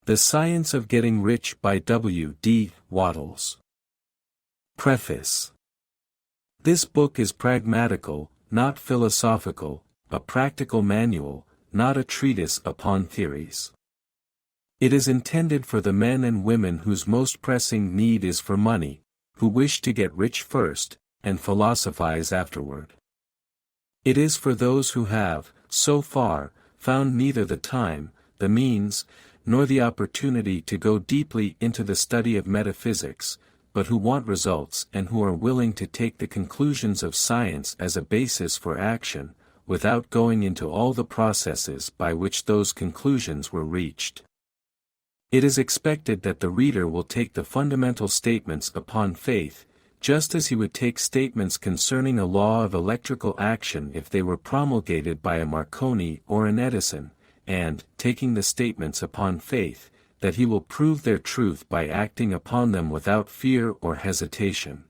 The Science of Getting Rich by W. D. Wattles. Preface. This book is pragmatical, not philosophical, a practical manual, not a treatise upon theories. It is intended for the men and women whose most pressing need is for money, who wish to get rich first, and philosophize afterward. It is for those who have, so far, found neither the time, the means, nor the opportunity to go deeply into the study of metaphysics, but who want results and who are willing to take the conclusions of science as a basis for action, without going into all the processes by which those conclusions were reached. It is expected that the reader will take the fundamental statements upon faith, just as he would take statements concerning a law of electrical action if they were promulgated by a Marconi or an Edison, and, taking the statements upon faith, that he will prove their truth by acting upon them without fear or hesitation.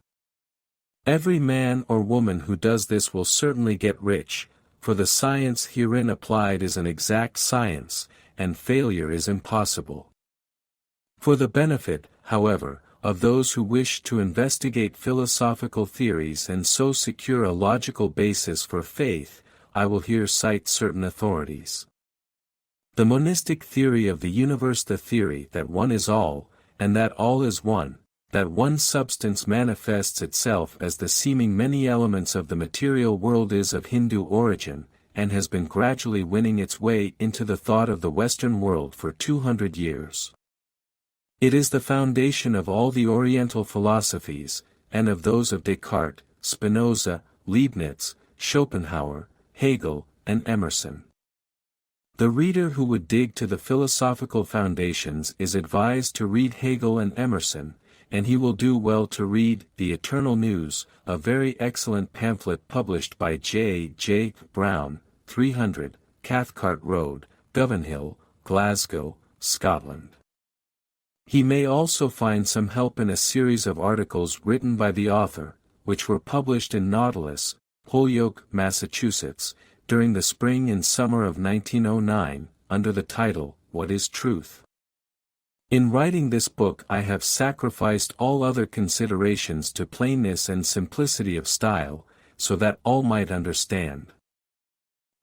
Every man or woman who does this will certainly get rich, for the science herein applied is an exact science, and failure is impossible. For the benefit, however, of those who wish to investigate philosophical theories and so secure a logical basis for faith, I will here cite certain authorities. The monistic theory of the universe, the theory that one is all, and that all is one, that one substance manifests itself as the seeming many elements of the material world is of Hindu origin, and has been gradually winning its way into the thought of the Western world for 200 years. It is the foundation of all the Oriental philosophies, and of those of Descartes, Spinoza, Leibniz, Schopenhauer, Hegel, and Emerson. The reader who would dig to the philosophical foundations is advised to read Hegel and Emerson, and he will do well to read The Eternal News, a very excellent pamphlet published by J. J. Brown, 300, Cathcart Road, Govanhill, Glasgow, Scotland. He may also find some help in a series of articles written by the author, which were published in Nautilus, Holyoke, Massachusetts, during the spring and summer of 1909, under the title, What is Truth? In writing this book I have sacrificed all other considerations to plainness and simplicity of style, so that all might understand.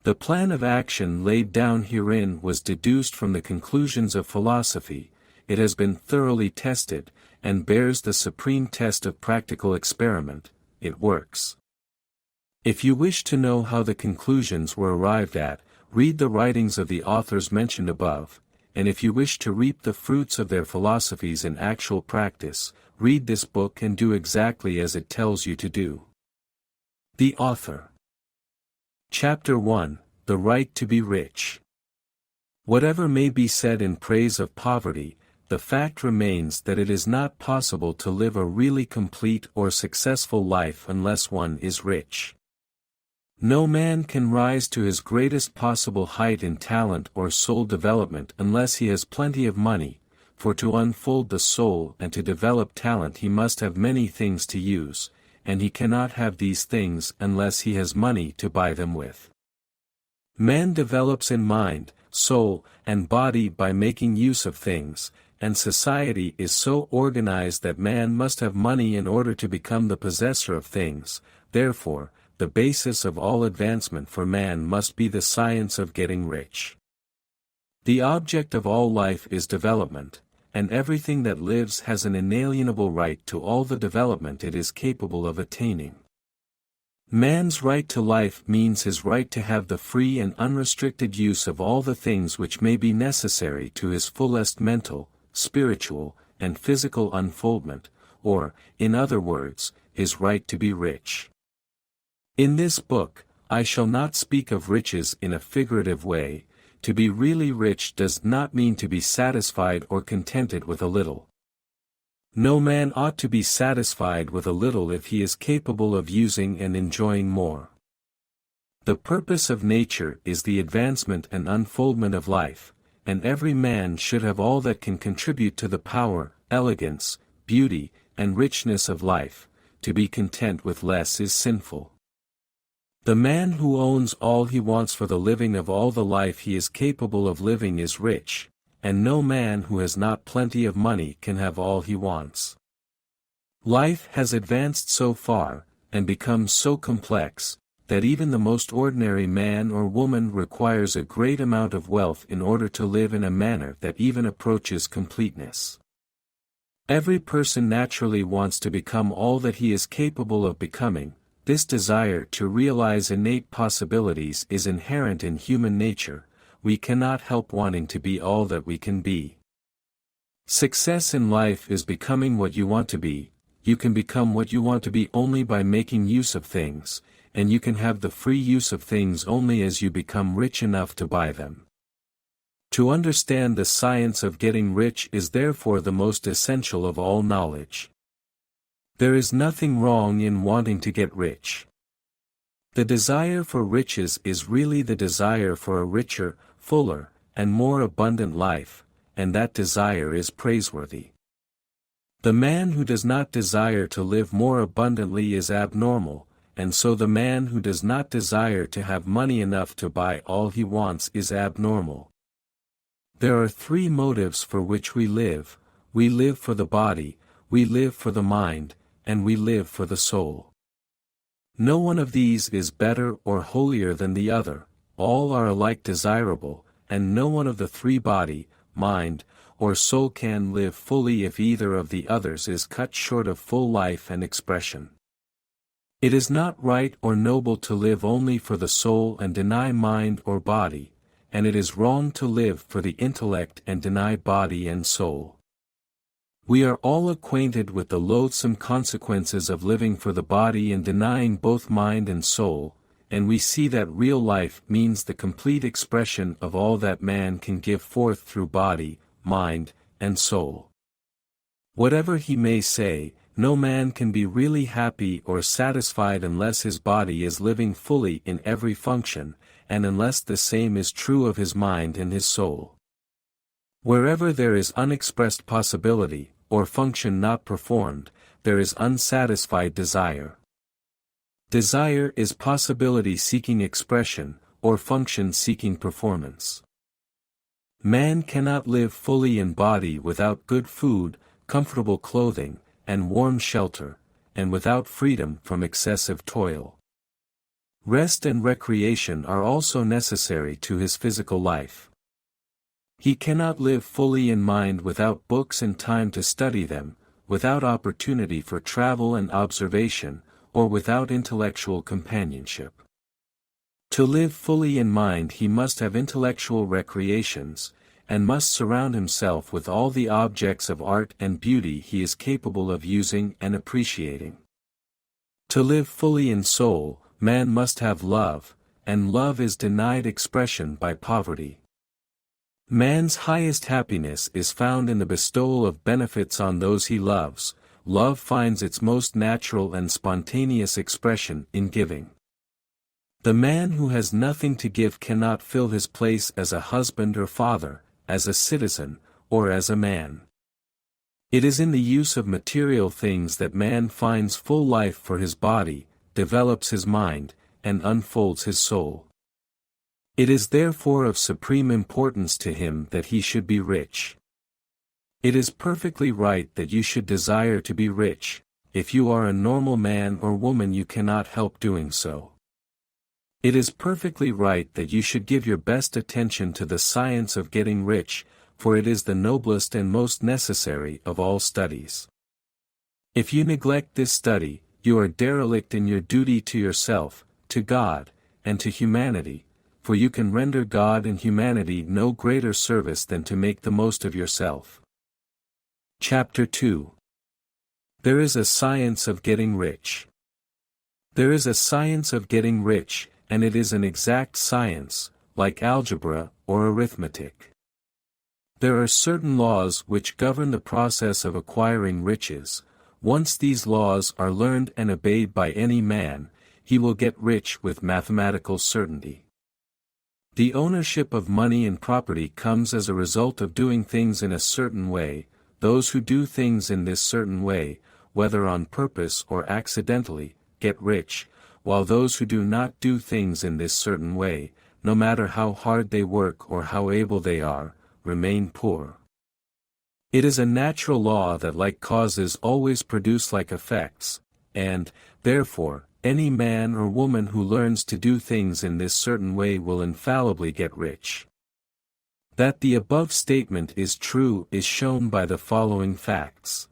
The plan of action laid down herein was deduced from the conclusions of philosophy. It has been thoroughly tested, and bears the supreme test of practical experiment. It works. If you wish to know how the conclusions were arrived at, read the writings of the authors mentioned above, and if you wish to reap the fruits of their philosophies in actual practice, read this book and do exactly as it tells you to do. The author. Chapter 1, The Right to be Rich. Whatever may be said in praise of poverty, the fact remains that it is not possible to live a really complete or successful life unless one is rich. No man can rise to his greatest possible height in talent or soul development unless he has plenty of money, for to unfold the soul and to develop talent he must have many things to use, and he cannot have these things unless he has money to buy them with. Man develops in mind, soul, and body by making use of things, and society is so organized that man must have money in order to become the possessor of things. Therefore, the basis of all advancement for man must be the science of getting rich. The object of all life is development, and everything that lives has an inalienable right to all the development it is capable of attaining. Man's right to life means his right to have the free and unrestricted use of all the things which may be necessary to his fullest mental, spiritual, and physical unfoldment, or, in other words, his right to be rich. In this book, I shall not speak of riches in a figurative way. To be really rich does not mean to be satisfied or contented with a little. No man ought to be satisfied with a little if he is capable of using and enjoying more. The purpose of nature is the advancement and unfoldment of life, and every man should have all that can contribute to the power, elegance, beauty, and richness of life. To be content with less is sinful. The man who owns all he wants for the living of all the life he is capable of living is rich, and no man who has not plenty of money can have all he wants. Life has advanced so far, and become so complex, that even the most ordinary man or woman requires a great amount of wealth in order to live in a manner that even approaches completeness. Every person naturally wants to become all that he is capable of becoming. This desire to realize innate possibilities is inherent in human nature. We cannot help wanting to be all that we can be. Success in life is becoming what you want to be. You can become what you want to be only by making use of things, and you can have the free use of things only as you become rich enough to buy them. To understand the science of getting rich is therefore the most essential of all knowledge. There is nothing wrong in wanting to get rich. The desire for riches is really the desire for a richer, fuller, and more abundant life, and that desire is praiseworthy. The man who does not desire to live more abundantly is abnormal, and so the man who does not desire to have money enough to buy all he wants is abnormal. There are three motives for which we live: we live for the body, we live for the mind, and we live for the soul. No one of these is better or holier than the other, all are alike desirable, and no one of the three, body, mind, or soul, can live fully if either of the others is cut short of full life and expression. It is not right or noble to live only for the soul and deny mind or body, and it is wrong to live for the intellect and deny body and soul. We are all acquainted with the loathsome consequences of living for the body and denying both mind and soul, and we see that real life means the complete expression of all that man can give forth through body, mind, and soul. Whatever he may say, no man can be really happy or satisfied unless his body is living fully in every function, and unless the same is true of his mind and his soul. Wherever there is unexpressed possibility, or function not performed, there is unsatisfied desire. Desire is possibility seeking expression, or function seeking performance. Man cannot live fully in body without good food, comfortable clothing, and warm shelter, and without freedom from excessive toil. Rest and recreation are also necessary to his physical life. He cannot live fully in mind without books and time to study them, without opportunity for travel and observation, or without intellectual companionship. To live fully in mind he must have intellectual recreations, and must surround himself with all the objects of art and beauty he is capable of using and appreciating. To live fully in soul, man must have love, and love is denied expression by poverty. Man's highest happiness is found in the bestowal of benefits on those he loves. Love finds its most natural and spontaneous expression in giving. The man who has nothing to give cannot fill his place as a husband or father, as a citizen, or as a man. It is in the use of material things that man finds full life for his body, develops his mind, and unfolds his soul. It is therefore of supreme importance to him that he should be rich. It is perfectly right that you should desire to be rich. If you are a normal man or woman you cannot help doing so. It is perfectly right that you should give your best attention to the science of getting rich, for it is the noblest and most necessary of all studies. If you neglect this study, you are derelict in your duty to yourself, to God, and to humanity, for you can render God and humanity no greater service than to make the most of yourself. Chapter 2. There is a science of getting rich. There is a science of getting rich, and it is an exact science, like algebra or arithmetic. There are certain laws which govern the process of acquiring riches. Once these laws are learned and obeyed by any man, he will get rich with mathematical certainty. The ownership of money and property comes as a result of doing things in a certain way. Those who do things in this certain way, whether on purpose or accidentally, get rich, while those who do not do things in this certain way, no matter how hard they work or how able they are, remain poor. It is a natural law that like causes always produce like effects, and, therefore, any man or woman who learns to do things in this certain way will infallibly get rich. That the above statement is true is shown by the following facts.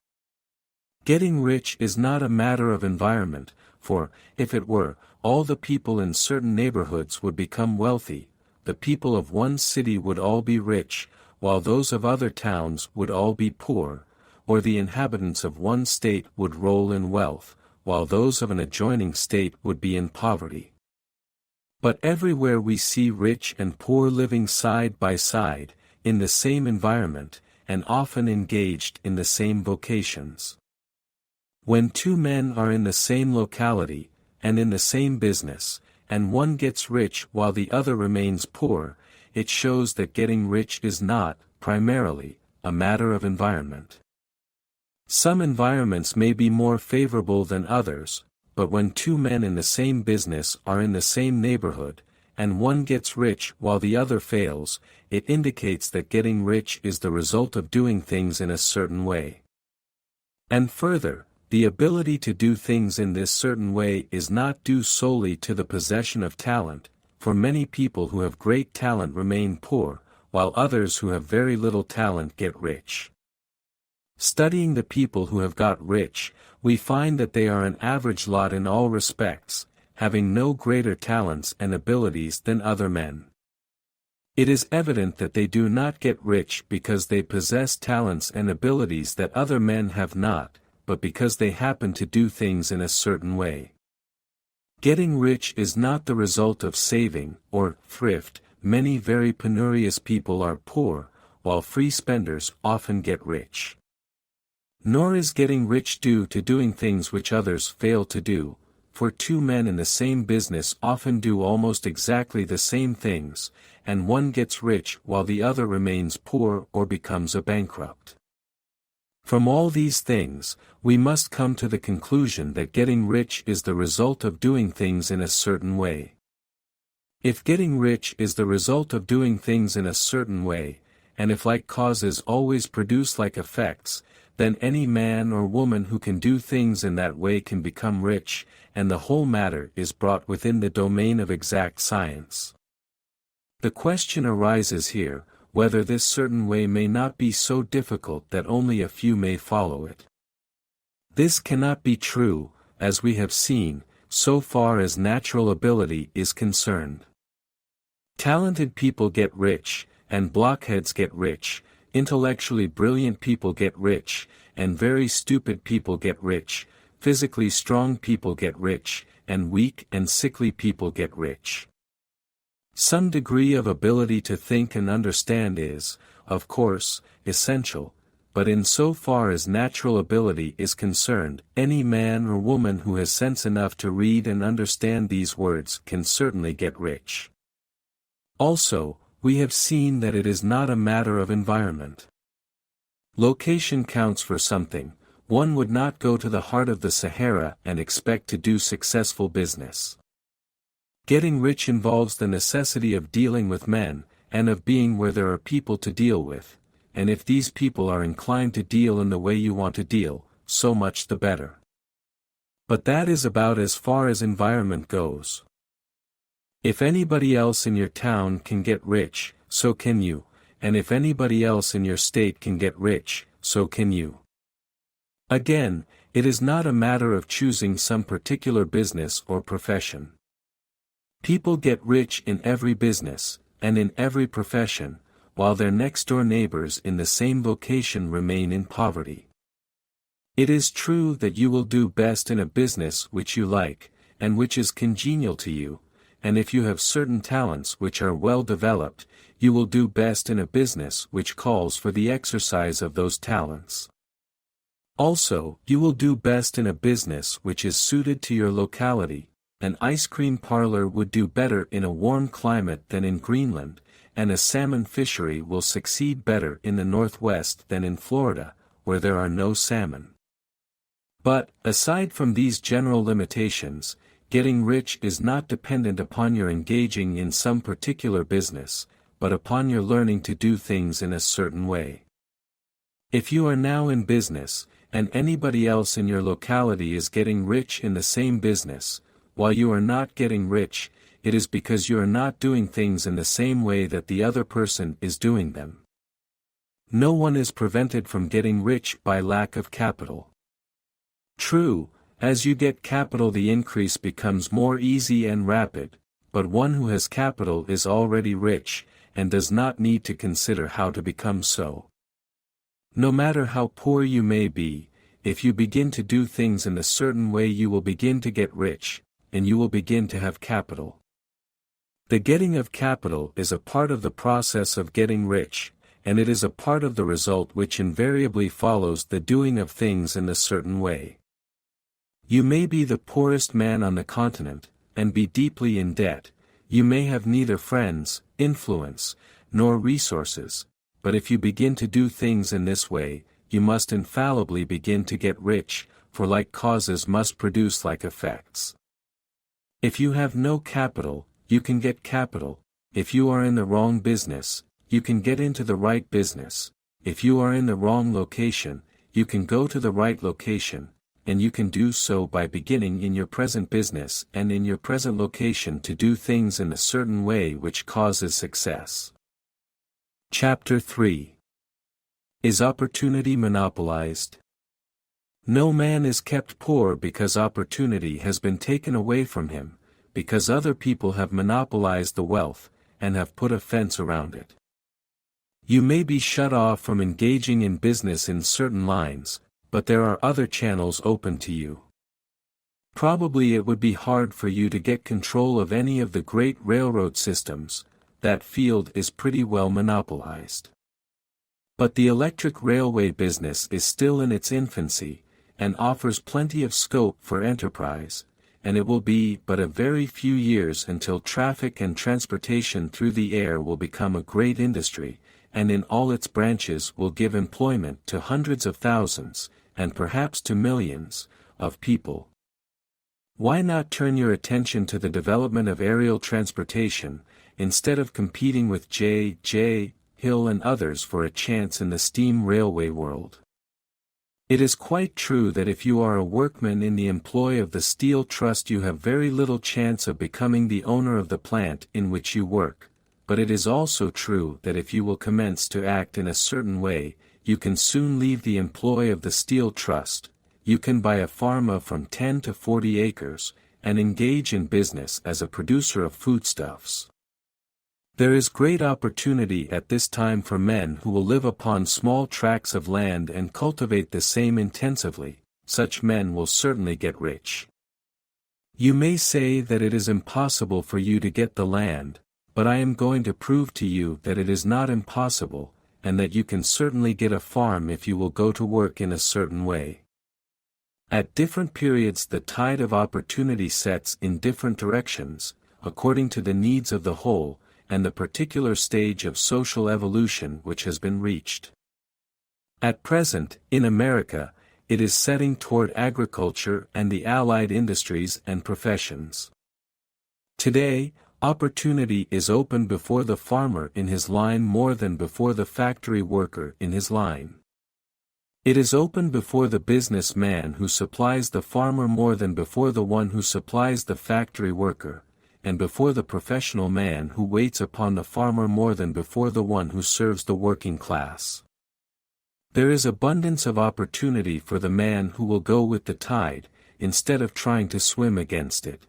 Getting rich is not a matter of environment, for, if it were, all the people in certain neighborhoods would become wealthy, the people of one city would all be rich, while those of other towns would all be poor, or the inhabitants of one state would roll in wealth, while those of an adjoining state would be in poverty. But everywhere we see rich and poor living side by side, in the same environment, and often engaged in the same vocations. When two men are in the same locality, and in the same business, and one gets rich while the other remains poor, it shows that getting rich is not, primarily, a matter of environment. Some environments may be more favorable than others, but when two men in the same business are in the same neighborhood, and one gets rich while the other fails, it indicates that getting rich is the result of doing things in a certain way. And further, the ability to do things in this certain way is not due solely to the possession of talent, for many people who have great talent remain poor, while others who have very little talent get rich. Studying the people who have got rich, we find that they are an average lot in all respects, having no greater talents and abilities than other men. It is evident that they do not get rich because they possess talents and abilities that other men have not, but because they happen to do things in a certain way. Getting rich is not the result of saving, or thrift. Many very penurious people are poor, while free spenders often get rich. Nor is getting rich due to doing things which others fail to do, for two men in the same business often do almost exactly the same things, and one gets rich while the other remains poor or becomes a bankrupt. From all these things, we must come to the conclusion that getting rich is the result of doing things in a certain way. If getting rich is the result of doing things in a certain way, and if like causes always produce like effects, then any man or woman who can do things in that way can become rich, and the whole matter is brought within the domain of exact science. The question arises here, whether this certain way may not be so difficult that only a few may follow it. This cannot be true, as we have seen, so far as natural ability is concerned. Talented people get rich, and blockheads get rich, intellectually brilliant people get rich, and very stupid people get rich, physically strong people get rich, and weak and sickly people get rich. Some degree of ability to think and understand is, of course, essential, but in so far as natural ability is concerned, any man or woman who has sense enough to read and understand these words can certainly get rich. Also, we have seen that it is not a matter of environment. Location counts for something. One would not go to the heart of the Sahara and expect to do successful business. Getting rich involves the necessity of dealing with men, and of being where there are people to deal with, and if these people are inclined to deal in the way you want to deal, so much the better. But that is about as far as environment goes. If anybody else in your town can get rich, so can you, and if anybody else in your state can get rich, so can you. Again, it is not a matter of choosing some particular business or profession. People get rich in every business, and in every profession, while their next-door neighbors in the same vocation remain in poverty. It is true that you will do best in a business which you like, and which is congenial to you, and if you have certain talents which are well developed, you will do best in a business which calls for the exercise of those talents. Also, you will do best in a business which is suited to your locality. An ice cream parlor would do better in a warm climate than in Greenland, and a salmon fishery will succeed better in the Northwest than in Florida, where there are no salmon. But, aside from these general limitations, getting rich is not dependent upon your engaging in some particular business, but upon your learning to do things in a certain way. If you are now in business, and anybody else in your locality is getting rich in the same business, while you are not getting rich, it is because you are not doing things in the same way that the other person is doing them. No one is prevented from getting rich by lack of capital. True, as you get capital the increase becomes more easy and rapid, but one who has capital is already rich, and does not need to consider how to become so. No matter how poor you may be, if you begin to do things in a certain way you will begin to get rich, and you will begin to have capital. The getting of capital is a part of the process of getting rich, and it is a part of the result which invariably follows the doing of things in a certain way. You may be the poorest man on the continent, and be deeply in debt. You may have neither friends, influence, nor resources, but if you begin to do things in this way, you must infallibly begin to get rich, for like causes must produce like effects. If you have no capital, you can get capital. If you are in the wrong business, you can get into the right business. If you are in the wrong location, you can go to the right location, and you can do so by beginning in your present business and in your present location to do things in a certain way which causes success. Chapter 3. Is opportunity monopolized? No man is kept poor because opportunity has been taken away from him, because other people have monopolized the wealth, and have put a fence around it. You may be shut off from engaging in business in certain lines, but there are other channels open to you. Probably it would be hard for you to get control of any of the great railroad systems. That field is pretty well monopolized. But the electric railway business is still in its infancy, and offers plenty of scope for enterprise, and it will be but a very few years until traffic and transportation through the air will become a great industry, and in all its branches will give employment to hundreds of thousands, and perhaps to millions, of people. Why not turn your attention to the development of aerial transportation, instead of competing with J. Hill and others for a chance in the steam railway world? It is quite true that if you are a workman in the employ of the Steel Trust you have very little chance of becoming the owner of the plant in which you work, but it is also true that if you will commence to act in a certain way, you can soon leave the employ of the Steel Trust. You can buy a farm of from 10 to 40 acres, and engage in business as a producer of foodstuffs. There is great opportunity at this time for men who will live upon small tracts of land and cultivate the same intensively. Such men will certainly get rich. You may say that it is impossible for you to get the land, but I am going to prove to you that it is not impossible, and that you can certainly get a farm if you will go to work in a certain way. At different periods the tide of opportunity sets in different directions, according to the needs of the whole, and the particular stage of social evolution which has been reached. At present, in America, it is setting toward agriculture and the allied industries and professions. Today, opportunity is open before the farmer in his line more than before the factory worker in his line. It is open before the business man who supplies the farmer more than before the one who supplies the factory worker, and before the professional man who waits upon the farmer more than before the one who serves the working class. There is abundance of opportunity for the man who will go with the tide, instead of trying to swim against it.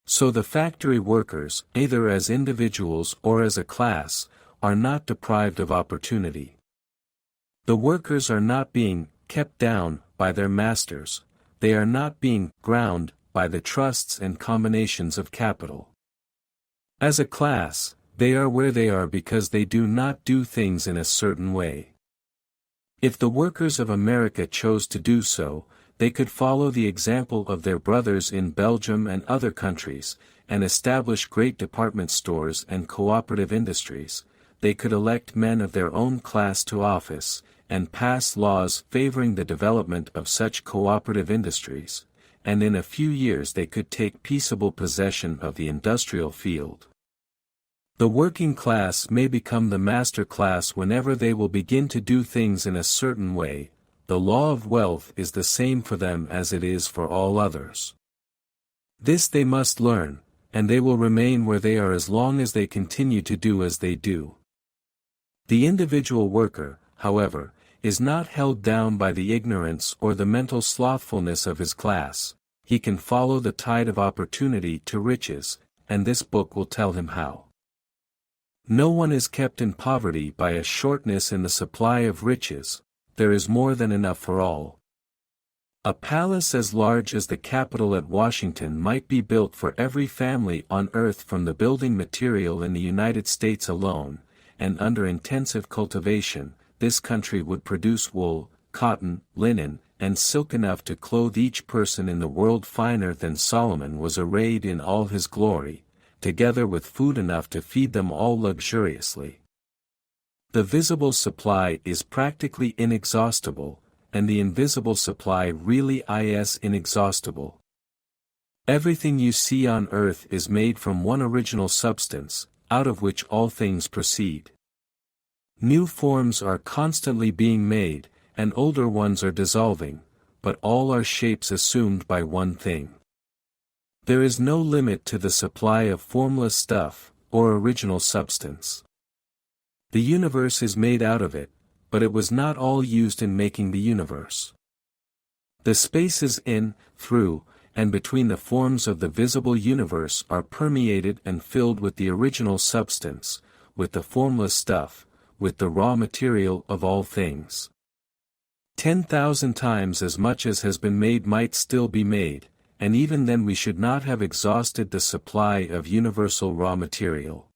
So the factory workers, either as individuals or as a class, are not deprived of opportunity. The workers are not being kept down by their masters, they are not being ground by the trusts and combinations of capital. As a class, they are where they are because they do not do things in a certain way. If the workers of America chose to do so, they could follow the example of their brothers in Belgium and other countries, and establish great department stores and cooperative industries. They could elect men of their own class to office, and pass laws favoring the development of such cooperative industries, and in a few years they could take peaceable possession of the industrial field. The working class may become the master class whenever they will begin to do things in a certain way. The law of wealth is the same for them as it is for all others. This they must learn, and they will remain where they are as long as they continue to do as they do. The individual worker, however, is not held down by the ignorance or the mental slothfulness of his class. He can follow the tide of opportunity to riches, and this book will tell him how. No one is kept in poverty by a shortness in the supply of riches. There is more than enough for all. A palace as large as the Capitol at Washington might be built for every family on earth from the building material in the United States alone, and under intensive cultivation, this country would produce wool, cotton, linen, and silk enough to clothe each person in the world finer than Solomon was arrayed in all his glory, together with food enough to feed them all luxuriously. The visible supply is practically inexhaustible, and the invisible supply really is inexhaustible. Everything you see on earth is made from one original substance, out of which all things proceed. New forms are constantly being made, and older ones are dissolving, but all are shapes assumed by one thing. There is no limit to the supply of formless stuff, or original substance. The universe is made out of it, but it was not all used in making the universe. The spaces in, through, and between the forms of the visible universe are permeated and filled with the original substance, with the formless stuff, with the raw material of all things. 10,000 times as much as has been made might still be made, and even then we should not have exhausted the supply of universal raw material.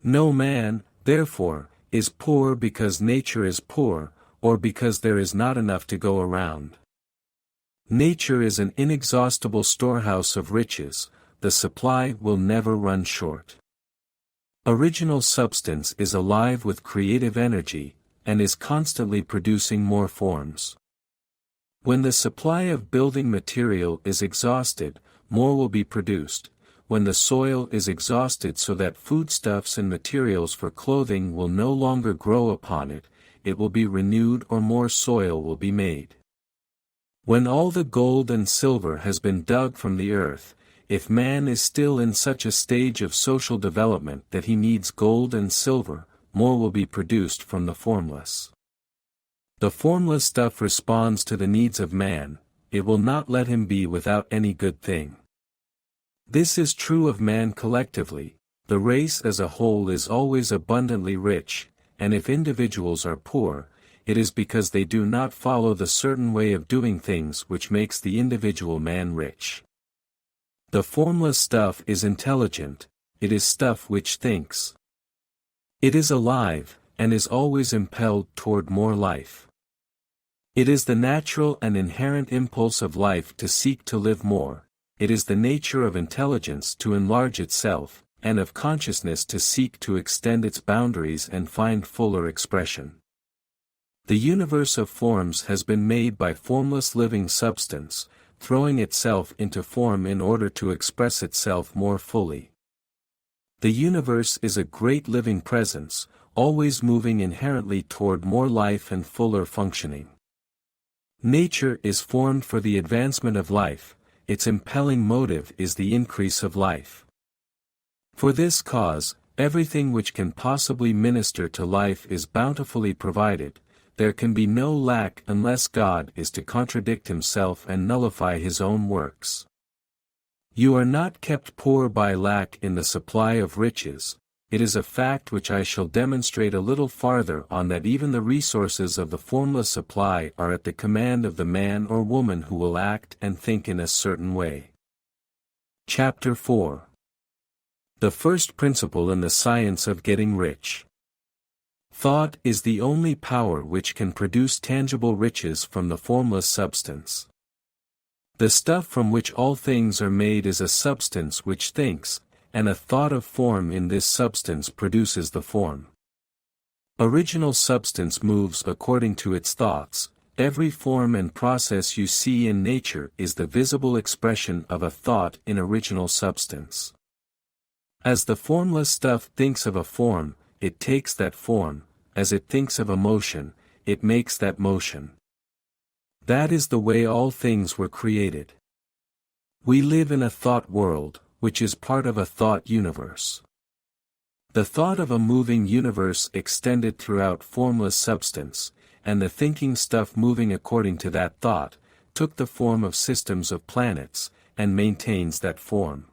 No man, therefore, is poor because nature is poor, or because there is not enough to go around. Nature is an inexhaustible storehouse of riches, the supply will never run short. Original substance is alive with creative energy, and is constantly producing more forms. When the supply of building material is exhausted, more will be produced. When the soil is exhausted so that foodstuffs and materials for clothing will no longer grow upon it, it will be renewed or more soil will be made. When all the gold and silver has been dug from the earth, if man is still in such a stage of social development that he needs gold and silver, more will be produced from the formless. The formless stuff responds to the needs of man, it will not let him be without any good thing. This is true of man collectively. The race as a whole is always abundantly rich, and if individuals are poor, it is because they do not follow the certain way of doing things which makes the individual man rich. The formless stuff is intelligent, it is stuff which thinks. It is alive, and is always impelled toward more life. It is the natural and inherent impulse of life to seek to live more. It is the nature of intelligence to enlarge itself, and of consciousness to seek to extend its boundaries and find fuller expression. The universe of forms has been made by formless living substance, throwing itself into form in order to express itself more fully. The universe is a great living presence, always moving inherently toward more life and fuller functioning. Nature is formed for the advancement of life. Its impelling motive is the increase of life. For this cause, everything which can possibly minister to life is bountifully provided. There can be no lack unless God is to contradict himself and nullify his own works. You are not kept poor by lack in the supply of riches. It is a fact which I shall demonstrate a little farther on that even the resources of the formless supply are at the command of the man or woman who will act and think in a certain way. Chapter 4. The first principle in the science of getting rich. Thought is the only power which can produce tangible riches from the formless substance. The stuff from which all things are made is a substance which thinks, and a thought of form in this substance produces the form. Original substance moves according to its thoughts. Every form and process you see in nature is the visible expression of a thought in original substance. As the formless stuff thinks of a form, it takes that form; as it thinks of a motion, it makes that motion. That is the way all things were created. We live in a thought world, which is part of a thought universe. The thought of a moving universe extended throughout formless substance, and the thinking stuff moving according to that thought, took the form of systems of planets, and maintains that form.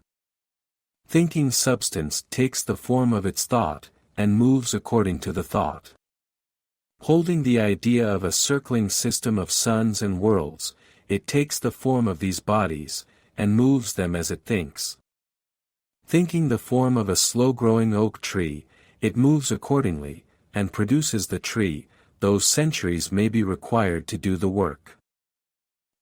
Thinking substance takes the form of its thought, and moves according to the thought. Holding the idea of a circling system of suns and worlds, it takes the form of these bodies, and moves them as it thinks. Thinking the form of a slow-growing oak tree, it moves accordingly, and produces the tree, though centuries may be required to do the work.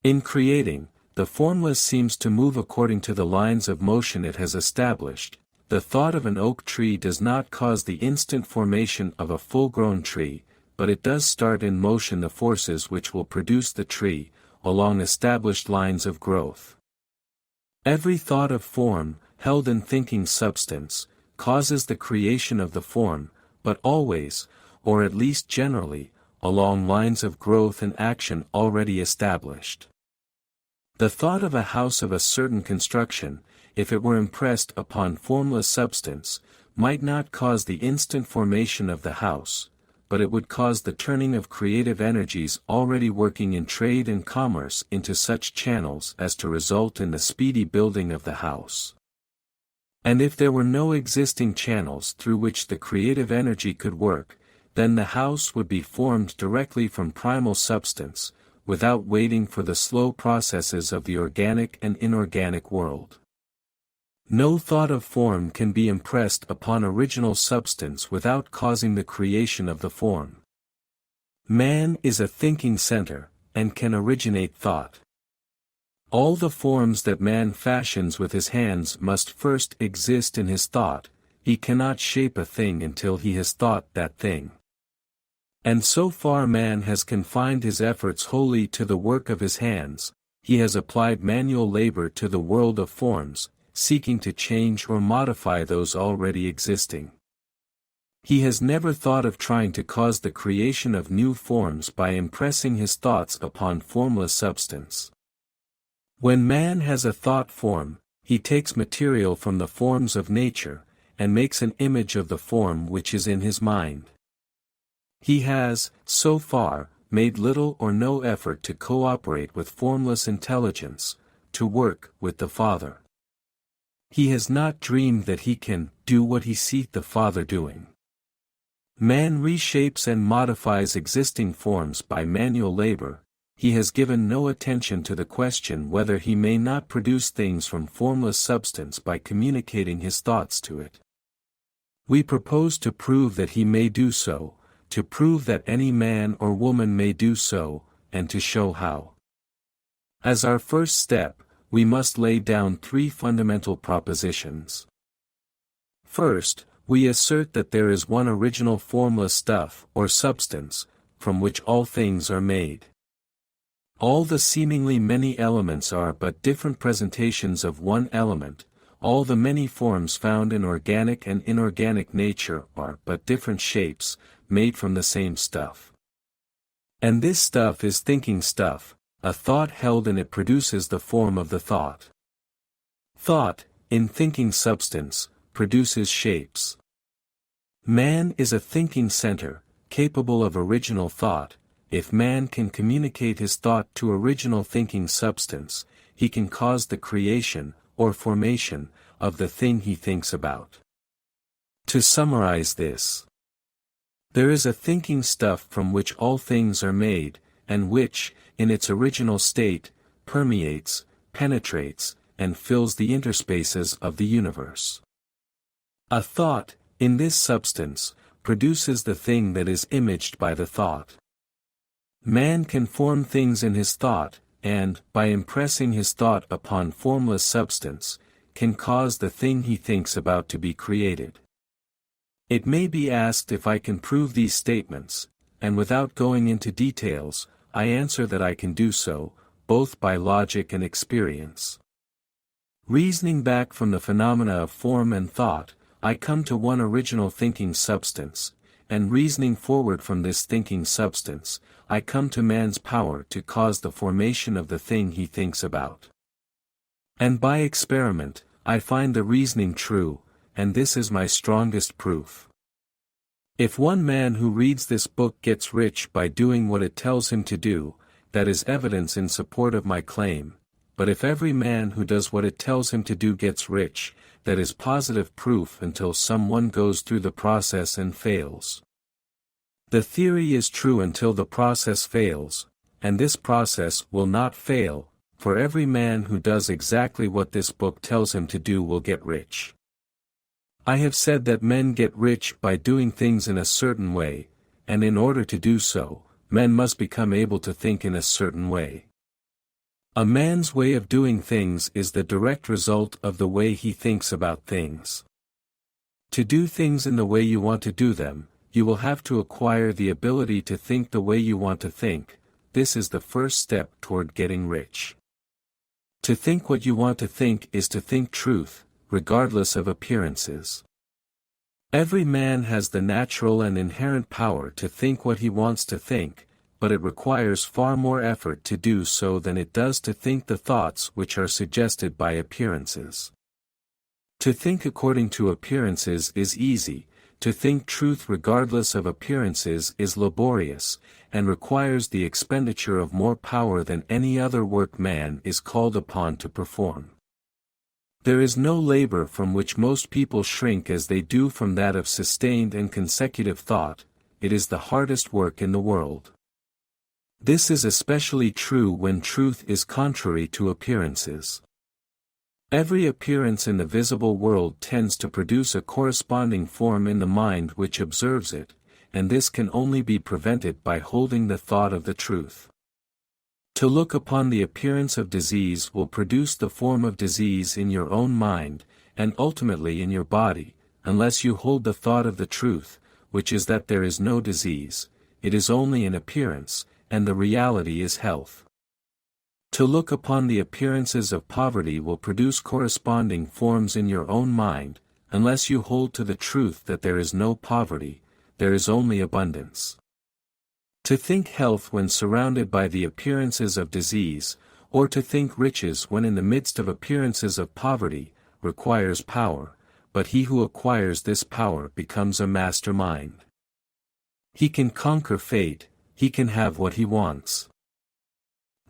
In creating, the formless seems to move according to the lines of motion it has established. The thought of an oak tree does not cause the instant formation of a full-grown tree, but it does start in motion the forces which will produce the tree, along established lines of growth. Every thought of form, held in thinking substance, causes the creation of the form, but always, or at least generally, along lines of growth and action already established. The thought of a house of a certain construction, if it were impressed upon formless substance, might not cause the instant formation of the house, but it would cause the turning of creative energies already working in trade and commerce into such channels as to result in the speedy building of the house. And if there were no existing channels through which the creative energy could work, then the house would be formed directly from primal substance, without waiting for the slow processes of the organic and inorganic world. No thought of form can be impressed upon original substance without causing the creation of the form. Man is a thinking center, and can originate thought. All the forms that man fashions with his hands must first exist in his thought. He cannot shape a thing until he has thought that thing. And so far man has confined his efforts wholly to the work of his hands. He has applied manual labor to the world of forms, seeking to change or modify those already existing. He has never thought of trying to cause the creation of new forms by impressing his thoughts upon formless substance. When man has a thought form, he takes material from the forms of nature, and makes an image of the form which is in his mind. He has, so far, made little or no effort to cooperate with formless intelligence, to work with the Father. He has not dreamed that he can do what he seeth the Father doing. Man reshapes and modifies existing forms by manual labor. He has given no attention to the question whether he may not produce things from formless substance by communicating his thoughts to it. We propose to prove that he may do so, to prove that any man or woman may do so, and to show how. As our first step, we must lay down three fundamental propositions. First, we assert that there is one original formless stuff or substance, from which all things are made. All the seemingly many elements are but different presentations of one element. All the many forms found in organic and inorganic nature are but different shapes, made from the same stuff. And this stuff is thinking stuff. A thought held in it produces the form of the thought. Thought, in thinking substance, produces shapes. Man is a thinking center, capable of original thought. If man can communicate his thought to original thinking substance, he can cause the creation, or formation, of the thing he thinks about. To summarize this, there is a thinking stuff from which all things are made, and which, in its original state, permeates, penetrates, and fills the interspaces of the universe. A thought, in this substance, produces the thing that is imaged by the thought. Man can form things in his thought, and, by impressing his thought upon formless substance, can cause the thing he thinks about to be created. It may be asked if I can prove these statements, and without going into details, I answer that I can do so, both by logic and experience. Reasoning back from the phenomena of form and thought, I come to one original thinking substance, and reasoning forward from this thinking substance, I come to man's power to cause the formation of the thing he thinks about. And by experiment, I find the reasoning true, and this is my strongest proof. If one man who reads this book gets rich by doing what it tells him to do, that is evidence in support of my claim, but if every man who does what it tells him to do gets rich, that is positive proof until someone goes through the process and fails. The theory is true until the process fails, and this process will not fail, for every man who does exactly what this book tells him to do will get rich. I have said that men get rich by doing things in a certain way, and in order to do so, men must become able to think in a certain way. A man's way of doing things is the direct result of the way he thinks about things. To do things in the way you want to do them, you will have to acquire the ability to think the way you want to think. This is the first step toward getting rich. To think what you want to think is to think truth, regardless of appearances. Every man has the natural and inherent power to think what he wants to think, but it requires far more effort to do so than it does to think the thoughts which are suggested by appearances. To think according to appearances is easy, to think truth regardless of appearances is laborious, and requires the expenditure of more power than any other work man is called upon to perform. There is no labor from which most people shrink as they do from that of sustained and consecutive thought. It is the hardest work in the world. This is especially true when truth is contrary to appearances. Every appearance in the visible world tends to produce a corresponding form in the mind which observes it, and this can only be prevented by holding the thought of the truth. To look upon the appearance of disease will produce the form of disease in your own mind, and ultimately in your body, unless you hold the thought of the truth, which is that there is no disease, it is only an appearance, and the reality is health. To look upon the appearances of poverty will produce corresponding forms in your own mind, unless you hold to the truth that there is no poverty, there is only abundance. To think health when surrounded by the appearances of disease, or to think riches when in the midst of appearances of poverty, requires power, but he who acquires this power becomes a master mind. He can conquer fate, he can have what he wants.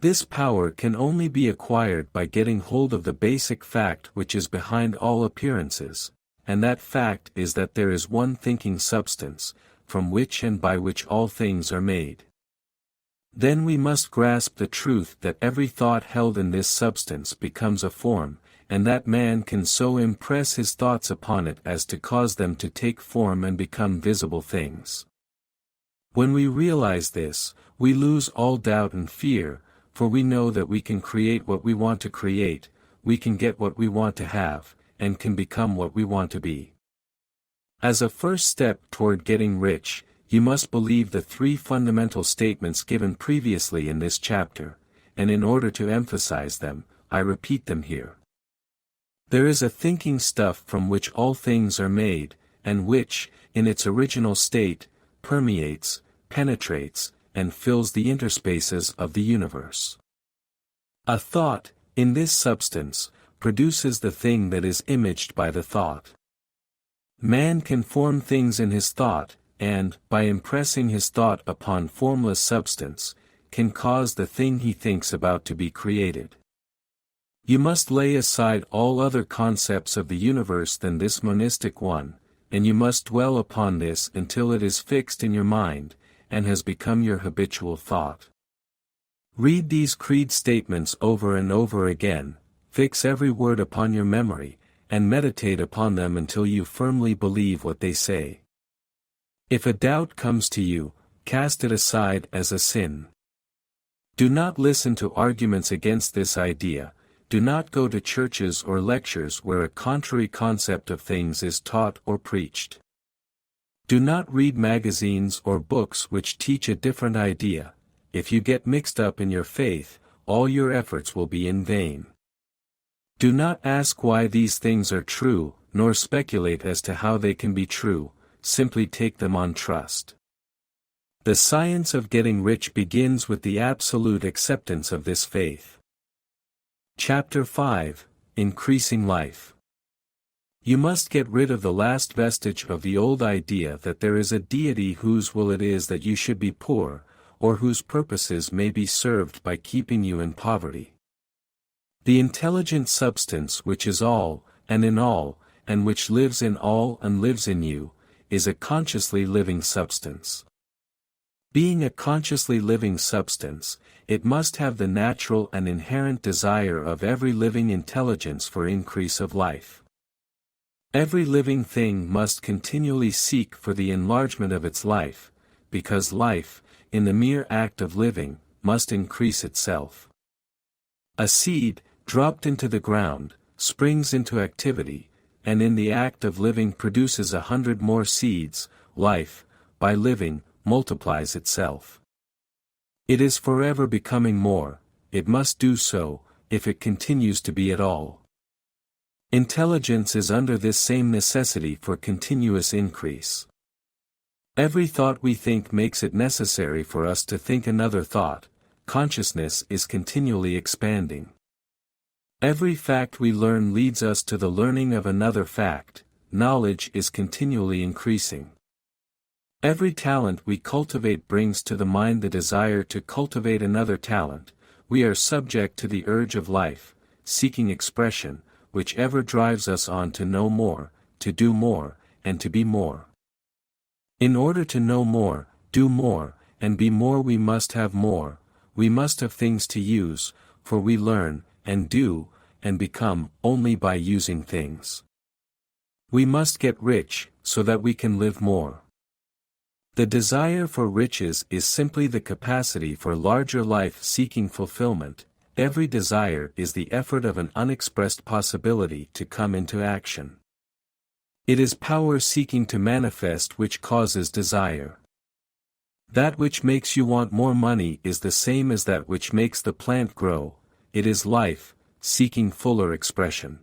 This power can only be acquired by getting hold of the basic fact which is behind all appearances, and that fact is that there is one thinking substance, from which and by which all things are made. Then we must grasp the truth that every thought held in this substance becomes a form, and that man can so impress his thoughts upon it as to cause them to take form and become visible things. When we realize this, we lose all doubt and fear, for we know that we can create what we want to create, we can get what we want to have, and can become what we want to be. As a first step toward getting rich, you must believe the three fundamental statements given previously in this chapter, and in order to emphasize them, I repeat them here. There is a thinking stuff from which all things are made, and which, in its original state, permeates, penetrates, and fills the interspaces of the universe. A thought, in this substance, produces the thing that is imaged by the thought. Man can form things in his thought, and, by impressing his thought upon formless substance, can cause the thing he thinks about to be created. You must lay aside all other concepts of the universe than this monistic one, and you must dwell upon this until it is fixed in your mind, and has become your habitual thought. Read these creed statements over and over again, fix every word upon your memory, and meditate upon them until you firmly believe what they say. If a doubt comes to you, cast it aside as a sin. Do not listen to arguments against this idea, do not go to churches or lectures where a contrary concept of things is taught or preached. Do not read magazines or books which teach a different idea. If you get mixed up in your faith, all your efforts will be in vain. Do not ask why these things are true, nor speculate as to how they can be true, simply take them on trust. The science of getting rich begins with the absolute acceptance of this faith. Chapter 5, Increasing Life. You must get rid of the last vestige of the old idea that there is a deity whose will it is that you should be poor, or whose purposes may be served by keeping you in poverty. The intelligent substance which is all, and in all, and which lives in all and lives in you, is a consciously living substance. Being a consciously living substance, it must have the natural and inherent desire of every living intelligence for increase of life. Every living thing must continually seek for the enlargement of its life, because life, in the mere act of living, must increase itself. A seed, dropped into the ground, springs into activity, and in the act of living produces 100 more seeds. Life, by living, multiplies itself. It is forever becoming more, it must do so, if it continues to be at all. Intelligence is under this same necessity for continuous increase. Every thought we think makes it necessary for us to think another thought. Consciousness is continually expanding. Every fact we learn leads us to the learning of another fact. Knowledge is continually increasing. Every talent we cultivate brings to the mind the desire to cultivate another talent. We are subject to the urge of life, seeking expression, which ever drives us on to know more, to do more, and to be more. In order to know more, do more, and be more we must have more, we must have things to use, for we learn, and do, and become, only by using things. We must get rich, so that we can live more. The desire for riches is simply the capacity for larger life-seeking fulfillment. Every desire is the effort of an unexpressed possibility to come into action. It is power seeking to manifest which causes desire. That which makes you want more money is the same as that which makes the plant grow. It is life, seeking fuller expression.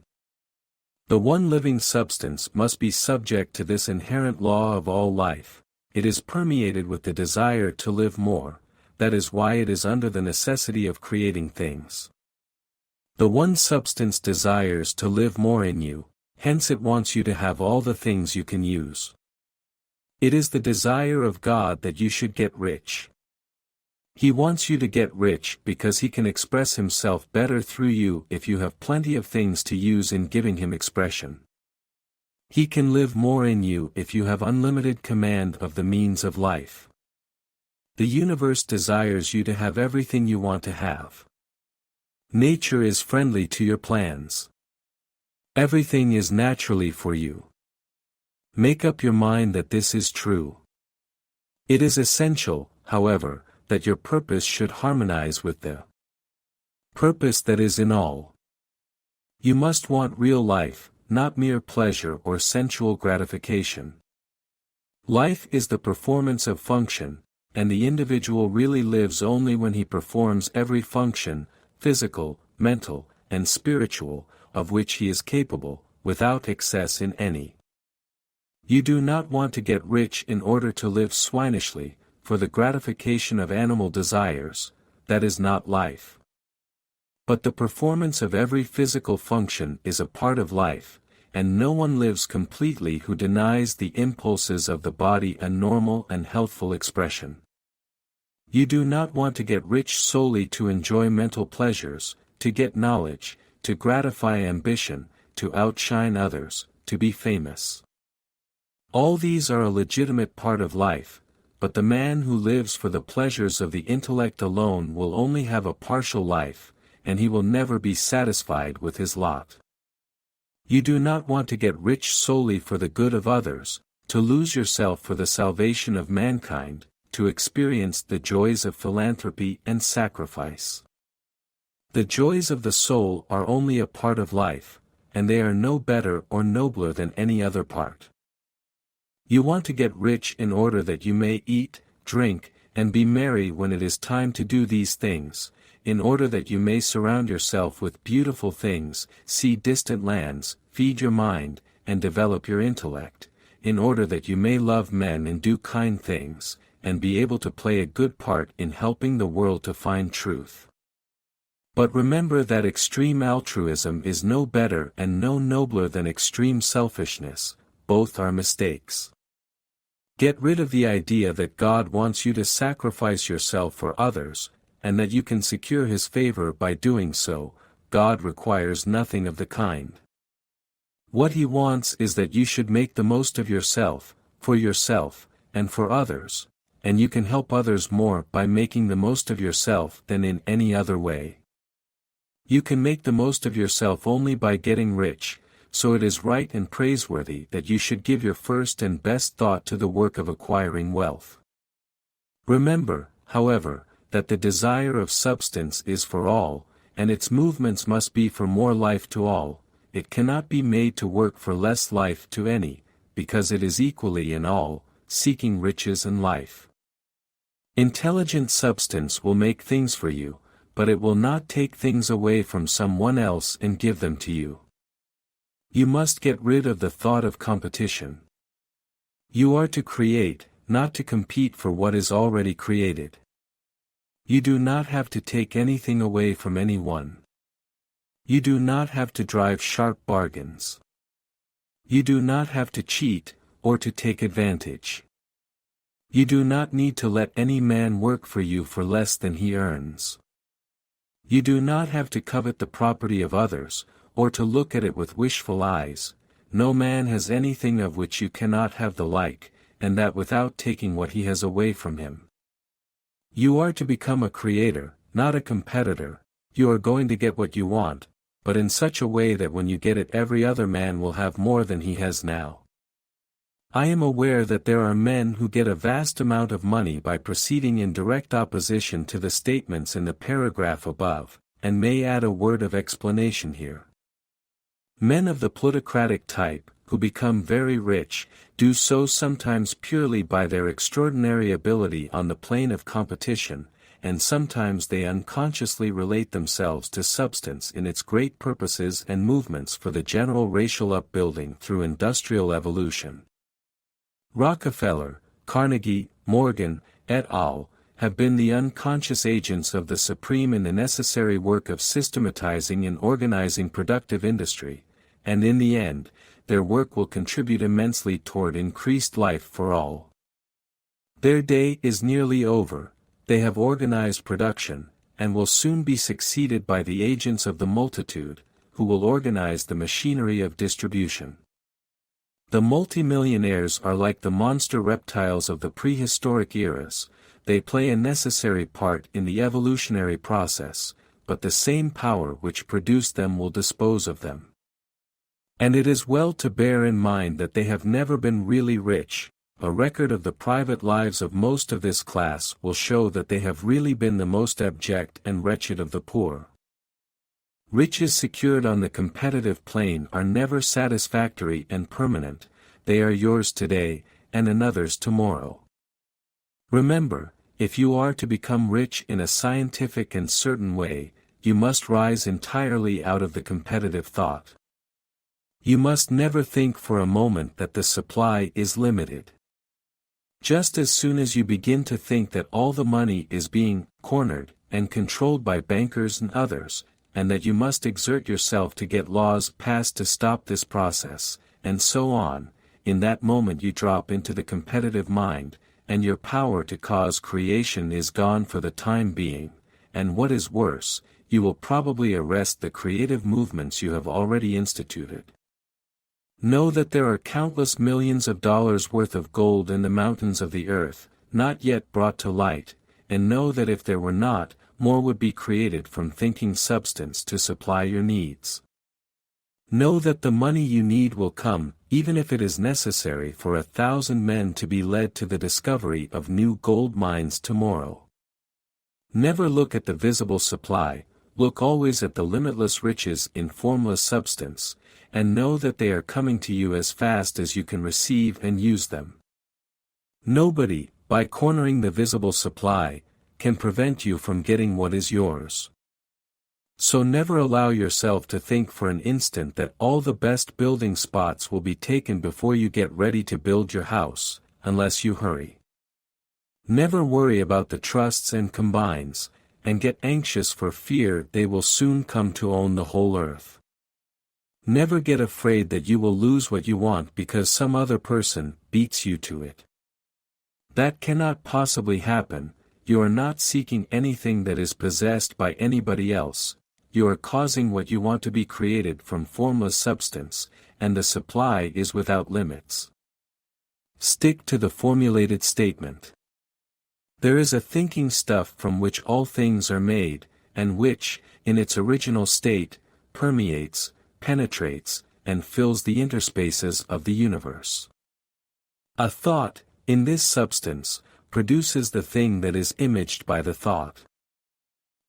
The one living substance must be subject to this inherent law of all life. It is permeated with the desire to live more, that is why it is under the necessity of creating things. The one substance desires to live more in you, hence it wants you to have all the things you can use. It is the desire of God that you should get rich. He wants you to get rich because he can express himself better through you if you have plenty of things to use in giving him expression. He can live more in you if you have unlimited command of the means of life. The universe desires you to have everything you want to have. Nature is friendly to your plans. Everything is naturally for you. Make up your mind that this is true. It is essential, however, that your purpose should harmonize with the purpose that is in all. You must want real life, not mere pleasure or sensual gratification. Life is the performance of function, and the individual really lives only when he performs every function, physical, mental, and spiritual, of which he is capable, without excess in any. You do not want to get rich in order to live swinishly, for the gratification of animal desires. That is not life. But the performance of every physical function is a part of life, and no one lives completely who denies the impulses of the body a normal and healthful expression. You do not want to get rich solely to enjoy mental pleasures, to get knowledge, to gratify ambition, to outshine others, to be famous. All these are a legitimate part of life, but the man who lives for the pleasures of the intellect alone will only have a partial life, and he will never be satisfied with his lot. You do not want to get rich solely for the good of others, to lose yourself for the salvation of mankind, to experience the joys of philanthropy and sacrifice. The joys of the soul are only a part of life, and they are no better or nobler than any other part. You want to get rich in order that you may eat, drink, and be merry when it is time to do these things, in order that you may surround yourself with beautiful things, see distant lands, feed your mind, and develop your intellect, in order that you may love men and do kind things, and be able to play a good part in helping the world to find truth. But remember that extreme altruism is no better and no nobler than extreme selfishness, both are mistakes. Get rid of the idea that God wants you to sacrifice yourself for others, and that you can secure His favor by doing so. God requires nothing of the kind. What He wants is that you should make the most of yourself, and for others, and you can help others more by making the most of yourself than in any other way. You can make the most of yourself only by getting rich, so it is right and praiseworthy that you should give your first and best thought to the work of acquiring wealth. Remember, however, that the desire of substance is for all, and its movements must be for more life to all. It cannot be made to work for less life to any, because it is equally in all, seeking riches and life. Intelligent substance will make things for you, but it will not take things away from someone else and give them to you. You must get rid of the thought of competition. You are to create, not to compete for what is already created. You do not have to take anything away from anyone. You do not have to drive sharp bargains. You do not have to cheat, or to take advantage. You do not need to let any man work for you for less than he earns. You do not have to covet the property of others, or to look at it with wishful eyes. No man has anything of which you cannot have the like, and that without taking what he has away from him. You are to become a creator, not a competitor. You are going to get what you want, but in such a way that when you get it every other man will have more than he has now. I am aware that there are men who get a vast amount of money by proceeding in direct opposition to the statements in the paragraph above, and may add a word of explanation here. Men of the plutocratic type, who become very rich, do so sometimes purely by their extraordinary ability on the plane of competition, and sometimes they unconsciously relate themselves to substance in its great purposes and movements for the general racial upbuilding through industrial evolution. Rockefeller, Carnegie, Morgan, et al., have been the unconscious agents of the supreme in the necessary work of systematizing and organizing productive industry, and in the end, their work will contribute immensely toward increased life for all. Their day is nearly over. They have organized production, and will soon be succeeded by the agents of the multitude, who will organize the machinery of distribution. The multimillionaires are like the monster reptiles of the prehistoric eras. They play a necessary part in the evolutionary process, but the same power which produced them will dispose of them. And it is well to bear in mind that they have never been really rich. A record of the private lives of most of this class will show that they have really been the most abject and wretched of the poor. Riches secured on the competitive plane are never satisfactory and permanent. They are yours today, and another's tomorrow. Remember, if you are to become rich in a scientific and certain way, you must rise entirely out of the competitive thought. You must never think for a moment that the supply is limited. Just as soon as you begin to think that all the money is being cornered and controlled by bankers and others, and that you must exert yourself to get laws passed to stop this process, and so on, in that moment you drop into the competitive mind, and your power to cause creation is gone for the time being, and what is worse, you will probably arrest the creative movements you have already instituted. Know that there are countless millions of dollars worth of gold in the mountains of the earth, not yet brought to light, and know that if there were not, more would be created from thinking substance to supply your needs. Know that the money you need will come, even if it is necessary for 1,000 men to be led to the discovery of new gold mines tomorrow. Never look at the visible supply, look always at the limitless riches in formless substance, and know that they are coming to you as fast as you can receive and use them. Nobody, by cornering the visible supply, can prevent you from getting what is yours. So never allow yourself to think for an instant that all the best building spots will be taken before you get ready to build your house, unless you hurry. Never worry about the trusts and combines, and get anxious for fear they will soon come to own the whole earth. Never get afraid that you will lose what you want because some other person beats you to it. That cannot possibly happen. You are not seeking anything that is possessed by anybody else. You are causing what you want to be created from formless substance, and the supply is without limits. Stick to the formulated statement. There is a thinking stuff from which all things are made, and which, in its original state, permeates, penetrates, and fills the interspaces of the universe. A thought, in this substance, produces the thing that is imaged by the thought.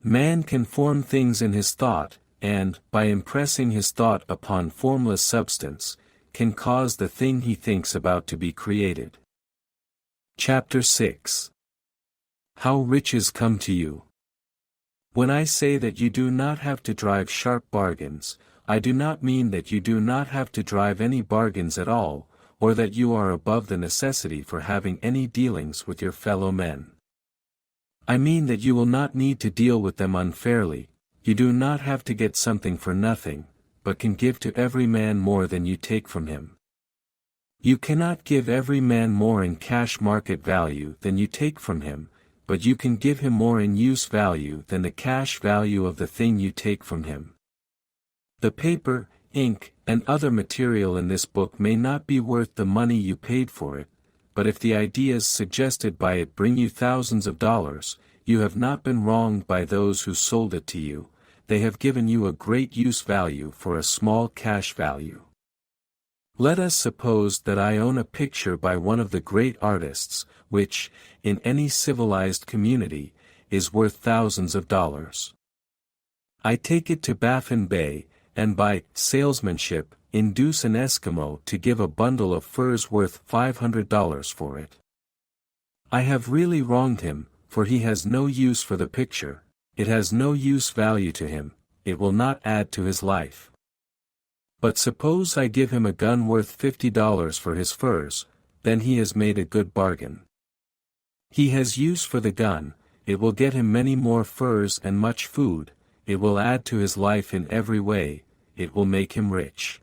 Man can form things in his thought, and, by impressing his thought upon formless substance, can cause the thing he thinks about to be created. Chapter 6. How riches come to you. When I say that you do not have to drive sharp bargains, I do not mean that you do not have to drive any bargains at all, or that you are above the necessity for having any dealings with your fellow men. I mean that you will not need to deal with them unfairly. You do not have to get something for nothing, but can give to every man more than you take from him. You cannot give every man more in cash market value than you take from him, but you can give him more in use value than the cash value of the thing you take from him. The paper, ink, and other material in this book may not be worth the money you paid for it, but if the ideas suggested by it bring you thousands of dollars, you have not been wronged by those who sold it to you. They have given you a great use value for a small cash value. Let us suppose that I own a picture by one of the great artists, which, in any civilized community, is worth thousands of dollars. I take it to Baffin Bay, and by salesmanship, induce an Eskimo to give a bundle of furs worth $500 for it. I have really wronged him, for he has no use for the picture, it has no use value to him, it will not add to his life. But suppose I give him a gun worth $50 for his furs, then he has made a good bargain. He has use for the gun, it will get him many more furs and much food, it will add to his life in every way, it will make him rich.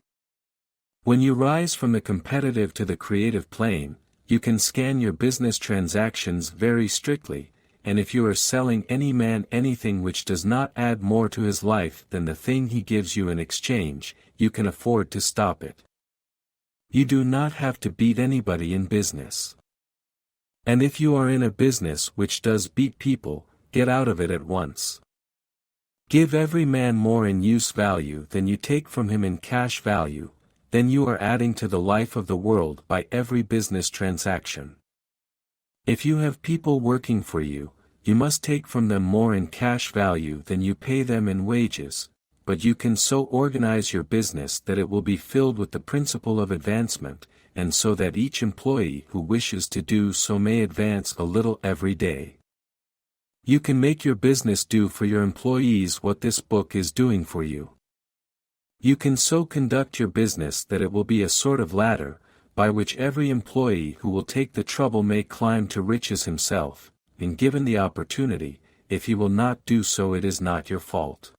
When you rise from the competitive to the creative plane, you can scan your business transactions very strictly, and if you are selling any man anything which does not add more to his life than the thing he gives you in exchange, you can afford to stop it. You do not have to beat anybody in business. And if you are in a business which does beat people, get out of it at once. Give every man more in use value than you take from him in cash value, then you are adding to the life of the world by every business transaction. If you have people working for you, you must take from them more in cash value than you pay them in wages, but you can so organize your business that it will be filled with the principle of advancement, and so that each employee who wishes to do so may advance a little every day. You can make your business do for your employees what this book is doing for you. You can so conduct your business that it will be a sort of ladder, by which every employee who will take the trouble may climb to riches himself, and given the opportunity, if he will not do so it is not your fault.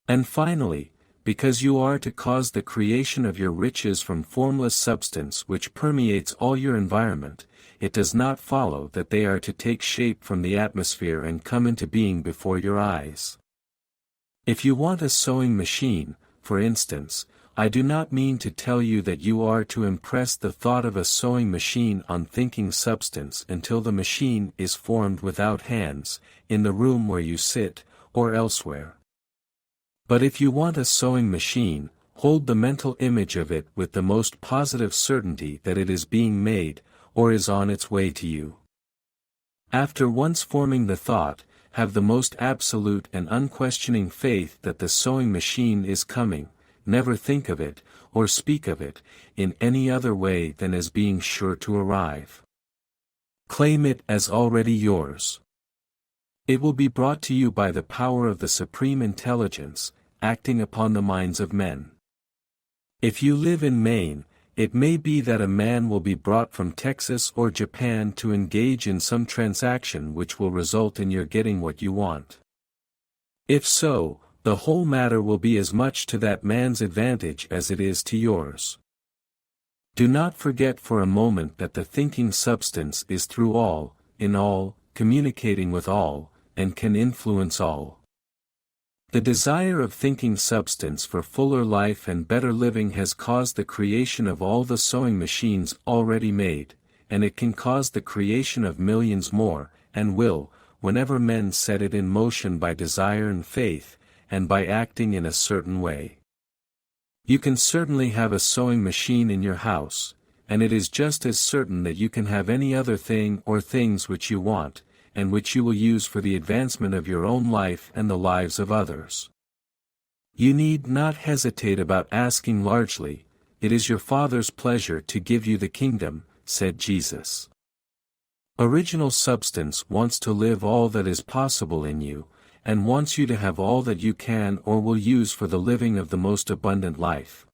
And finally, because you are to cause the creation of your riches from formless substance which permeates all your environment, it does not follow that they are to take shape from the atmosphere and come into being before your eyes. If you want a sewing machine, for instance, I do not mean to tell you that you are to impress the thought of a sewing machine on thinking substance until the machine is formed without hands, in the room where you sit, or elsewhere. But if you want a sewing machine, hold the mental image of it with the most positive certainty that it is being made, or is on its way to you. After once forming the thought, have the most absolute and unquestioning faith that the sewing machine is coming, never think of it, or speak of it, in any other way than as being sure to arrive. Claim it as already yours. It will be brought to you by the power of the supreme intelligence, acting upon the minds of men. If you live in Maine, it may be that a man will be brought from Texas or Japan to engage in some transaction which will result in your getting what you want. If so, the whole matter will be as much to that man's advantage as it is to yours. Do not forget for a moment that the thinking substance is through all, in all, communicating with all, and can influence all. The desire of thinking substance for fuller life and better living has caused the creation of all the sewing machines already made, and it can cause the creation of millions more, and will, whenever men set it in motion by desire and faith, and by acting in a certain way. You can certainly have a sewing machine in your house, and it is just as certain that you can have any other thing or things which you want, and which you will use for the advancement of your own life and the lives of others. You need not hesitate about asking largely. It is your Father's pleasure to give you the kingdom, said Jesus. Original substance wants to live all that is possible in you, and wants you to have all that you can or will use for the living of the most abundant life.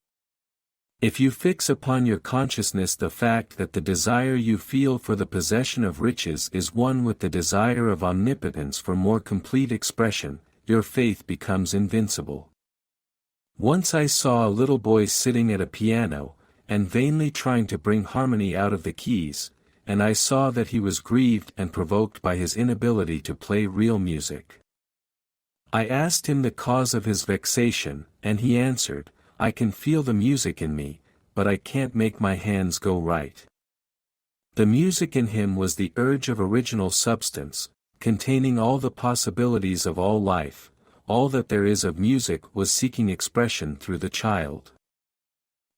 If you fix upon your consciousness the fact that the desire you feel for the possession of riches is one with the desire of omnipotence for more complete expression, your faith becomes invincible. Once I saw a little boy sitting at a piano, and vainly trying to bring harmony out of the keys, and I saw that he was grieved and provoked by his inability to play real music. I asked him the cause of his vexation, and he answered, I can feel the music in me, but I can't make my hands go right. The music in him was the urge of original substance, containing all the possibilities of all life. All that there is of music was seeking expression through the child.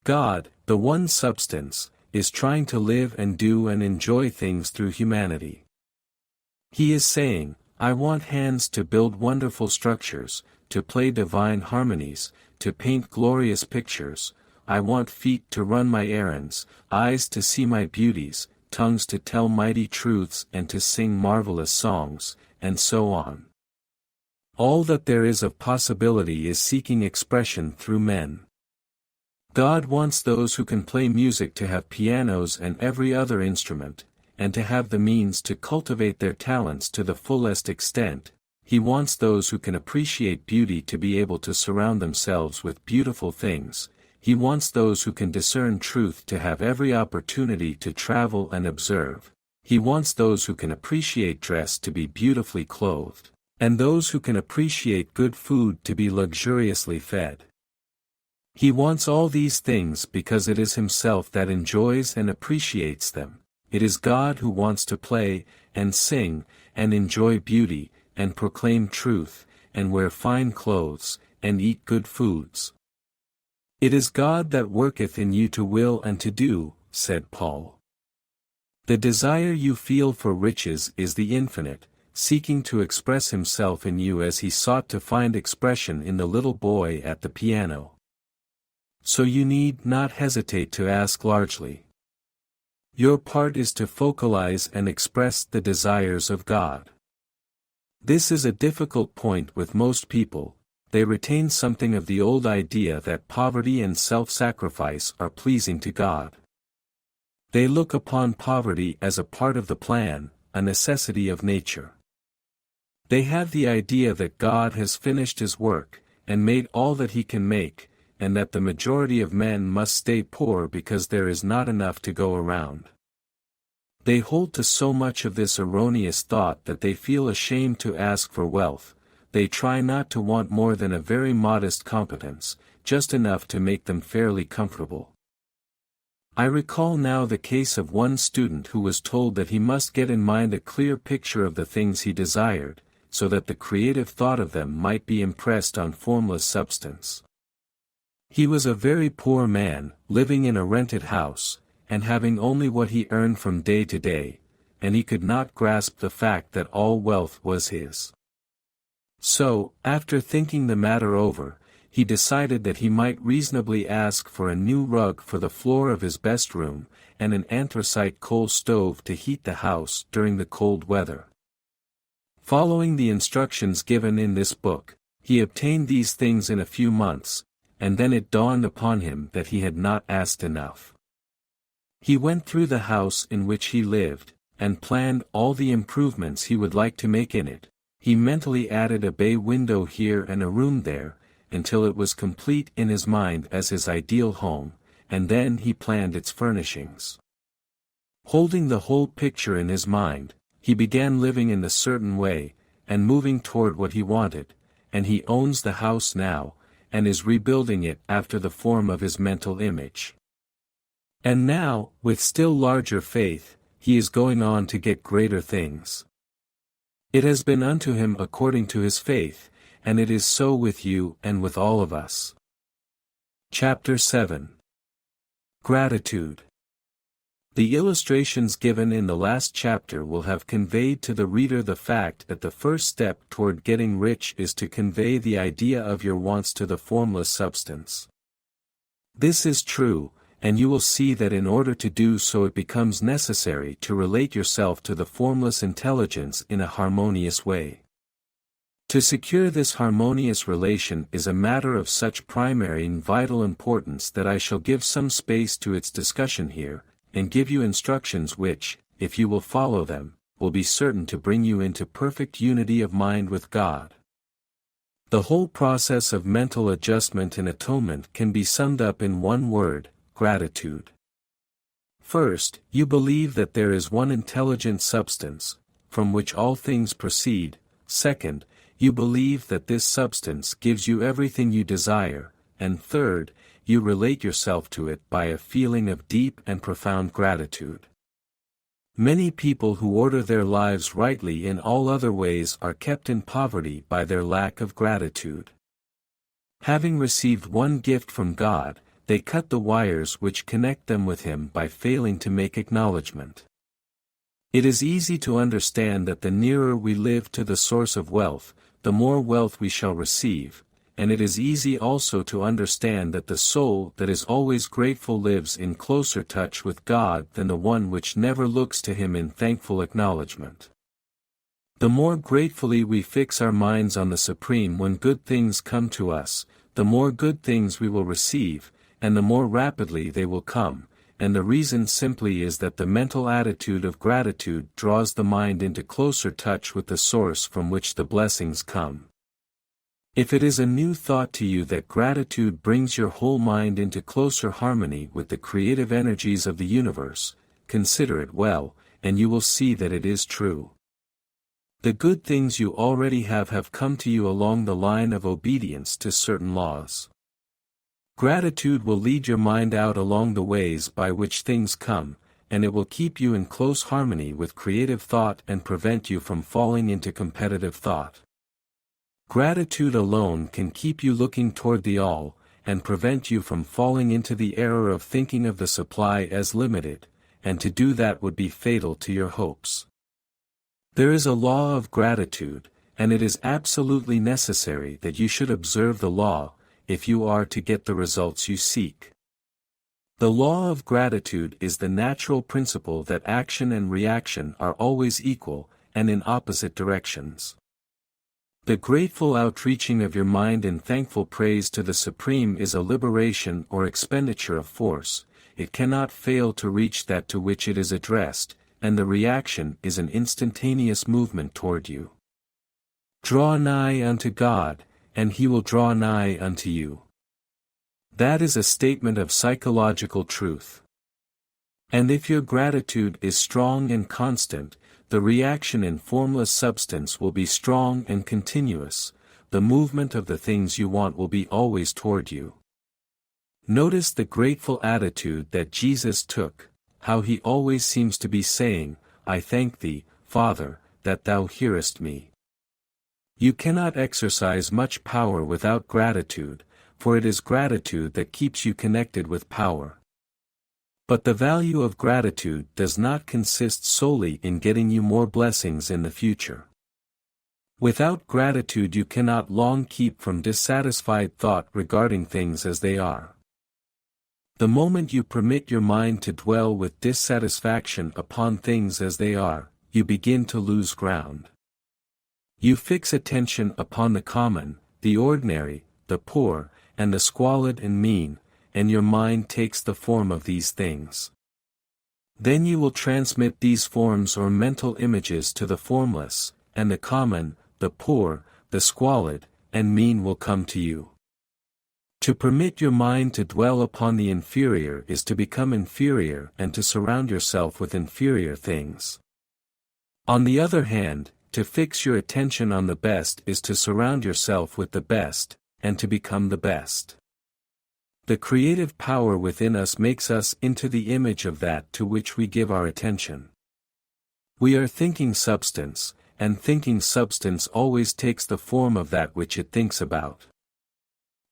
God, the one substance, is trying to live and do and enjoy things through humanity. He is saying, I want hands to build wonderful structures, to play divine harmonies, to paint glorious pictures. I want feet to run my errands, eyes to see my beauties, tongues to tell mighty truths and to sing marvelous songs, and so on. All that there is of possibility is seeking expression through men. God wants those who can play music to have pianos and every other instrument, and to have the means to cultivate their talents to the fullest extent. He wants those who can appreciate beauty to be able to surround themselves with beautiful things. He wants those who can discern truth to have every opportunity to travel and observe. He wants those who can appreciate dress to be beautifully clothed, and those who can appreciate good food to be luxuriously fed. He wants all these things because it is Himself that enjoys and appreciates them. It is God who wants to play, and sing, and enjoy beauty, and proclaim truth, and wear fine clothes, and eat good foods. It is God that worketh in you to will and to do, said Paul. The desire you feel for riches is the infinite, seeking to express Himself in you as He sought to find expression in the little boy at the piano. So you need not hesitate to ask largely. Your part is to focalize and express the desires of God. This is a difficult point with most people. They retain something of the old idea that poverty and self-sacrifice are pleasing to God. They look upon poverty as a part of the plan, a necessity of nature. They have the idea that God has finished His work, and made all that He can make, and that the majority of men must stay poor because there is not enough to go around. They hold to so much of this erroneous thought that they feel ashamed to ask for wealth. They try not to want more than a very modest competence, just enough to make them fairly comfortable. I recall now the case of one student who was told that he must get in mind a clear picture of the things he desired, so that the creative thought of them might be impressed on formless substance. He was a very poor man, living in a rented house, and having only what he earned from day to day, and he could not grasp the fact that all wealth was his. So, after thinking the matter over, he decided that he might reasonably ask for a new rug for the floor of his best room, and an anthracite coal stove to heat the house during the cold weather. Following the instructions given in this book, he obtained these things in a few months, and then it dawned upon him that he had not asked enough. He went through the house in which he lived, and planned all the improvements he would like to make in it. He mentally added a bay window here and a room there, until it was complete in his mind as his ideal home, and then he planned its furnishings. Holding the whole picture in his mind, he began living in a certain way, and moving toward what he wanted, and he owns the house now, and is rebuilding it after the form of his mental image. And now, with still larger faith, he is going on to get greater things. It has been unto him according to his faith, and it is so with you and with all of us. Chapter 7. Gratitude. The illustrations given in the last chapter will have conveyed to the reader the fact that the first step toward getting rich is to convey the idea of your wants to the formless substance. This is true, and you will see that in order to do so it becomes necessary to relate yourself to the formless intelligence in a harmonious way. To secure this harmonious relation is a matter of such primary and vital importance that I shall give some space to its discussion here, and give you instructions which, if you will follow them, will be certain to bring you into perfect unity of mind with God. The whole process of mental adjustment and atonement can be summed up in one word: gratitude. First, you believe that there is one intelligent substance, from which all things proceed. Second, you believe that this substance gives you everything you desire, and third, you relate yourself to it by a feeling of deep and profound gratitude. Many people who order their lives rightly in all other ways are kept in poverty by their lack of gratitude. Having received one gift from God, they cut the wires which connect them with Him by failing to make acknowledgement. It is easy to understand that the nearer we live to the source of wealth, the more wealth we shall receive, and it is easy also to understand that the soul that is always grateful lives in closer touch with God than the one which never looks to Him in thankful acknowledgement. The more gratefully we fix our minds on the Supreme when good things come to us, the more good things we will receive, and the more rapidly they will come, and the reason simply is that the mental attitude of gratitude draws the mind into closer touch with the source from which the blessings come. If it is a new thought to you that gratitude brings your whole mind into closer harmony with the creative energies of the universe, consider it well, and you will see that it is true. The good things you already have come to you along the line of obedience to certain laws. Gratitude will lead your mind out along the ways by which things come, and it will keep you in close harmony with creative thought and prevent you from falling into competitive thought. Gratitude alone can keep you looking toward the all, and prevent you from falling into the error of thinking of the supply as limited, and to do that would be fatal to your hopes. There is a law of gratitude, and it is absolutely necessary that you should observe the law, if you are to get the results you seek. The law of gratitude is the natural principle that action and reaction are always equal, and in opposite directions. The grateful outreaching of your mind in thankful praise to the Supreme is a liberation or expenditure of force. It cannot fail to reach that to which it is addressed, and the reaction is an instantaneous movement toward you. Draw nigh unto God, and He will draw nigh unto you. That is a statement of psychological truth. And if your gratitude is strong and constant, the reaction in formless substance will be strong and continuous, the movement of the things you want will be always toward you. Notice the grateful attitude that Jesus took, how He always seems to be saying, I thank Thee, Father, that Thou hearest me. You cannot exercise much power without gratitude, for it is gratitude that keeps you connected with power. But the value of gratitude does not consist solely in getting you more blessings in the future. Without gratitude you cannot long keep from dissatisfied thought regarding things as they are. The moment you permit your mind to dwell with dissatisfaction upon things as they are, you begin to lose ground. You fix attention upon the common, the ordinary, the poor, and the squalid and mean, and your mind takes the form of these things. Then you will transmit these forms or mental images to the formless, and the common, the poor, the squalid, and mean will come to you. To permit your mind to dwell upon the inferior is to become inferior and to surround yourself with inferior things. On the other hand, to fix your attention on the best is to surround yourself with the best, and to become the best. The creative power within us makes us into the image of that to which we give our attention. We are thinking substance, and thinking substance always takes the form of that which it thinks about.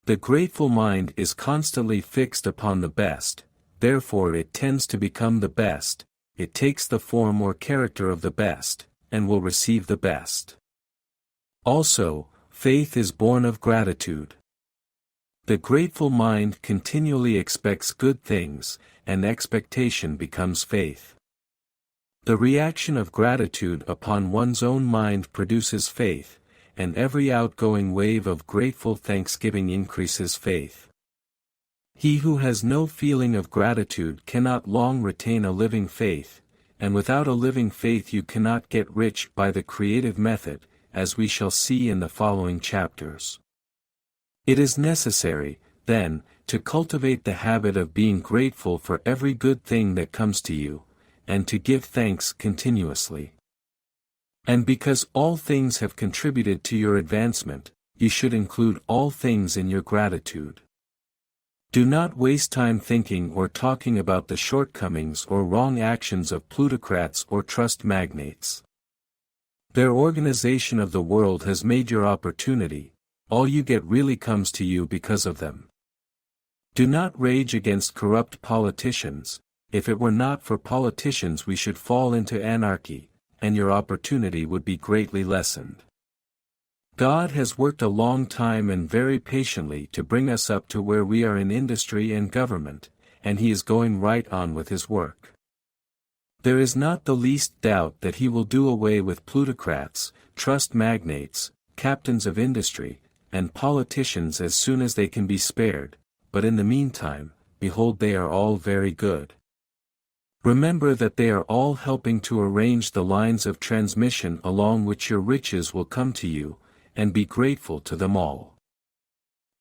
The grateful mind is constantly fixed upon the best, therefore it tends to become the best, it takes the form or character of the best, and will receive the best. Also, faith is born of gratitude. The grateful mind continually expects good things, and expectation becomes faith. The reaction of gratitude upon one's own mind produces faith, and every outgoing wave of grateful thanksgiving increases faith. He who has no feeling of gratitude cannot long retain a living faith, and without a living faith you cannot get rich by the creative method, as we shall see in the following chapters. It is necessary, then, to cultivate the habit of being grateful for every good thing that comes to you, and to give thanks continuously. And because all things have contributed to your advancement, you should include all things in your gratitude. Do not waste time thinking or talking about the shortcomings or wrong actions of plutocrats or trust magnates. Their organization of the world has made your opportunity, all you get really comes to you because of them. Do not rage against corrupt politicians, if it were not for politicians we should fall into anarchy, and your opportunity would be greatly lessened. God has worked a long time and very patiently to bring us up to where we are in industry and government, and He is going right on with His work. There is not the least doubt that He will do away with plutocrats, trust magnates, captains of industry, and politicians as soon as they can be spared, but in the meantime, behold, they are all very good. Remember that they are all helping to arrange the lines of transmission along which your riches will come to you, and be grateful to them all.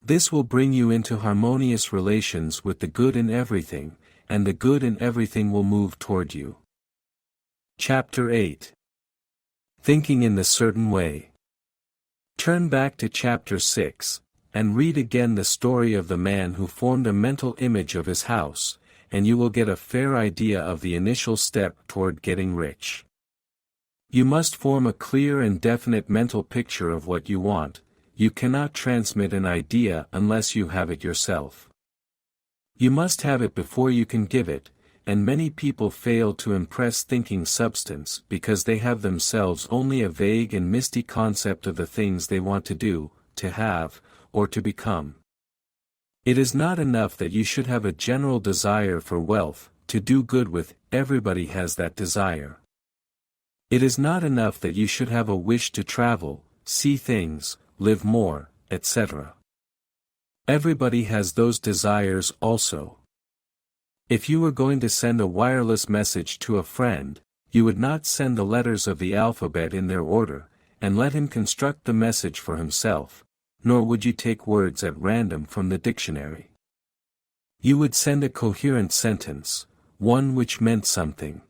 This will bring you into harmonious relations with the good in everything, and the good in everything will move toward you. Chapter 8. Thinking in the Certain Way. Turn back to Chapter 6, and read again the story of the man who formed a mental image of his house, and you will get a fair idea of the initial step toward getting rich. You must form a clear and definite mental picture of what you want. You cannot transmit an idea unless you have it yourself. You must have it before you can give it, and many people fail to impress thinking substance because they have themselves only a vague and misty concept of the things they want to do, to have, or to become. It is not enough that you should have a general desire for wealth, to do good with. Everybody has that desire. It is not enough that you should have a wish to travel, see things, live more, etc. Everybody has those desires also. If you were going to send a wireless message to a friend, you would not send the letters of the alphabet in their order, and let him construct the message for himself, nor would you take words at random from the dictionary. You would send a coherent sentence, one which meant something.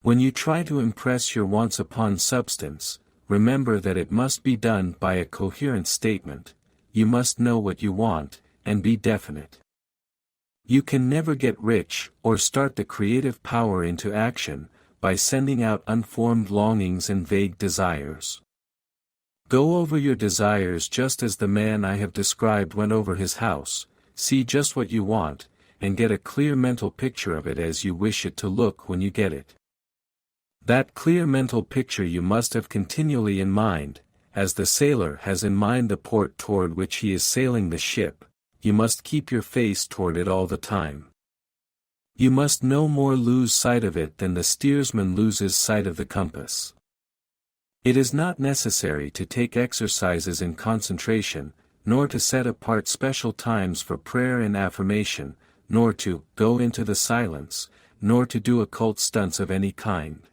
When you try to impress your wants upon substance, remember that it must be done by a coherent statement. You must know what you want, and be definite. You can never get rich, or start the creative power into action, by sending out unformed longings and vague desires. Go over your desires just as the man I have described went over his house, see just what you want, and get a clear mental picture of it as you wish it to look when you get it. That clear mental picture you must have continually in mind, as the sailor has in mind the port toward which he is sailing the ship. You must keep your face toward it all the time. You must no more lose sight of it than the steersman loses sight of the compass. It is not necessary to take exercises in concentration, nor to set apart special times for prayer and affirmation, nor to go into the silence, nor to do occult stunts of any kind.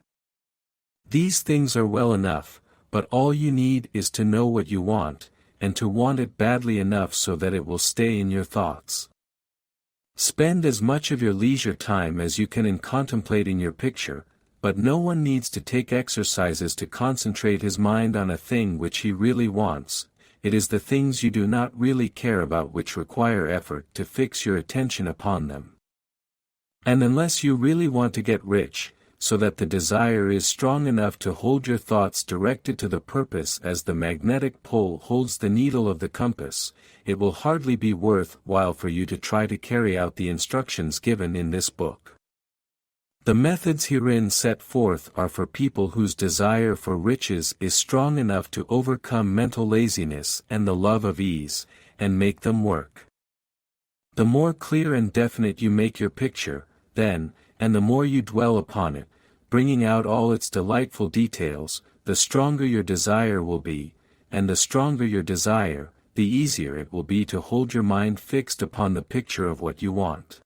These things are well enough, but all you need is to know what you want, and to want it badly enough so that it will stay in your thoughts. Spend as much of your leisure time as you can in contemplating your picture, but no one needs to take exercises to concentrate his mind on a thing which he really wants. It is the things you do not really care about which require effort to fix your attention upon them. And unless you really want to get rich, so that the desire is strong enough to hold your thoughts directed to the purpose as the magnetic pole holds the needle of the compass, it will hardly be worth while for you to try to carry out the instructions given in this book. The methods herein set forth are for people whose desire for riches is strong enough to overcome mental laziness and the love of ease, and make them work. The more clear and definite you make your picture, then, and the more you dwell upon it, bringing out all its delightful details, the stronger your desire will be, and the stronger your desire, the easier it will be to hold your mind fixed upon the picture of what you want.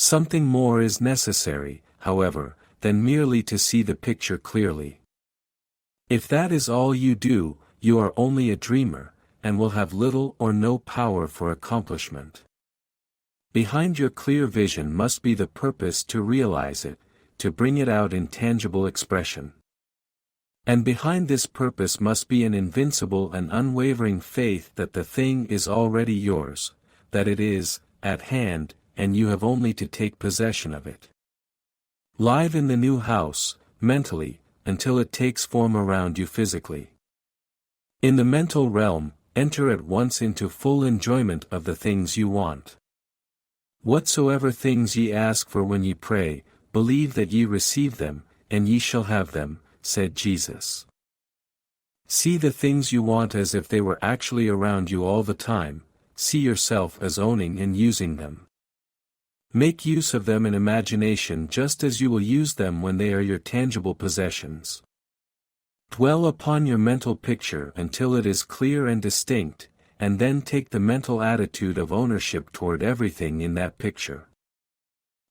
Something more is necessary, however, than merely to see the picture clearly. If that is all you do, you are only a dreamer, and will have little or no power for accomplishment. Behind your clear vision must be the purpose to realize it, to bring it out in tangible expression. And behind this purpose must be an invincible and unwavering faith that the thing is already yours, that it is at hand, and you have only to take possession of it. Live in the new house, mentally, until it takes form around you physically. In the mental realm, enter at once into full enjoyment of the things you want. Whatsoever things ye ask for when ye pray, believe that ye receive them, and ye shall have them, said Jesus. See the things you want as if they were actually around you all the time, see yourself as owning and using them. Make use of them in imagination just as you will use them when they are your tangible possessions. Dwell upon your mental picture until it is clear and distinct, and then take the mental attitude of ownership toward everything in that picture.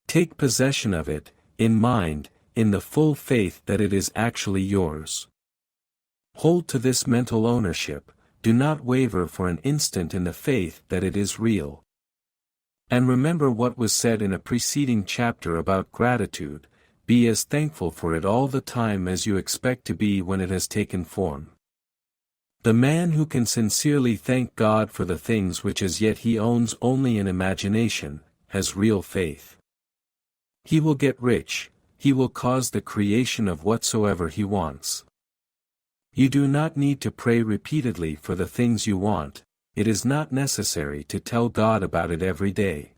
Take possession of it, in mind, in the full faith that it is actually yours. Hold to this mental ownership, do not waver for an instant in the faith that it is real. And remember what was said in a preceding chapter about gratitude, be as thankful for it all the time as you expect to be when it has taken form. The man who can sincerely thank God for the things which as yet he owns only in imagination, has real faith. He will get rich, he will cause the creation of whatsoever he wants. You do not need to pray repeatedly for the things you want. It is not necessary to tell God about it every day.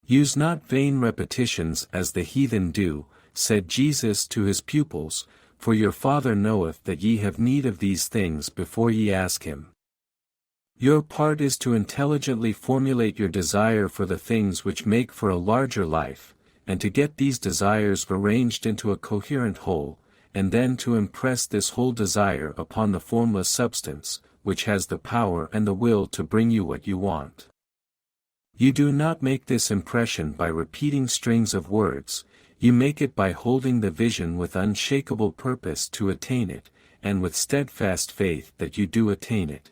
Use not vain repetitions as the heathen do, said Jesus to his pupils, for your Father knoweth that ye have need of these things before ye ask him. Your part is to intelligently formulate your desire for the things which make for a larger life, and to get these desires arranged into a coherent whole, and then to impress this whole desire upon the formless substance, which has the power and the will to bring you what you want. You do not make this impression by repeating strings of words, you make it by holding the vision with unshakable purpose to attain it, and with steadfast faith that you do attain it.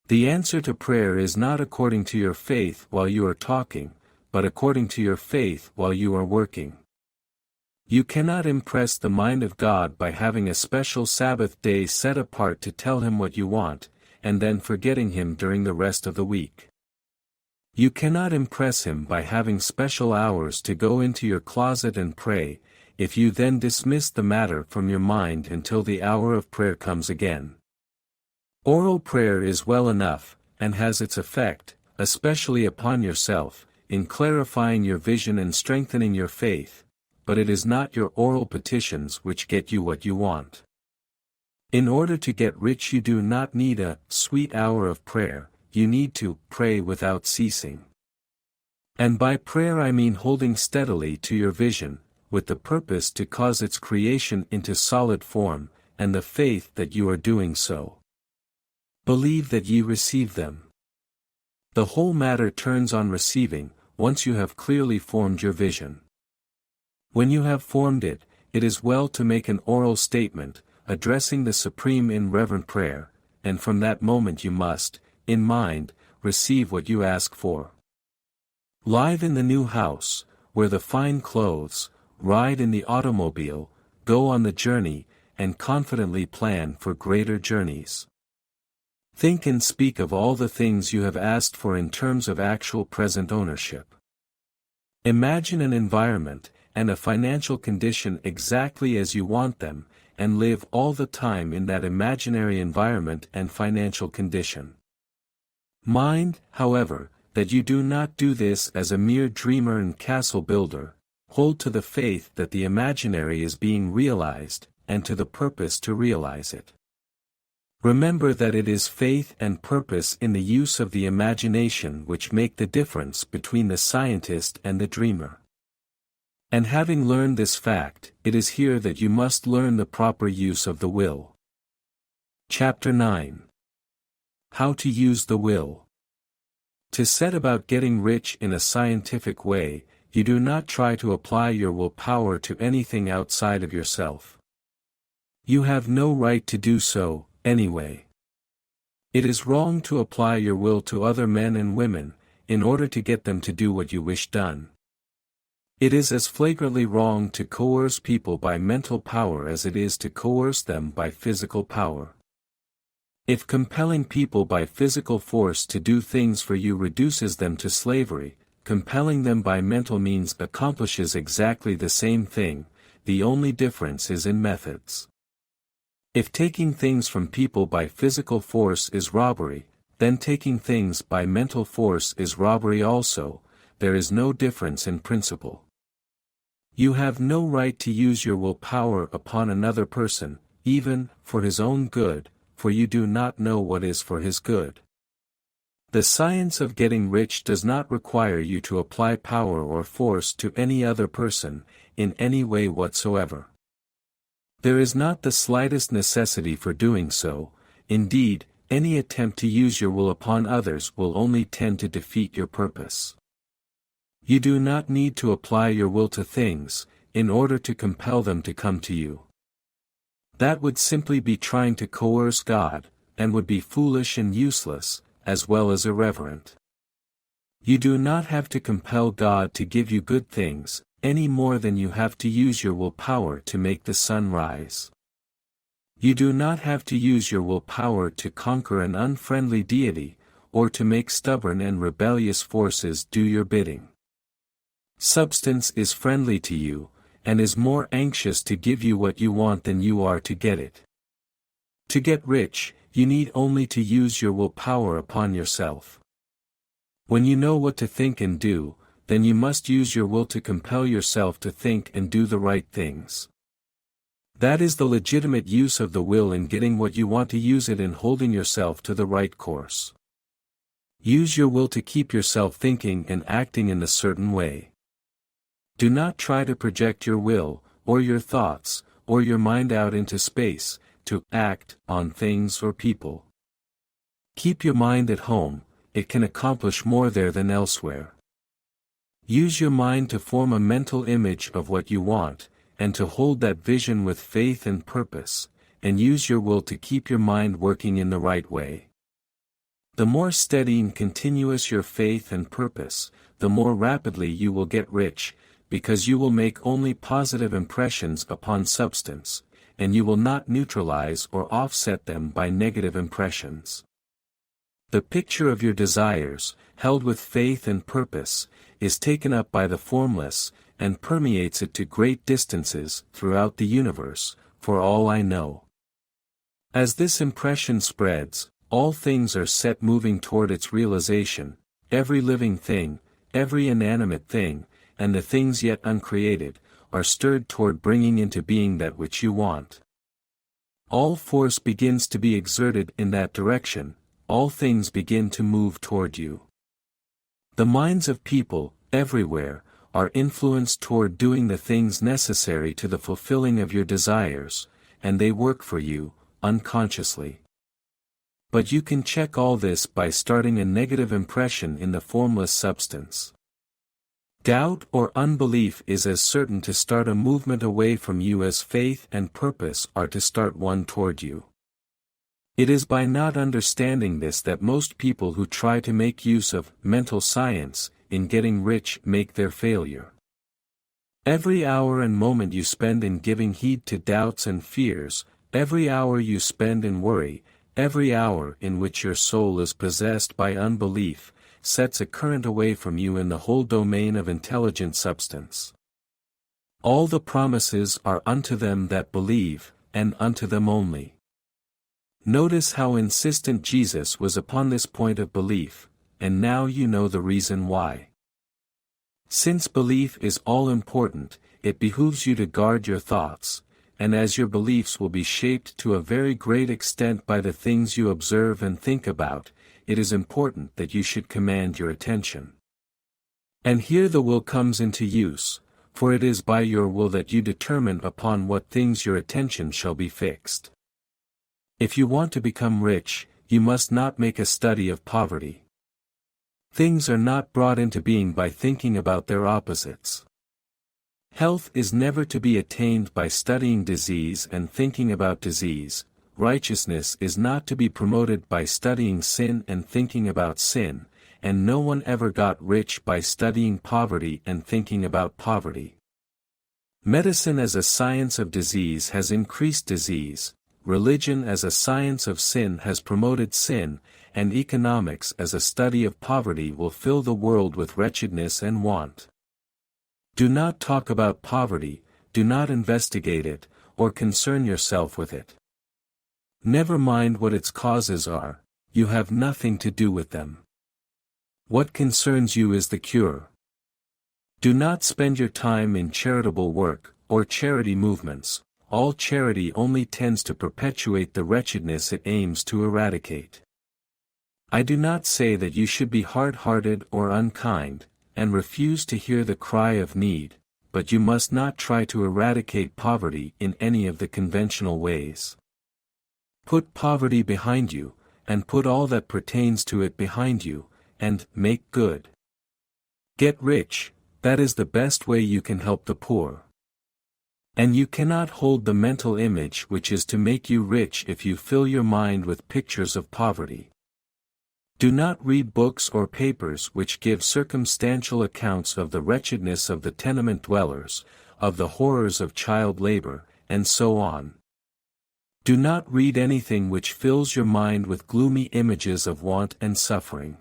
The answer to prayer is not according to your faith while you are talking, but according to your faith while you are working. You cannot impress the mind of God by having a special Sabbath day set apart to tell him what you want, and then forgetting him during the rest of the week. You cannot impress him by having special hours to go into your closet and pray, if you then dismiss the matter from your mind until the hour of prayer comes again. Oral prayer is well enough, and has its effect, especially upon yourself, in clarifying your vision and strengthening your faith, but it is not your oral petitions which get you what you want. In order to get rich you do not need a sweet hour of prayer, you need to pray without ceasing. And by prayer I mean holding steadily to your vision, with the purpose to cause its creation into solid form, and the faith that you are doing so. Believe that ye receive them. The whole matter turns on receiving, once you have clearly formed your vision. When you have formed it, it is well to make an oral statement, addressing the Supreme in reverent prayer, and from that moment you must, in mind, receive what you ask for. Live in the new house, wear the fine clothes, ride in the automobile, go on the journey, and confidently plan for greater journeys. Think and speak of all the things you have asked for in terms of actual present ownership. Imagine an environment, and a financial condition exactly as you want them, and live all the time in that imaginary environment and financial condition. Mind, however, that you do not do this as a mere dreamer and castle builder. Hold to the faith that the imaginary is being realized, and to the purpose to realize it. Remember that it is faith and purpose in the use of the imagination which make the difference between the scientist and the dreamer. And having learned this fact, it is here that you must learn the proper use of the will. Chapter 9. How to use the will. To set about getting rich in a scientific way, you do not try to apply your willpower to anything outside of yourself. You have no right to do so, anyway. It is wrong to apply your will to other men and women, in order to get them to do what you wish done. It is as flagrantly wrong to coerce people by mental power as it is to coerce them by physical power. If compelling people by physical force to do things for you reduces them to slavery, compelling them by mental means accomplishes exactly the same thing, the only difference is in methods. If taking things from people by physical force is robbery, then taking things by mental force is robbery also. There is no difference in principle. You have no right to use your willpower upon another person, even for his own good, for you do not know what is for his good. The science of getting rich does not require you to apply power or force to any other person, in any way whatsoever. There is not the slightest necessity for doing so. Indeed, any attempt to use your will upon others will only tend to defeat your purpose. You do not need to apply your will to things, in order to compel them to come to you. That would simply be trying to coerce God, and would be foolish and useless, as well as irreverent. You do not have to compel God to give you good things, any more than you have to use your willpower to make the sun rise. You do not have to use your willpower to conquer an unfriendly deity, or to make stubborn and rebellious forces do your bidding. Substance is friendly to you, and is more anxious to give you what you want than you are to get it. To get rich, you need only to use your willpower upon yourself. When you know what to think and do, then you must use your will to compel yourself to think and do the right things. That is the legitimate use of the will in getting what you want to use it in holding yourself to the right course. Use your will to keep yourself thinking and acting in a certain way. Do not try to project your will, or your thoughts, or your mind out into space, to act on things or people. Keep your mind at home, it can accomplish more there than elsewhere. Use your mind to form a mental image of what you want, and to hold that vision with faith and purpose, and use your will to keep your mind working in the right way. The more steady and continuous your faith and purpose, the more rapidly you will get rich, because you will make only positive impressions upon substance, and you will not neutralize or offset them by negative impressions. The picture of your desires, held with faith and purpose, is taken up by the formless, and permeates it to great distances throughout the universe, for all I know. As this impression spreads, all things are set moving toward its realization, every living thing, every inanimate thing, and the things yet uncreated, are stirred toward bringing into being that which you want. All force begins to be exerted in that direction, all things begin to move toward you. The minds of people, everywhere, are influenced toward doing the things necessary to the fulfilling of your desires, and they work for you, unconsciously. But you can check all this by starting a negative impression in the formless substance. Doubt or unbelief is as certain to start a movement away from you as faith and purpose are to start one toward you. It is by not understanding this that most people who try to make use of mental science in getting rich make their failure. Every hour and moment you spend in giving heed to doubts and fears, every hour you spend in worry, every hour in which your soul is possessed by unbelief, sets a current away from you in the whole domain of intelligent substance. All the promises are unto them that believe, and unto them only. Notice how insistent Jesus was upon this point of belief, and now you know the reason why. Since belief is all important, it behooves you to guard your thoughts, and as your beliefs will be shaped to a very great extent by the things you observe and think about, it is important that you should command your attention. And here the will comes into use, for it is by your will that you determine upon what things your attention shall be fixed. If you want to become rich, you must not make a study of poverty. Things are not brought into being by thinking about their opposites. Health is never to be attained by studying disease and thinking about disease. Righteousness is not to be promoted by studying sin and thinking about sin, and no one ever got rich by studying poverty and thinking about poverty. Medicine as a science of disease has increased disease, religion as a science of sin has promoted sin, and economics as a study of poverty will fill the world with wretchedness and want. Do not talk about poverty, do not investigate it, or concern yourself with it. Never mind what its causes are, you have nothing to do with them. What concerns you is the cure. Do not spend your time in charitable work, or charity movements. All charity only tends to perpetuate the wretchedness it aims to eradicate. I do not say that you should be hard-hearted or unkind, and refuse to hear the cry of need, but you must not try to eradicate poverty in any of the conventional ways. Put poverty behind you, and put all that pertains to it behind you, and make good. Get rich, that is the best way you can help the poor. And you cannot hold the mental image which is to make you rich if you fill your mind with pictures of poverty. Do not read books or papers which give circumstantial accounts of the wretchedness of the tenement dwellers, of the horrors of child labor, and so on. Do not read anything which fills your mind with gloomy images of want and suffering.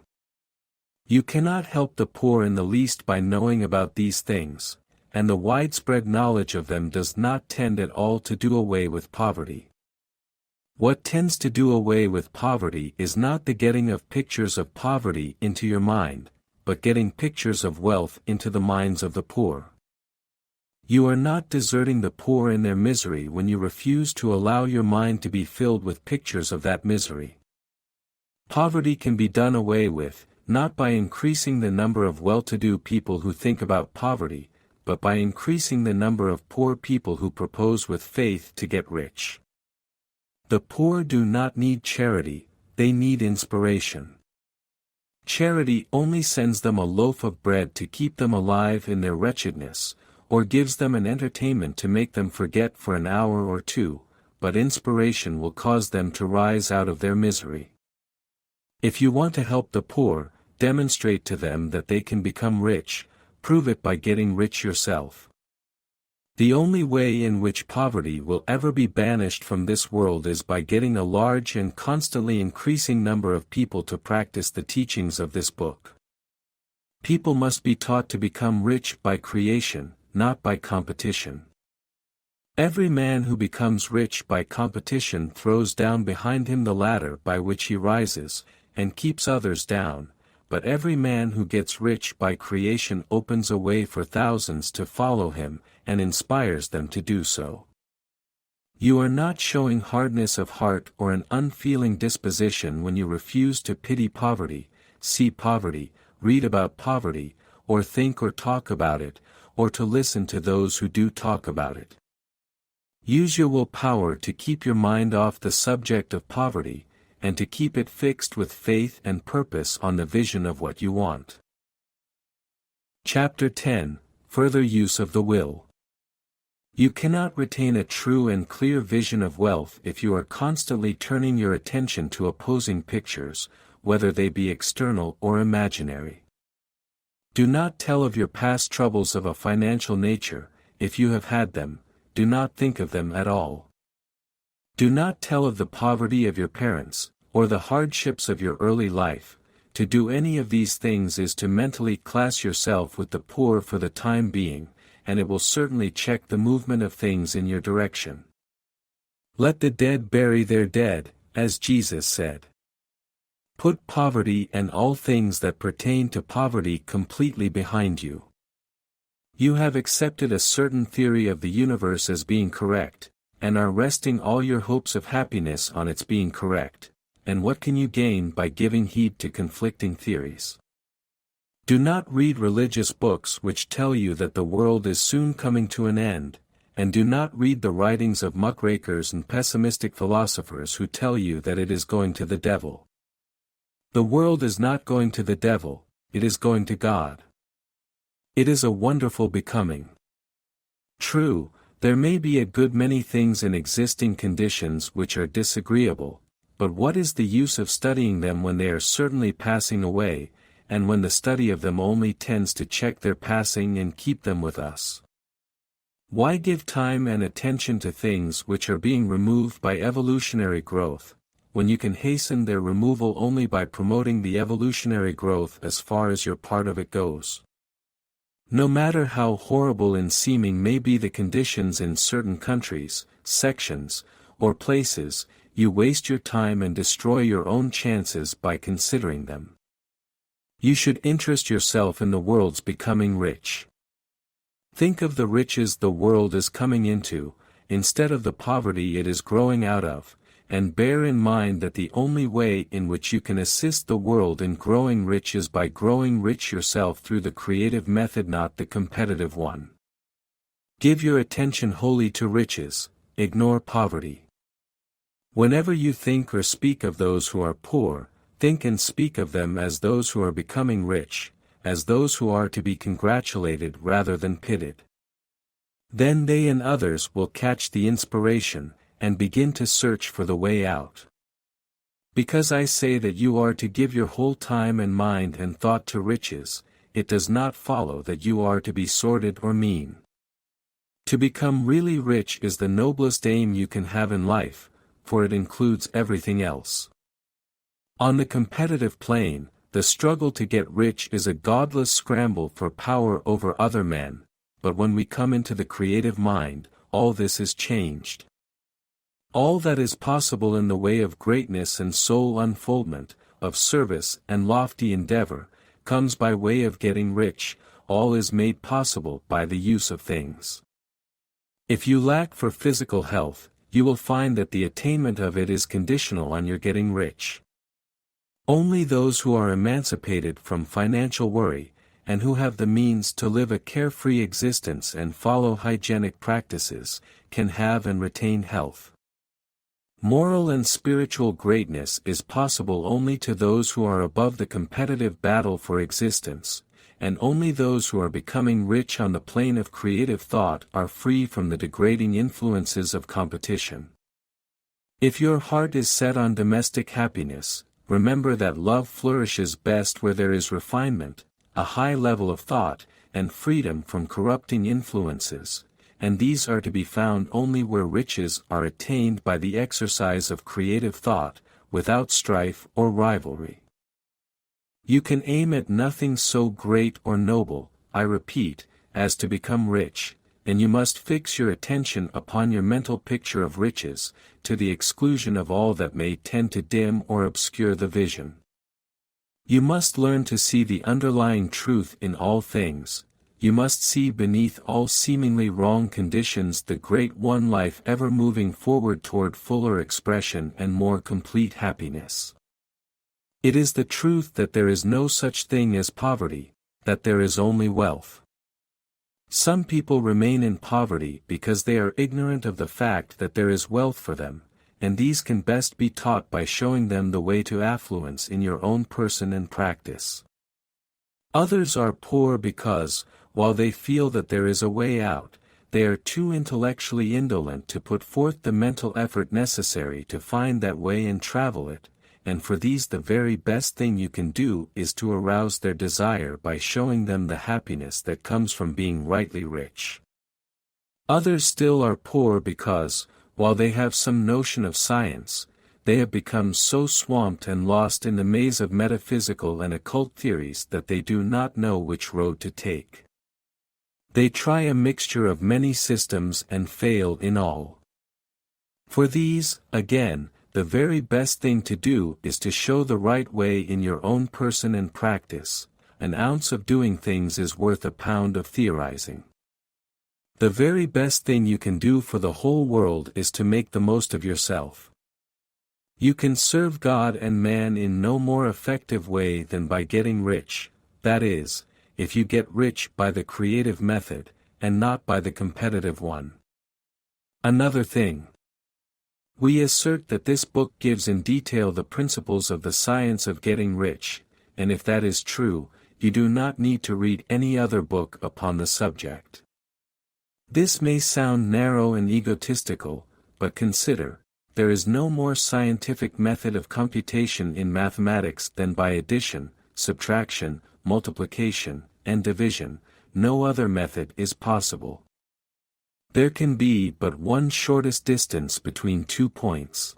You cannot help the poor in the least by knowing about these things, and the widespread knowledge of them does not tend at all to do away with poverty. What tends to do away with poverty is not the getting of pictures of poverty into your mind, but getting pictures of wealth into the minds of the poor. You are not deserting the poor in their misery when you refuse to allow your mind to be filled with pictures of that misery. Poverty can be done away with, not by increasing the number of well-to-do people who think about poverty, but by increasing the number of poor people who propose with faith to get rich. The poor do not need charity, they need inspiration. Charity only sends them a loaf of bread to keep them alive in their wretchedness, or gives them an entertainment to make them forget for an hour or two, but inspiration will cause them to rise out of their misery. If you want to help the poor, demonstrate to them that they can become rich, prove it by getting rich yourself. The only way in which poverty will ever be banished from this world is by getting a large and constantly increasing number of people to practice the teachings of this book. People must be taught to become rich by creation, not by competition. Every man who becomes rich by competition throws down behind him the ladder by which he rises, and keeps others down, but every man who gets rich by creation opens a way for thousands to follow him, and inspires them to do so. You are not showing hardness of heart or an unfeeling disposition when you refuse to pity poverty, see poverty, read about poverty, or think or talk about it, or to listen to those who do talk about it. Use your willpower to keep your mind off the subject of poverty, and to keep it fixed with faith and purpose on the vision of what you want. Chapter 10, Further Use of the Will. You cannot retain a true and clear vision of wealth if you are constantly turning your attention to opposing pictures, whether they be external or imaginary. Do not tell of your past troubles of a financial nature. If you have had them, do not think of them at all. Do not tell of the poverty of your parents, or the hardships of your early life. To do any of these things is to mentally class yourself with the poor for the time being, and it will certainly check the movement of things in your direction. Let the dead bury their dead, as Jesus said. Put poverty and all things that pertain to poverty completely behind you. You have accepted a certain theory of the universe as being correct, and are resting all your hopes of happiness on its being correct, and what can you gain by giving heed to conflicting theories? Do not read religious books which tell you that the world is soon coming to an end, and do not read the writings of muckrakers and pessimistic philosophers who tell you that it is going to the devil. The world is not going to the devil, it is going to God. It is a wonderful becoming. True, there may be a good many things in existing conditions which are disagreeable, but what is the use of studying them when they are certainly passing away, and when the study of them only tends to check their passing and keep them with us? Why give time and attention to things which are being removed by evolutionary growth, when you can hasten their removal only by promoting the evolutionary growth as far as your part of it goes? No matter how horrible in seeming may be the conditions in certain countries, sections, or places, you waste your time and destroy your own chances by considering them. You should interest yourself in the world's becoming rich. Think of the riches the world is coming into, instead of the poverty it is growing out of, and bear in mind that the only way in which you can assist the world in growing rich is by growing rich yourself through the creative method, not the competitive one. Give your attention wholly to riches, ignore poverty. Whenever you think or speak of those who are poor, think and speak of them as those who are becoming rich, as those who are to be congratulated rather than pitied. Then they and others will catch the inspiration, and begin to search for the way out. Because I say that you are to give your whole time and mind and thought to riches, it does not follow that you are to be sordid or mean. To become really rich is the noblest aim you can have in life, for it includes everything else. On the competitive plane, the struggle to get rich is a godless scramble for power over other men, but when we come into the creative mind, all this is changed. All that is possible in the way of greatness and soul unfoldment, of service and lofty endeavor, comes by way of getting rich. All is made possible by the use of things. If you lack for physical health, you will find that the attainment of it is conditional on your getting rich. Only those who are emancipated from financial worry, and who have the means to live a carefree existence and follow hygienic practices, can have and retain health. Moral and spiritual greatness is possible only to those who are above the competitive battle for existence, and only those who are becoming rich on the plane of creative thought are free from the degrading influences of competition. If your heart is set on domestic happiness, remember that love flourishes best where there is refinement, a high level of thought, and freedom from corrupting influences, and these are to be found only where riches are attained by the exercise of creative thought, without strife or rivalry. You can aim at nothing so great or noble, I repeat, as to become rich, and you must fix your attention upon your mental picture of riches, to the exclusion of all that may tend to dim or obscure the vision. You must learn to see the underlying truth in all things. You must see beneath all seemingly wrong conditions the great one life ever moving forward toward fuller expression and more complete happiness. It is the truth that there is no such thing as poverty, that there is only wealth. Some people remain in poverty because they are ignorant of the fact that there is wealth for them, and these can best be taught by showing them the way to affluence in your own person and practice. Others are poor because, while they feel that there is a way out, they are too intellectually indolent to put forth the mental effort necessary to find that way and travel it, and for these the very best thing you can do is to arouse their desire by showing them the happiness that comes from being rightly rich. Others still are poor because, while they have some notion of science, they have become so swamped and lost in the maze of metaphysical and occult theories that they do not know which road to take. They try a mixture of many systems and fail in all. For these, again, the very best thing to do is to show the right way in your own person and practice. An ounce of doing things is worth a pound of theorizing. The very best thing you can do for the whole world is to make the most of yourself. You can serve God and man in no more effective way than by getting rich, that is, if you get rich by the creative method, and not by the competitive one. Another thing. We assert that this book gives in detail the principles of the science of getting rich, and if that is true, you do not need to read any other book upon the subject. This may sound narrow and egotistical, but consider, there is no more scientific method of computation in mathematics than by addition, subtraction, multiplication, and division. No other method is possible. There can be but one shortest distance between 2 points.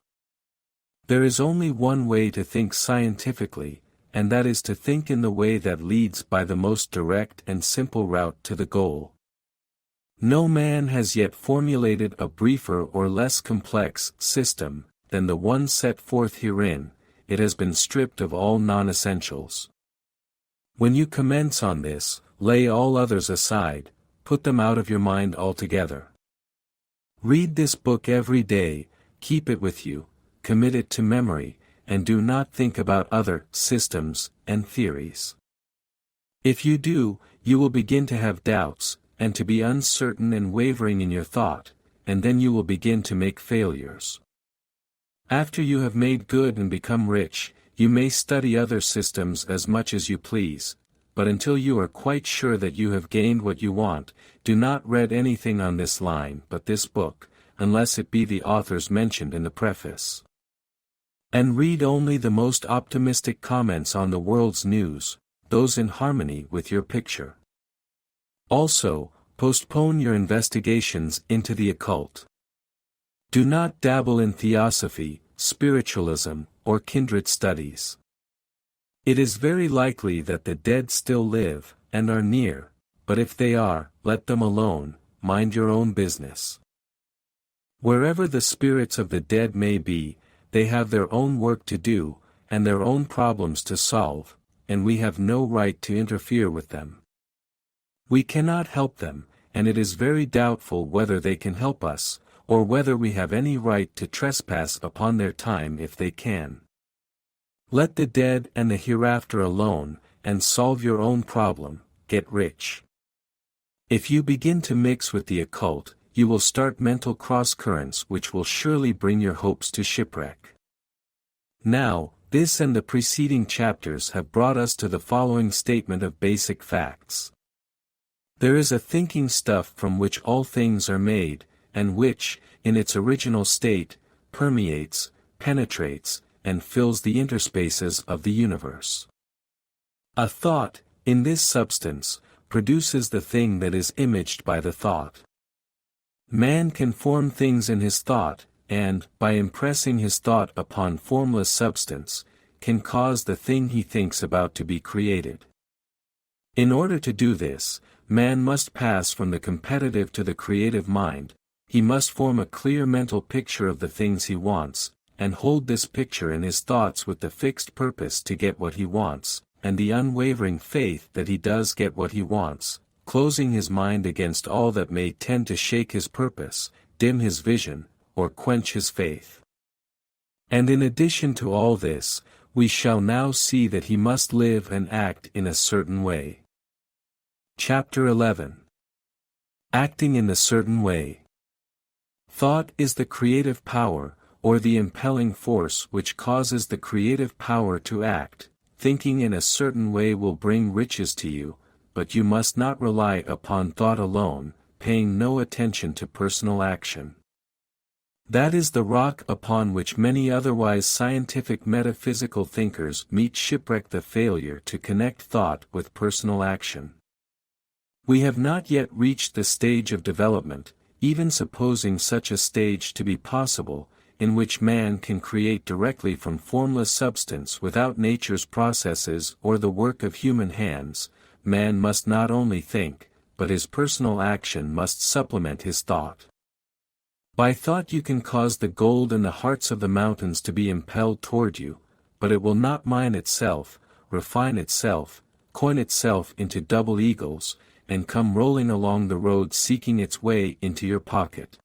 There is only one way to think scientifically, and that is to think in the way that leads by the most direct and simple route to the goal. No man has yet formulated a briefer or less complex system than the one set forth herein. It has been stripped of all non-essentials. When you commence on this, lay all others aside, put them out of your mind altogether. Read this book every day, keep it with you, commit it to memory, and do not think about other systems and theories. If you do, you will begin to have doubts, and to be uncertain and wavering in your thought, and then you will begin to make failures. After you have made good and become rich, you may study other systems as much as you please, but until you are quite sure that you have gained what you want, do not read anything on this line but this book, unless it be the authors mentioned in the preface. And read only the most optimistic comments on the world's news, those in harmony with your picture. Also, postpone your investigations into the occult. Do not dabble in theosophy, spiritualism, or kindred studies. It is very likely that the dead still live, and are near, but if they are, let them alone, mind your own business. Wherever the spirits of the dead may be, they have their own work to do, and their own problems to solve, and we have no right to interfere with them. We cannot help them, and it is very doubtful whether they can help us, or whether we have any right to trespass upon their time if they can. Let the dead and the hereafter alone, and solve your own problem, get rich. If you begin to mix with the occult, you will start mental cross-currents which will surely bring your hopes to shipwreck. Now, this and the preceding chapters have brought us to the following statement of basic facts. There is a thinking stuff from which all things are made, and which, in its original state, permeates, penetrates, and fills the interspaces of the universe. A thought, in this substance, produces the thing that is imaged by the thought. Man can form things in his thought, and, by impressing his thought upon formless substance, can cause the thing he thinks about to be created. In order to do this, man must pass from the competitive to the creative mind. He must form a clear mental picture of the things he wants, and hold this picture in his thoughts with the fixed purpose to get what he wants, and the unwavering faith that he does get what he wants, closing his mind against all that may tend to shake his purpose, dim his vision, or quench his faith. And in addition to all this, we shall now see that he must live and act in a certain way. Chapter 11. Acting in a certain way. Thought is the creative power, or the impelling force which causes the creative power to act. Thinking in a certain way will bring riches to you, but you must not rely upon thought alone, paying no attention to personal action. That is the rock upon which many otherwise scientific metaphysical thinkers meet shipwreck: the failure to connect thought with personal action. We have not yet reached the stage of development, even supposing such a stage to be possible, in which man can create directly from formless substance without nature's processes or the work of human hands. Man must not only think, but his personal action must supplement his thought. By thought you can cause the gold in the hearts of the mountains to be impelled toward you, but it will not mine itself, refine itself, coin itself into double eagles, and come rolling along the road seeking its way into your pocket.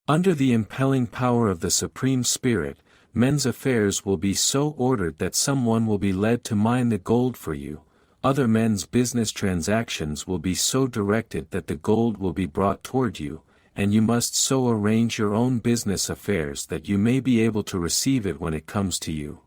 Under the impelling power of the Supreme Spirit, men's affairs will be so ordered that someone will be led to mine the gold for you. Other men's business transactions will be so directed that the gold will be brought toward you, and you must so arrange your own business affairs that you may be able to receive it when it comes to you.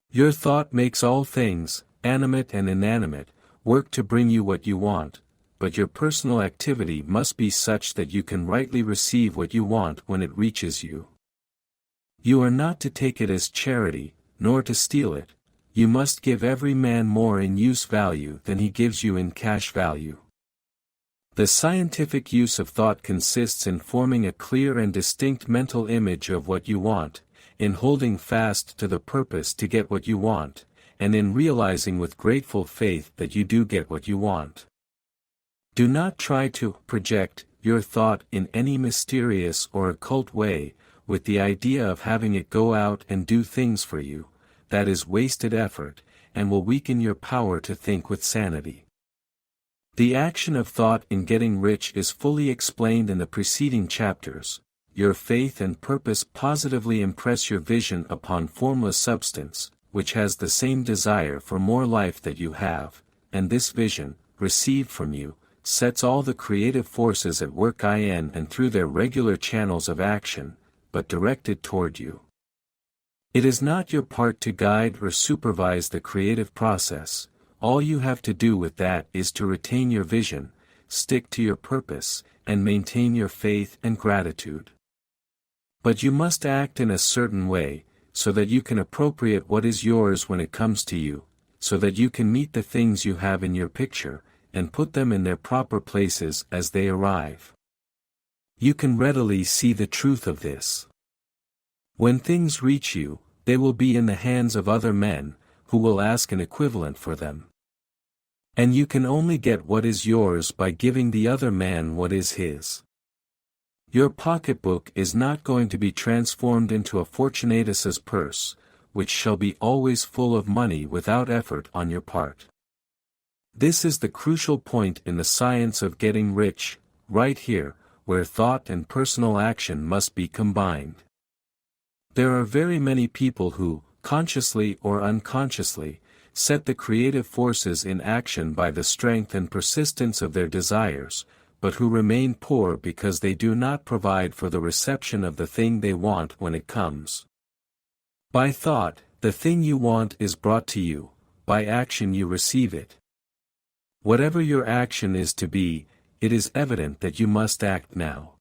Your thought makes all things, animate and inanimate, work to bring you what you want, but your personal activity must be such that you can rightly receive what you want when it reaches you. You are not to take it as charity, nor to steal it. You must give every man more in use value than he gives you in cash value. The scientific use of thought consists in forming a clear and distinct mental image of what you want, in holding fast to the purpose to get what you want, and in realizing with grateful faith that you do get what you want. Do not try to project your thought in any mysterious or occult way, with the idea of having it go out and do things for you. That is wasted effort, and will weaken your power to think with sanity. The action of thought in getting rich is fully explained in the preceding chapters. Your faith and purpose positively impress your vision upon formless substance, which has the same desire for more life that you have, and this vision, received from you, sets all the creative forces at work in and through their regular channels of action, but directed toward you. It is not your part to guide or supervise the creative process. All you have to do with that is to retain your vision, stick to your purpose, and maintain your faith and gratitude. But you must act in a certain way, so that you can appropriate what is yours when it comes to you, so that you can meet the things you have in your picture, and put them in their proper places as they arrive. You can readily see the truth of this. When things reach you, they will be in the hands of other men, who will ask an equivalent for them. And you can only get what is yours by giving the other man what is his. Your pocketbook is not going to be transformed into a Fortunatus's purse, which shall be always full of money without effort on your part. This is the crucial point in the science of getting rich, right here, where thought and personal action must be combined. There are very many people who, consciously or unconsciously, set the creative forces in action by the strength and persistence of their desires, but who remain poor because they do not provide for the reception of the thing they want when it comes. By thought, the thing you want is brought to you, by action you receive it. Whatever your action is to be, it is evident that you must act now.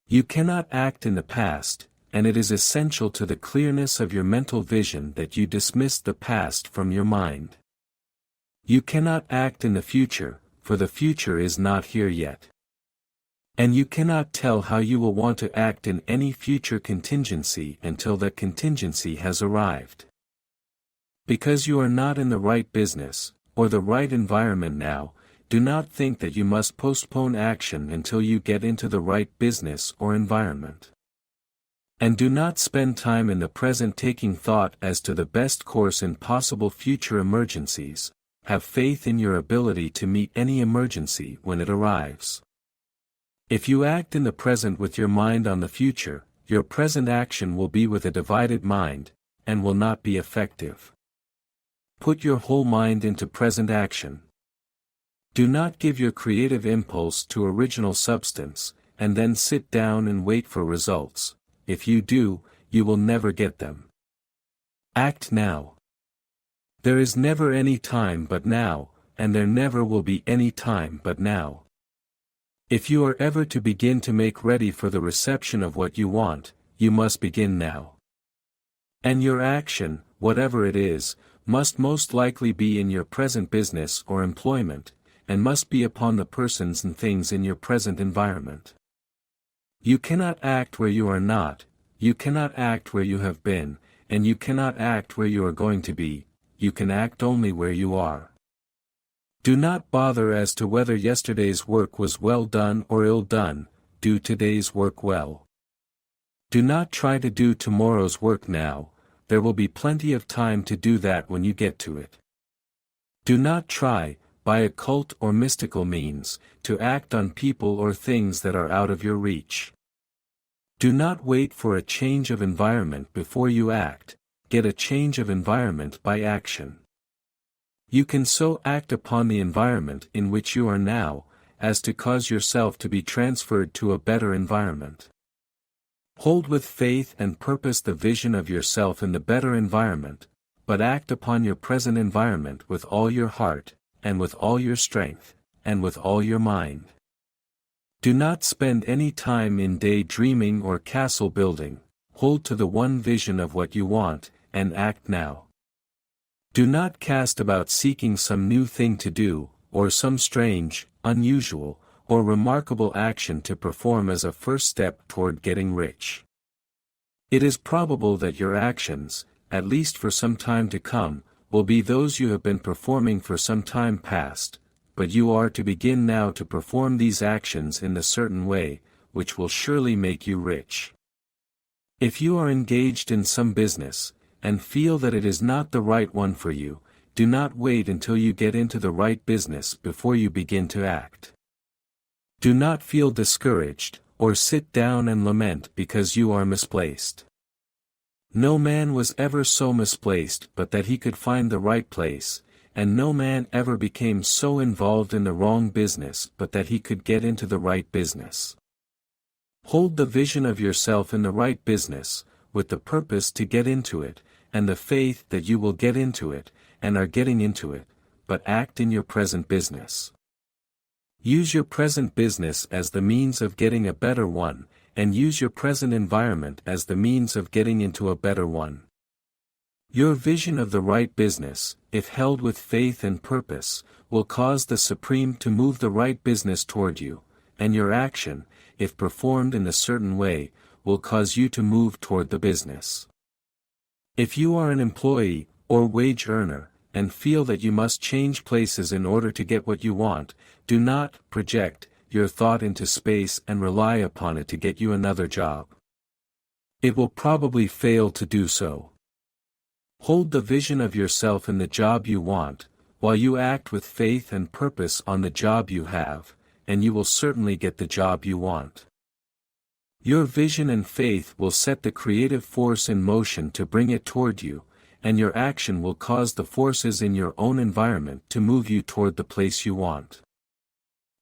You cannot act in the past, and it is essential to the clearness of your mental vision that you dismiss the past from your mind. You cannot act in the future, for the future is not here yet. And you cannot tell how you will want to act in any future contingency until that contingency has arrived. Because you are not in the right business, or the right environment now, do not think that you must postpone action until you get into the right business or environment. And do not spend time in the present taking thought as to the best course in possible future emergencies. Have faith in your ability to meet any emergency when it arrives. If you act in the present with your mind on the future, your present action will be with a divided mind, and will not be effective. Put your whole mind into present action. Do not give your creative impulse to original substance, and then sit down and wait for results. If you do, you will never get them. Act now. There is never any time but now, and there never will be any time but now. If you are ever to begin to make ready for the reception of what you want, you must begin now. And your action, whatever it is, must most likely be in your present business or employment, and must be upon the persons and things in your present environment. You cannot act where you are not, you cannot act where you have been, and you cannot act where you are going to be, you can act only where you are. Do not bother as to whether yesterday's work was well done or ill done, do today's work well. Do not try to do tomorrow's work now, there will be plenty of time to do that when you get to it. Do not try, by occult or mystical means, to act on people or things that are out of your reach. Do not wait for a change of environment before you act, get a change of environment by action. You can so act upon the environment in which you are now, as to cause yourself to be transferred to a better environment. Hold with faith and purpose the vision of yourself in the better environment, but act upon your present environment with all your heart, and with all your strength, and with all your mind. Do not spend any time in daydreaming or castle building, hold to the one vision of what you want, and act now. Do not cast about seeking some new thing to do, or some strange, unusual, or remarkable action to perform as a first step toward getting rich. It is probable that your actions, at least for some time to come, will be those you have been performing for some time past, but you are to begin now to perform these actions in a certain way, which will surely make you rich. If you are engaged in some business, and feel that it is not the right one for you, do not wait until you get into the right business before you begin to act. Do not feel discouraged, or sit down and lament because you are misplaced. No man was ever so misplaced but that he could find the right place, and no man ever became so involved in the wrong business but that he could get into the right business. Hold the vision of yourself in the right business, with the purpose to get into it, and the faith that you will get into it, and are getting into it, but act in your present business. Use your present business as the means of getting a better one, and use your present environment as the means of getting into a better one. Your vision of the right business, if held with faith and purpose, will cause the Supreme to move the right business toward you, and your action, if performed in a certain way, will cause you to move toward the business. If you are an employee, or wage earner, and feel that you must change places in order to get what you want, do not project your thought into space and rely upon it to get you another job. It will probably fail to do so. Hold the vision of yourself in the job you want, while you act with faith and purpose on the job you have, and you will certainly get the job you want. Your vision and faith will set the creative force in motion to bring it toward you, and your action will cause the forces in your own environment to move you toward the place you want.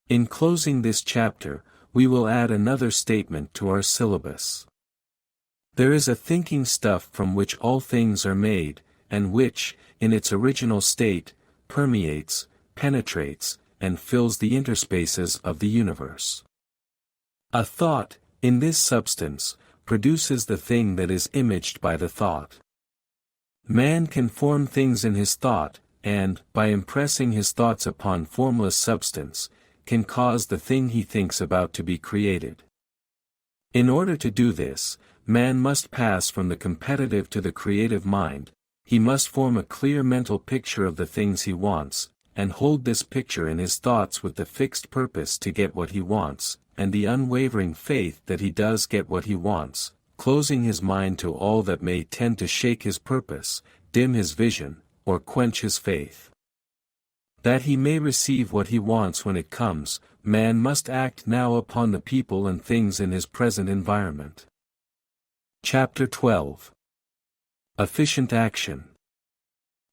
In closing this chapter, we will add another statement to our syllabus. There is a thinking stuff from which all things are made, and which, in its original state, permeates, penetrates, and fills the interspaces of the universe. A thought, in this substance, produces the thing that is imaged by the thought. Man can form things in his thought, and, by impressing his thoughts upon formless substance, can cause the thing he thinks about to be created. In order to do this, man must pass from the competitive to the creative mind, he must form a clear mental picture of the things he wants, and hold this picture in his thoughts with the fixed purpose to get what he wants, and the unwavering faith that he does get what he wants, closing his mind to all that may tend to shake his purpose, dim his vision, or quench his faith. That he may receive what he wants when it comes, man must act now upon the people and things in his present environment. Chapter 12. Efficient Action.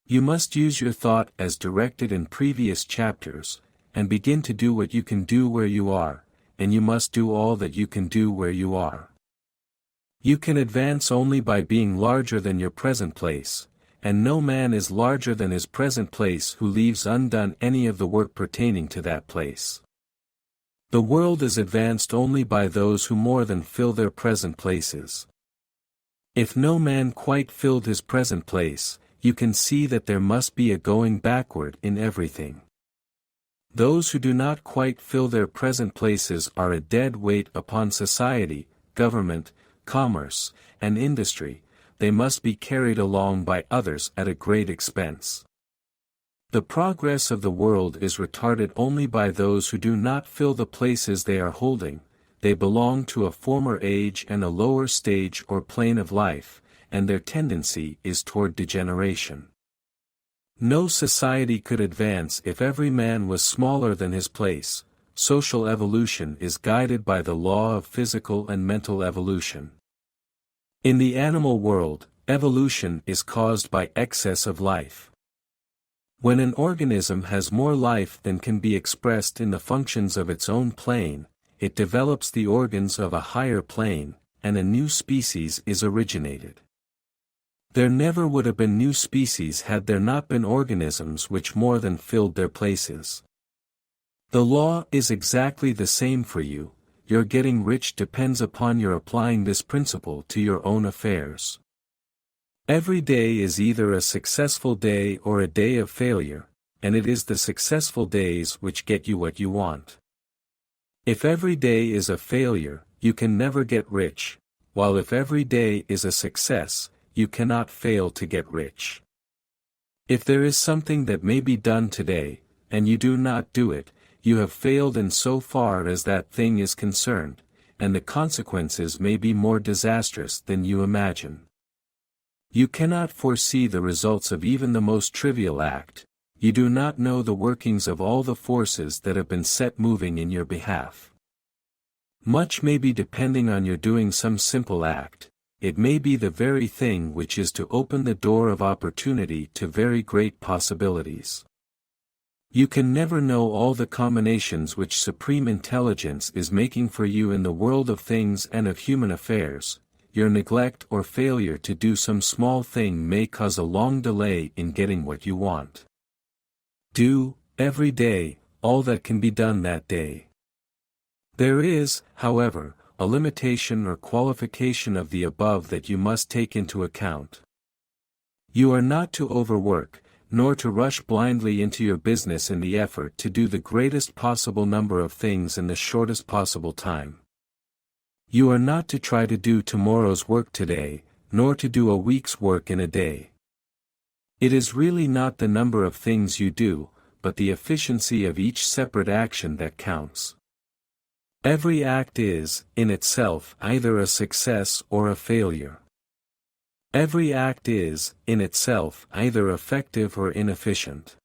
You must use your thought as directed in previous chapters, and begin to do what you can do where you are, and you must do all that you can do where you are. You can advance only by being larger than your present place, and no man is larger than his present place who leaves undone any of the work pertaining to that place. The world is advanced only by those who more than fill their present places. If no man quite filled his present place, you can see that there must be a going backward in everything. Those who do not quite fill their present places are a dead weight upon society, government, commerce, and industry. They must be carried along by others at a great expense. The progress of the world is retarded only by those who do not fill the places they are holding. They belong to a former age and a lower stage or plane of life, and their tendency is toward degeneration. No society could advance if every man was smaller than his place. Social evolution is guided by the law of physical and mental evolution. In the animal world, evolution is caused by excess of life. When an organism has more life than can be expressed in the functions of its own plane, it develops the organs of a higher plane, and a new species is originated. There never would have been new species had there not been organisms which more than filled their places. The law is exactly the same for you. Your getting rich depends upon your applying this principle to your own affairs. Every day is either a successful day or a day of failure, and it is the successful days which get you what you want. If every day is a failure, you can never get rich, while if every day is a success, you cannot fail to get rich. If there is something that may be done today, and you do not do it, you have failed in so far as that thing is concerned, and the consequences may be more disastrous than you imagine. You cannot foresee the results of even the most trivial act. You do not know the workings of all the forces that have been set moving in your behalf. Much may be depending on your doing some simple act. It may be the very thing which is to open the door of opportunity to very great possibilities. You can never know all the combinations which supreme intelligence is making for you in the world of things and of human affairs. Your neglect or failure to do some small thing may cause a long delay in getting what you want. Do, every day, all that can be done that day. There is, however, a limitation or qualification of the above that you must take into account. You are not to overwork, nor to rush blindly into your business in the effort to do the greatest possible number of things in the shortest possible time. You are not to try to do tomorrow's work today, nor to do a week's work in a day. It is really not the number of things you do, but the efficiency of each separate action that counts. Every act is, in itself, either a success or a failure. Every act is, in itself, either effective or inefficient.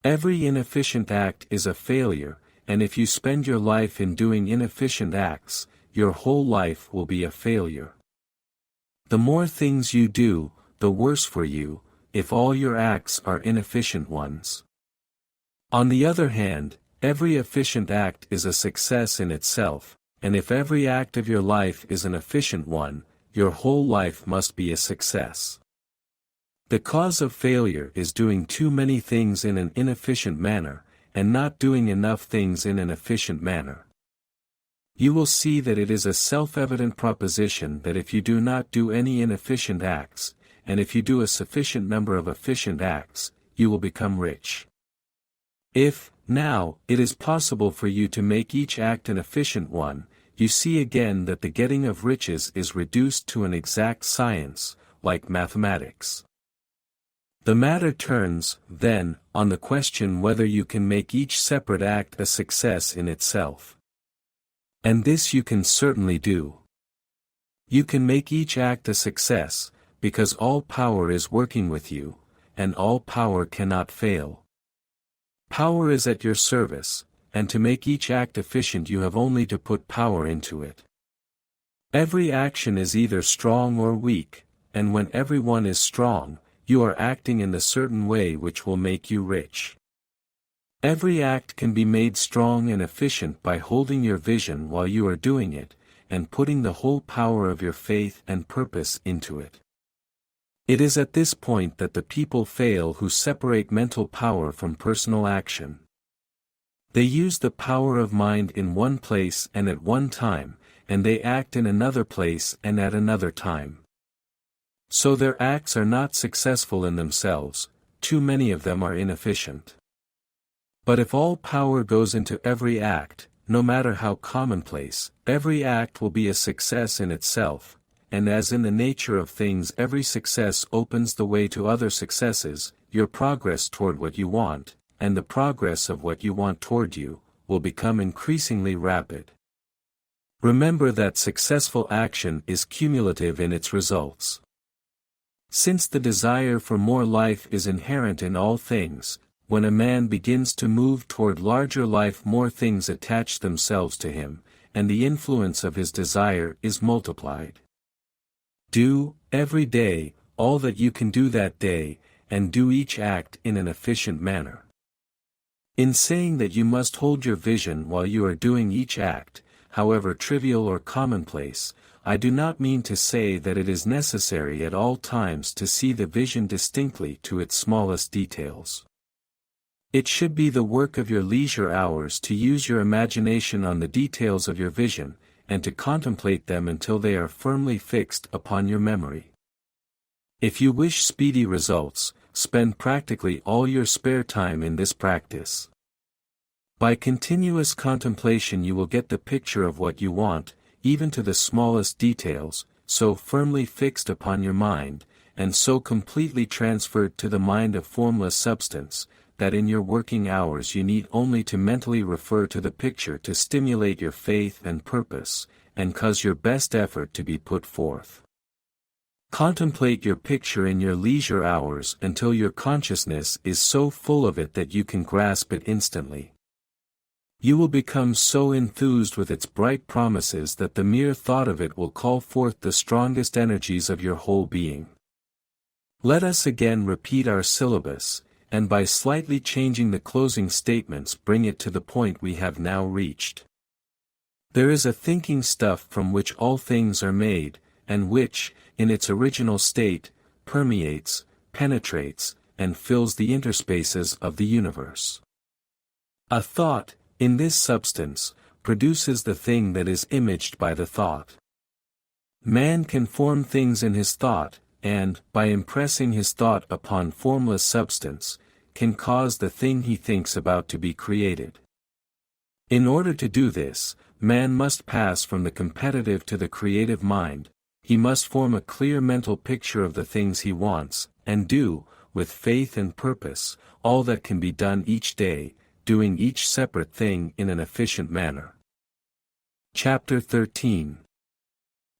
Every inefficient act is a failure, and if you spend your life in doing inefficient acts, your whole life will be a failure. The more things you do, the worse for you, if all your acts are inefficient ones. On the other hand, every efficient act is a success in itself, and if every act of your life is an efficient one, your whole life must be a success. The cause of failure is doing too many things in an inefficient manner, and not doing enough things in an efficient manner. You will see that it is a self-evident proposition that if you do not do any inefficient acts, and if you do a sufficient number of efficient acts, you will become rich. If, now, it is possible for you to make each act an efficient one, you see again that the getting of riches is reduced to an exact science, like mathematics. The matter turns, then, on the question whether you can make each separate act a success in itself. And this you can certainly do. You can make each act a success, because all power is working with you, and all power cannot fail. Power is at your service, and to make each act efficient you have only to put power into it. Every action is either strong or weak, and when every one is strong, you are acting in the certain way which will make you rich. Every act can be made strong and efficient by holding your vision while you are doing it, and putting the whole power of your faith and purpose into it. It is at this point that the people fail who separate mental power from personal action. They use the power of mind in one place and at one time, and they act in another place and at another time. So their acts are not successful in themselves, too many of them are inefficient. But if all power goes into every act, no matter how commonplace, every act will be a success in itself, and as in the nature of things every success opens the way to other successes, your progress toward what you want, and the progress of what you want toward you, will become increasingly rapid. Remember that successful action is cumulative in its results. Since the desire for more life is inherent in all things, when a man begins to move toward larger life, more things attach themselves to him, and the influence of his desire is multiplied. Do, every day, all that you can do that day, and do each act in an efficient manner. In saying that you must hold your vision while you are doing each act, however trivial or commonplace, I do not mean to say that it is necessary at all times to see the vision distinctly to its smallest details. It should be the work of your leisure hours to use your imagination on the details of your vision, and to contemplate them until they are firmly fixed upon your memory. If you wish speedy results, spend practically all your spare time in this practice. By continuous contemplation you will get the picture of what you want, even to the smallest details, so firmly fixed upon your mind, and so completely transferred to the mind of formless substance, that in your working hours you need only to mentally refer to the picture to stimulate your faith and purpose, and cause your best effort to be put forth. Contemplate your picture in your leisure hours until your consciousness is so full of it that you can grasp it instantly. You will become so enthused with its bright promises that the mere thought of it will call forth the strongest energies of your whole being. Let us again repeat our syllabus, and by slightly changing the closing statements bring it to the point we have now reached. There is a thinking stuff from which all things are made, and which, in its original state, permeates, penetrates, and fills the interspaces of the universe. A thought, in this substance, produces the thing that is imaged by the thought. Man can form things in his thought, and, by impressing his thought upon formless substance, can cause the thing he thinks about to be created. In order to do this, man must pass from the competitive to the creative mind, he must form a clear mental picture of the things he wants, and do, with faith and purpose, all that can be done each day, doing each separate thing in an efficient manner. Chapter 13.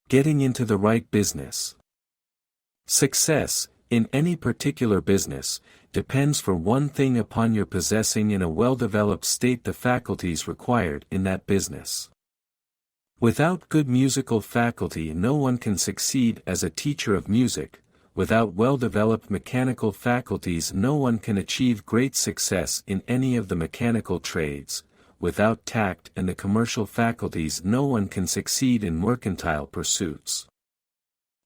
Getting into the right business. Success, in any particular business, depends for one thing upon your possessing in a well-developed state the faculties required in that business. Without good musical faculty no one can succeed as a teacher of music, without well-developed mechanical faculties no one can achieve great success in any of the mechanical trades, without tact and the commercial faculties no one can succeed in mercantile pursuits.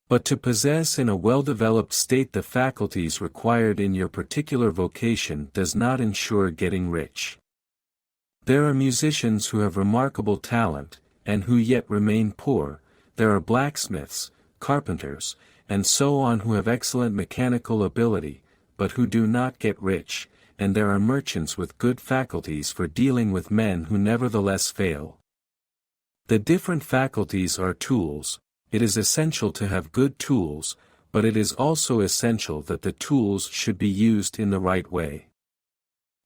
But to possess in a well-developed state the faculties required in your particular vocation does not ensure getting rich. There are musicians who have remarkable talent, and who yet remain poor, there are blacksmiths, carpenters, and so on who have excellent mechanical ability, but who do not get rich, and there are merchants with good faculties for dealing with men who nevertheless fail. The different faculties are tools. It is essential to have good tools, but it is also essential that the tools should be used in the right way.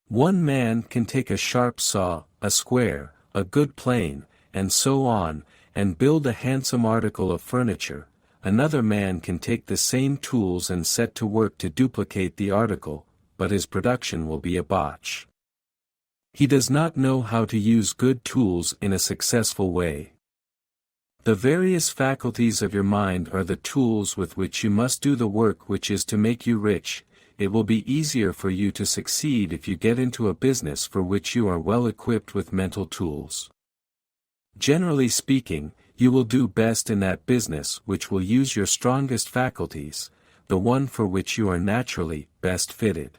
One man can take a sharp saw, a square, a good plane, and so on, and build a handsome article of furniture. Another man can take the same tools and set to work to duplicate the article, but his production will be a botch. He does not know how to use good tools in a successful way. The various faculties of your mind are the tools with which you must do the work which is to make you rich. it will be easier for you to succeed if you get into a business for which you are well equipped with mental tools. Generally speaking, you will do best in that business which will use your strongest faculties, the one for which you are naturally best fitted.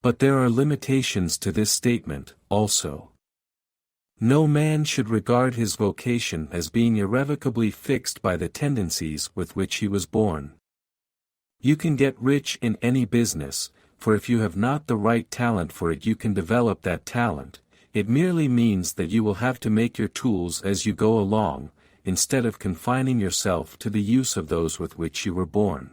But there are limitations to this statement, also. No man should regard his vocation as being irrevocably fixed by the tendencies with which he was born. You can get rich in any business, for if you have not the right talent for it you can develop that talent. It merely means that you will have to make your tools as you go along, instead of confining yourself to the use of those with which you were born.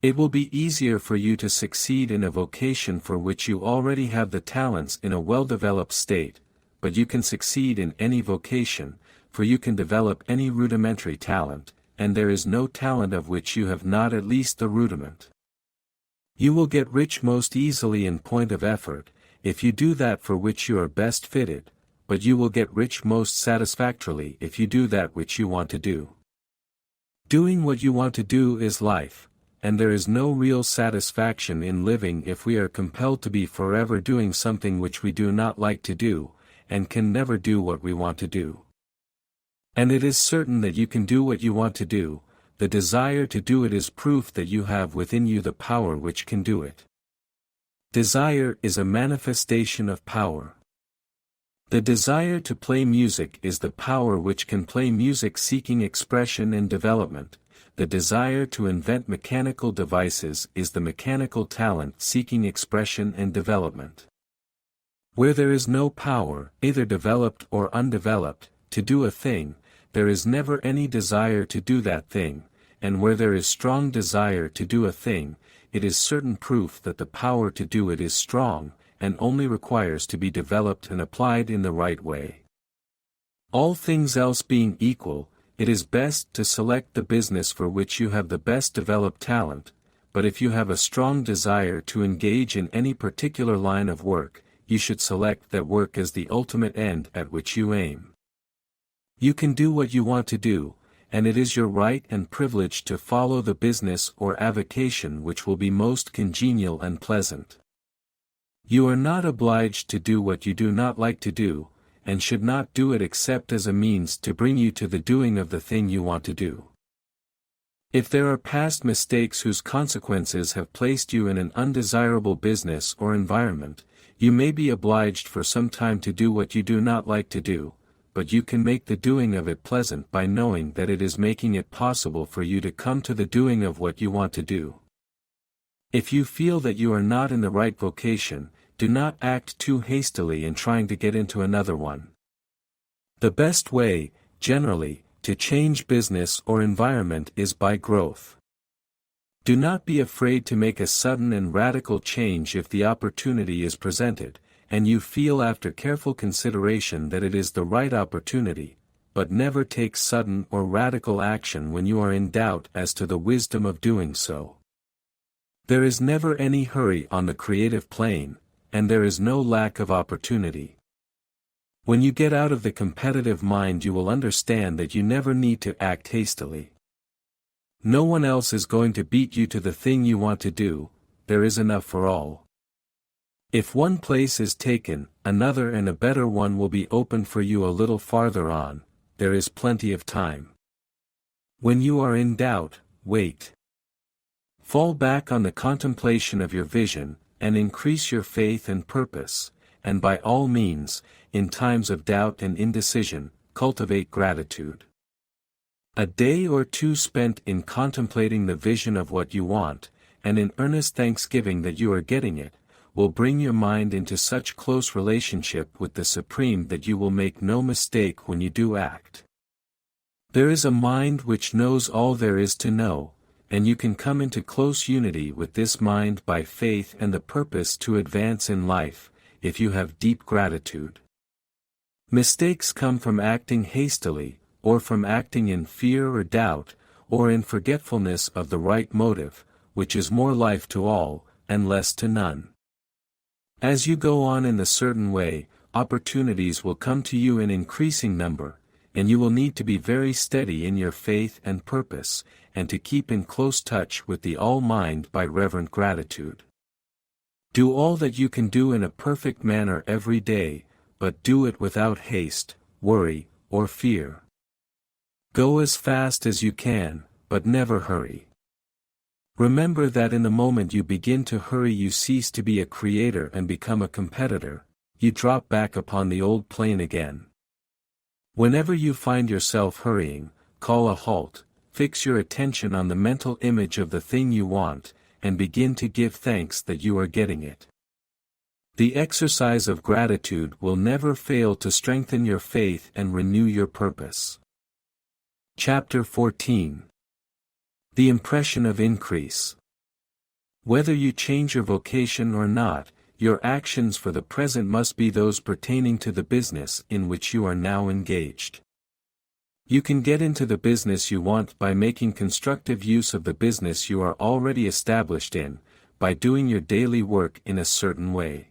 It will be easier for you to succeed in a vocation for which you already have the talents in a well-developed state, but you can succeed in any vocation, for you can develop any rudimentary talent, and there is no talent of which you have not at least the rudiment. You will get rich most easily in point of effort, if you do that for which you are best fitted, but you will get rich most satisfactorily if you do that which you want to do. Doing what you want to do is life, and there is no real satisfaction in living if we are compelled to be forever doing something which we do not like to do, and can never do what we want to do. And it is certain that you can do what you want to do. The desire to do it is proof that you have within you the power which can do it. Desire is a manifestation of power. The desire to play music is the power which can play music seeking expression and development. The desire to invent mechanical devices is the mechanical talent seeking expression and development. Where there is no power, either developed or undeveloped, to do a thing, there is never any desire to do that thing, and where there is strong desire to do a thing, it is certain proof that the power to do it is strong, and only requires to be developed and applied in the right way. All things else being equal, it is best to select the business for which you have the best developed talent, but if you have a strong desire to engage in any particular line of work, you should select that work as the ultimate end at which you aim. You can do what you want to do, and it is your right and privilege to follow the business or avocation which will be most congenial and pleasant. You are not obliged to do what you do not like to do, and should not do it except as a means to bring you to the doing of the thing you want to do. If there are past mistakes whose consequences have placed you in an undesirable business or environment, you may be obliged for some time to do what you do not like to do, but you can make the doing of it pleasant by knowing that it is making it possible for you to come to the doing of what you want to do. If you feel that you are not in the right vocation, do not act too hastily in trying to get into another one. The best way, generally, to change business or environment is by growth. Do not be afraid to make a sudden and radical change if the opportunity is presented, and you feel after careful consideration that it is the right opportunity, but never take sudden or radical action when you are in doubt as to the wisdom of doing so. There is never any hurry on the creative plane, and there is no lack of opportunity. When you get out of the competitive mind you will understand that you never need to act hastily. No one else is going to beat you to the thing you want to do, there is enough for all. If one place is taken, another and a better one will be opened for you a little farther on, there is plenty of time. When you are in doubt, wait. Fall back on the contemplation of your vision, and increase your faith and purpose, and by all means, in times of doubt and indecision, cultivate gratitude. A day or two spent in contemplating the vision of what you want, and in earnest thanksgiving that you are getting it, will bring your mind into such close relationship with the Supreme that you will make no mistake when you do act. There is a mind which knows all there is to know, and you can come into close unity with this mind by faith and the purpose to advance in life, if you have deep gratitude. Mistakes come from acting hastily, or from acting in fear or doubt, or in forgetfulness of the right motive, which is more life to all, and less to none. As you go on in the certain way, opportunities will come to you in increasing number, and you will need to be very steady in your faith and purpose, and to keep in close touch with the All-Mind by reverent gratitude. Do all that you can do in a perfect manner every day, but do it without haste, worry, or fear. Go as fast as you can, but never hurry. Remember that in the moment you begin to hurry you cease to be a creator and become a competitor, you drop back upon the old plane again. Whenever you find yourself hurrying, call a halt, fix your attention on the mental image of the thing you want, and begin to give thanks that you are getting it. The exercise of gratitude will never fail to strengthen your faith and renew your purpose. Chapter 14. The impression of increase. Whether you change your vocation or not, your actions for the present must be those pertaining to the business in which you are now engaged. You can get into the business you want by making constructive use of the business you are already established in, by doing your daily work in a certain way.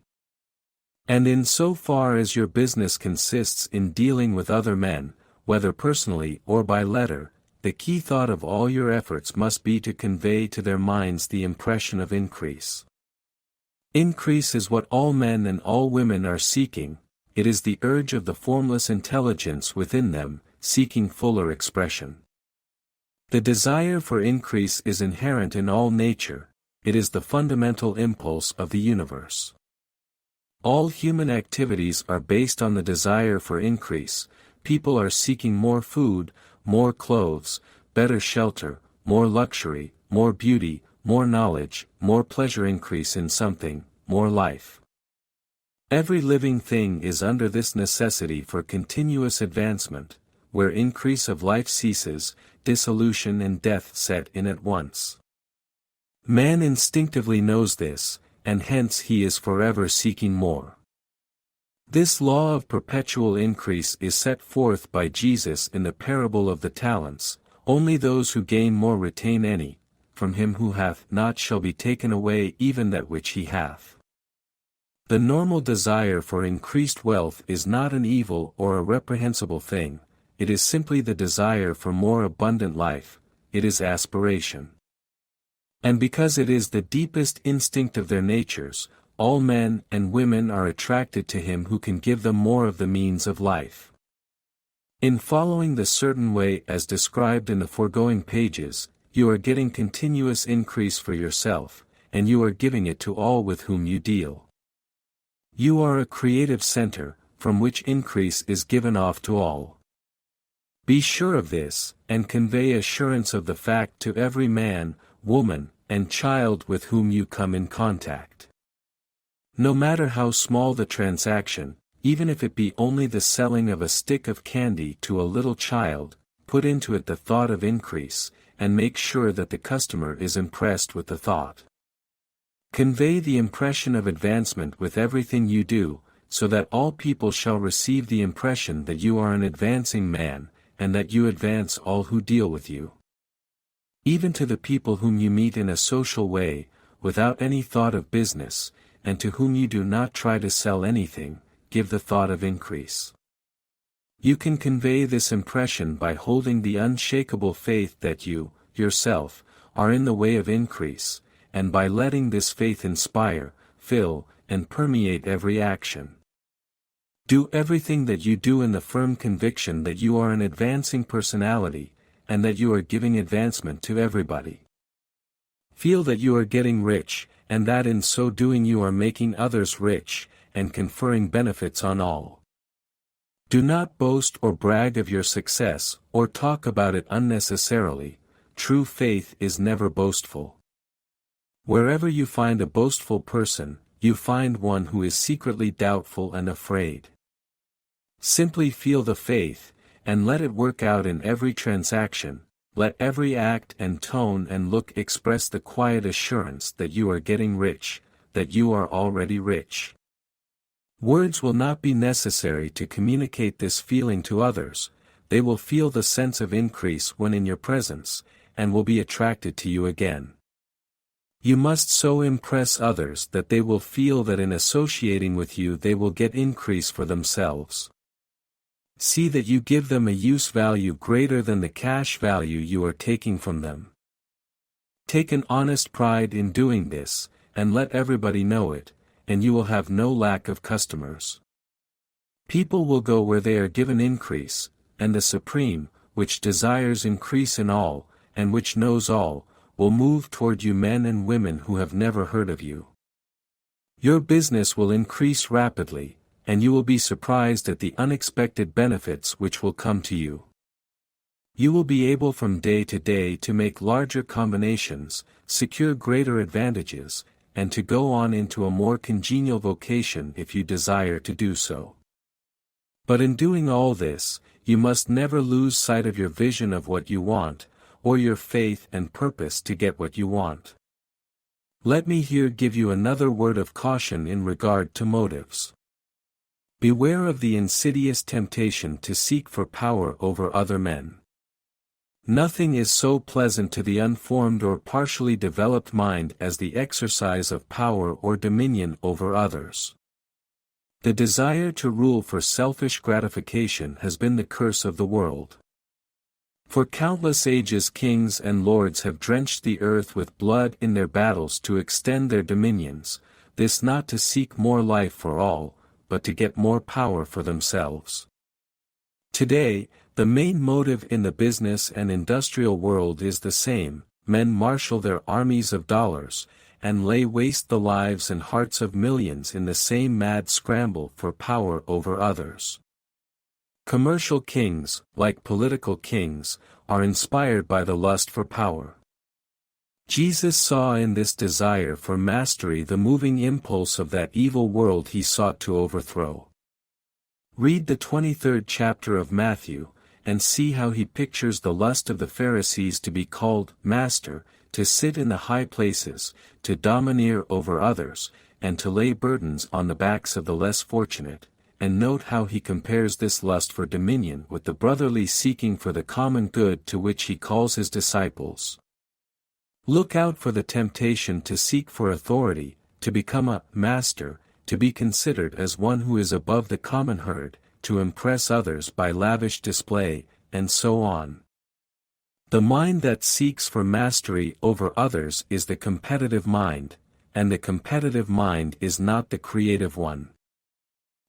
And in so far as your business consists in dealing with other men, whether personally or by letter, the key thought of all your efforts must be to convey to their minds the impression of increase. Increase is what all men and all women are seeking, it is the urge of the formless intelligence within them, seeking fuller expression. The desire for increase is inherent in all nature, it is the fundamental impulse of the universe. All human activities are based on the desire for increase, people are seeking more food, more clothes, better shelter, more luxury, more beauty, more knowledge, more pleasure, increase in something, more life. Every living thing is under this necessity for continuous advancement, where increase of life ceases, dissolution and death set in at once. Man instinctively knows this, and hence he is forever seeking more. This law of perpetual increase is set forth by Jesus in the parable of the talents, only those who gain more retain any, from him who hath not shall be taken away even that which he hath. The normal desire for increased wealth is not an evil or a reprehensible thing, it is simply the desire for more abundant life, it is aspiration. And because it is the deepest instinct of their natures, all men and women are attracted to him who can give them more of the means of life. In following the certain way as described in the foregoing pages, you are getting continuous increase for yourself, and you are giving it to all with whom you deal. You are a creative center, from which increase is given off to all. Be sure of this, and convey assurance of the fact to every man, woman, and child with whom you come in contact. No matter how small the transaction, even if it be only the selling of a stick of candy to a little child, put into it the thought of increase, and make sure that the customer is impressed with the thought. Convey the impression of advancement with everything you do, so that all people shall receive the impression that you are an advancing man, and that you advance all who deal with you. Even to the people whom you meet in a social way, without any thought of business, and to whom you do not try to sell anything, give the thought of increase. You can convey this impression by holding the unshakable faith that you, yourself, are in the way of increase, and by letting this faith inspire, fill, and permeate every action. Do everything that you do in the firm conviction that you are an advancing personality, and that you are giving advancement to everybody. Feel that you are getting rich, and that in so doing you are making others rich, and conferring benefits on all. Do not boast or brag of your success, or talk about it unnecessarily, true faith is never boastful. Wherever you find a boastful person, you find one who is secretly doubtful and afraid. Simply feel the faith, and let it work out in every transaction. Let every act and tone and look express the quiet assurance that you are getting rich, that you are already rich. Words will not be necessary to communicate this feeling to others, they will feel the sense of increase when in your presence, and will be attracted to you again. You must so impress others that they will feel that in associating with you they will get increase for themselves. See that you give them a use value greater than the cash value you are taking from them. Take an honest pride in doing this, and let everybody know it, and you will have no lack of customers. People will go where they are given increase, and the Supreme, which desires increase in all, and which knows all, will move toward you men and women who have never heard of you. Your business will increase rapidly, and you will be surprised at the unexpected benefits which will come to you. You will be able from day to day to make larger combinations, secure greater advantages, and to go on into a more congenial vocation if you desire to do so. But in doing all this, you must never lose sight of your vision of what you want, or your faith and purpose to get what you want. Let me here give you another word of caution in regard to motives. Beware of the insidious temptation to seek for power over other men. Nothing is so pleasant to the unformed or partially developed mind as the exercise of power or dominion over others. The desire to rule for selfish gratification has been the curse of the world. For countless ages kings and lords have drenched the earth with blood in their battles to extend their dominions, this not to seek more life for all, but to get more power for themselves. Today, the main motive in the business and industrial world is the same: men marshal their armies of dollars, and lay waste the lives and hearts of millions in the same mad scramble for power over others. Commercial kings, like political kings, are inspired by the lust for power. Jesus saw in this desire for mastery the moving impulse of that evil world he sought to overthrow. Read the 23rd chapter of Matthew, and see how he pictures the lust of the Pharisees to be called master, to sit in the high places, to domineer over others, and to lay burdens on the backs of the less fortunate, and note how he compares this lust for dominion with the brotherly seeking for the common good to which he calls his disciples. Look out for the temptation to seek for authority, to become a master, to be considered as one who is above the common herd, to impress others by lavish display, and so on. The mind that seeks for mastery over others is the competitive mind, and the competitive mind is not the creative one.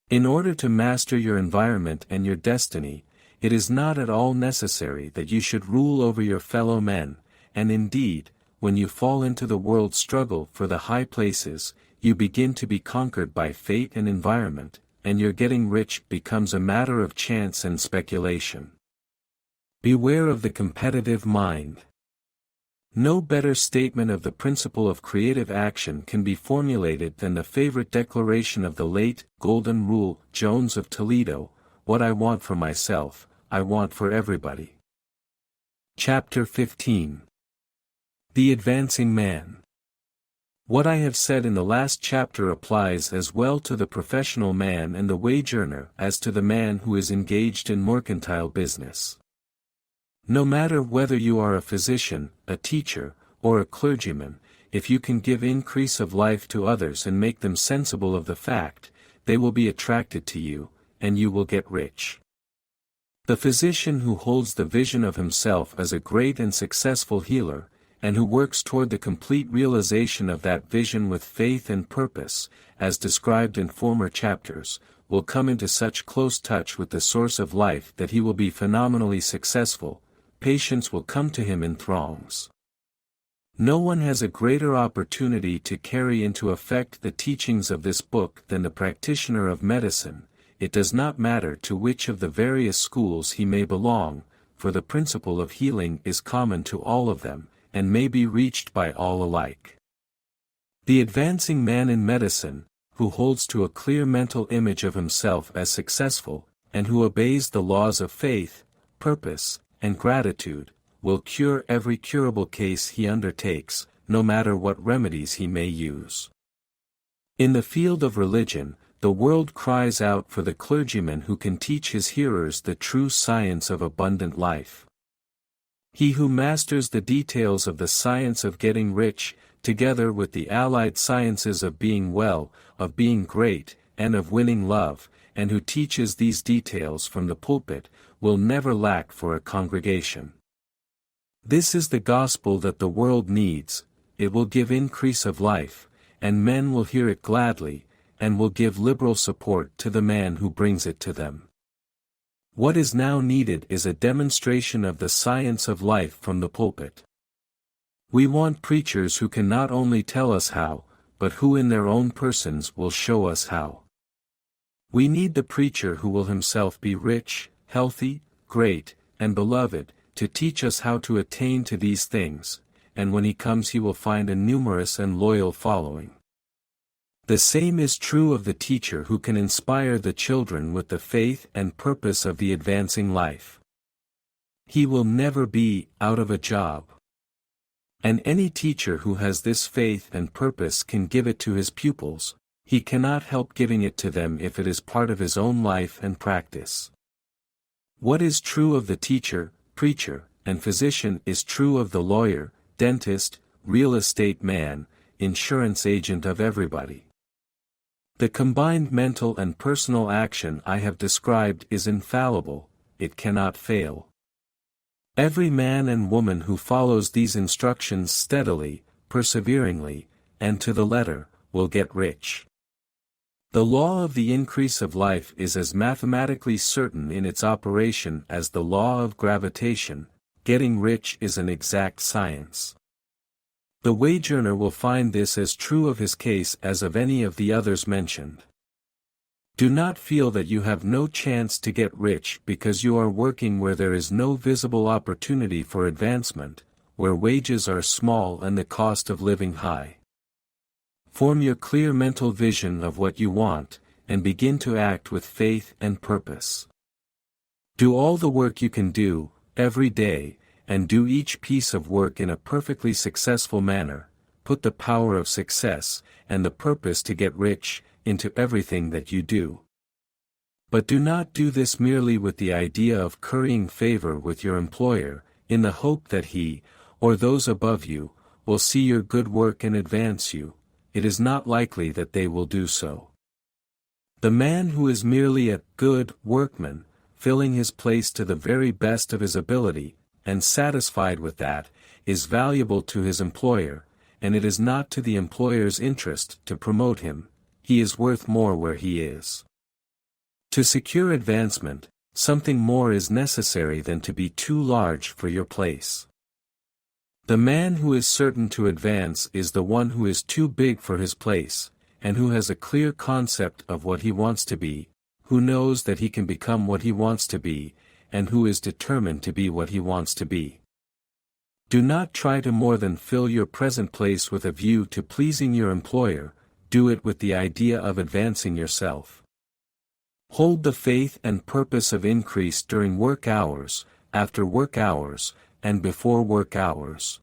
In order to master your environment and your destiny, it is not at all necessary that you should rule over your fellow men, and indeed, when you fall into the world's struggle for the high places, you begin to be conquered by fate and environment, and your getting rich becomes a matter of chance and speculation. Beware of the competitive mind. No better statement of the principle of creative action can be formulated than the favorite declaration of the late, Golden Rule, Jones of Toledo: "What I want for myself, I want for everybody." Chapter 15. The Advancing Man. What I have said in the last chapter applies as well to the professional man and the wage earner as to the man who is engaged in mercantile business. No matter whether you are a physician, a teacher, or a clergyman, if you can give increase of life to others and make them sensible of the fact, they will be attracted to you, and you will get rich. The physician who holds the vision of himself as a great and successful healer, and who works toward the complete realization of that vision with faith and purpose, as described in former chapters, will come into such close touch with the source of life that he will be phenomenally successful. Patients will come to him in throngs. No one has a greater opportunity to carry into effect the teachings of this book than the practitioner of medicine. It does not matter to which of the various schools he may belong, for the principle of healing is common to all of them, and may be reached by all alike. The advancing man in medicine, who holds to a clear mental image of himself as successful, and who obeys the laws of faith, purpose, and gratitude, will cure every curable case he undertakes, no matter what remedies he may use. In the field of religion, the world cries out for the clergyman who can teach his hearers the true science of abundant life. He who masters the details of the science of getting rich, together with the allied sciences of being well, of being great, and of winning love, and who teaches these details from the pulpit, will never lack for a congregation. This is the gospel that the world needs. It will give increase of life, and men will hear it gladly, and will give liberal support to the man who brings it to them. What is now needed is a demonstration of the science of life from the pulpit. We want preachers who can not only tell us how, but who in their own persons will show us how. We need the preacher who will himself be rich, healthy, great, and beloved, to teach us how to attain to these things, and when he comes he will find a numerous and loyal following. The same is true of the teacher who can inspire the children with the faith and purpose of the advancing life. He will never be out of a job. And any teacher who has this faith and purpose can give it to his pupils. He cannot help giving it to them if it is part of his own life and practice. What is true of the teacher, preacher, and physician is true of the lawyer, dentist, real estate man, insurance agent, of everybody. The combined mental and personal action I have described is infallible. It cannot fail. Every man and woman who follows these instructions steadily, perseveringly, and to the letter, will get rich. The law of the increase of life is as mathematically certain in its operation as the law of gravitation. Getting rich is an exact science. The wage earner will find this as true of his case as of any of the others mentioned. Do not feel that you have no chance to get rich because you are working where there is no visible opportunity for advancement, where wages are small and the cost of living high. Form your clear mental vision of what you want, and begin to act with faith and purpose. Do all the work you can do, every day, and do each piece of work in a perfectly successful manner. Put the power of success, and the purpose to get rich, into everything that you do. But do not do this merely with the idea of currying favor with your employer, in the hope that he, or those above you, will see your good work and advance you. It is not likely that they will do so. The man who is merely a good workman, filling his place to the very best of his ability, and satisfied with that, is valuable to his employer, and it is not to the employer's interest to promote him. He is worth more where he is. To secure advancement, something more is necessary than to be too large for your place. The man who is certain to advance is the one who is too big for his place, and who has a clear concept of what he wants to be, who knows that he can become what he wants to be, and who is determined to be what he wants to be. Do not try to more than fill your present place with a view to pleasing your employer. Do it with the idea of advancing yourself. Hold the faith and purpose of increase during work hours, after work hours, and before work hours.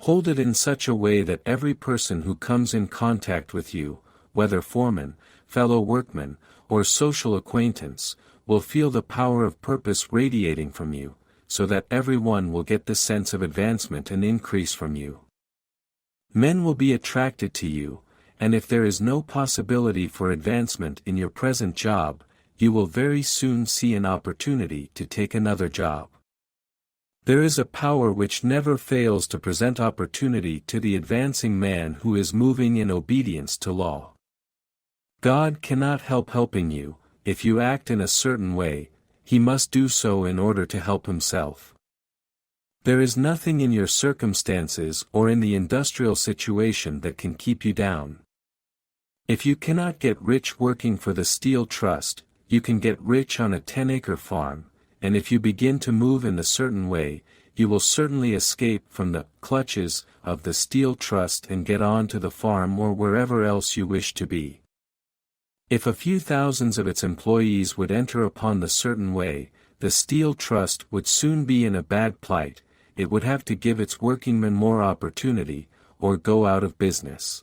Hold it in such a way that every person who comes in contact with you, whether foreman, fellow workman, or social acquaintance, will feel the power of purpose radiating from you, so that everyone will get the sense of advancement and increase from you. Men will be attracted to you, and if there is no possibility for advancement in your present job, you will very soon see an opportunity to take another job. There is a power which never fails to present opportunity to the advancing man who is moving in obedience to law. God cannot help helping you. If you act in a certain way, he must do so in order to help himself. There is nothing in your circumstances or in the industrial situation that can keep you down. If you cannot get rich working for the Steel Trust, you can get rich on a 10-acre farm, and if you begin to move in a certain way, you will certainly escape from the clutches of the Steel Trust and get on to the farm or wherever else you wish to be. If a few thousands of its employees would enter upon the certain way, the Steel Trust would soon be in a bad plight. It would have to give its workingmen more opportunity, or go out of business.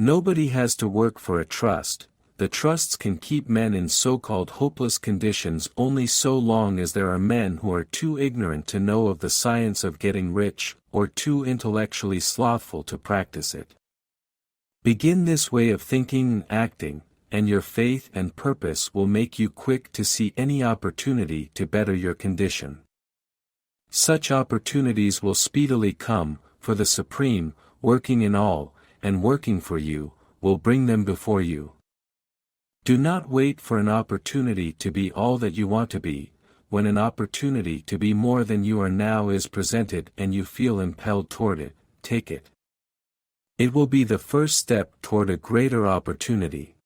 Nobody has to work for a trust. The trusts can keep men in so-called hopeless conditions only so long as there are men who are too ignorant to know of the science of getting rich, or too intellectually slothful to practice it. Begin this way of thinking and acting, and your faith and purpose will make you quick to see any opportunity to better your condition. Such opportunities will speedily come, for the Supreme, working in all, and working for you, will bring them before you. Do not wait for an opportunity to be all that you want to be. When an opportunity to be more than you are now is presented and you feel impelled toward it, take it. It will be the first step toward a greater opportunity.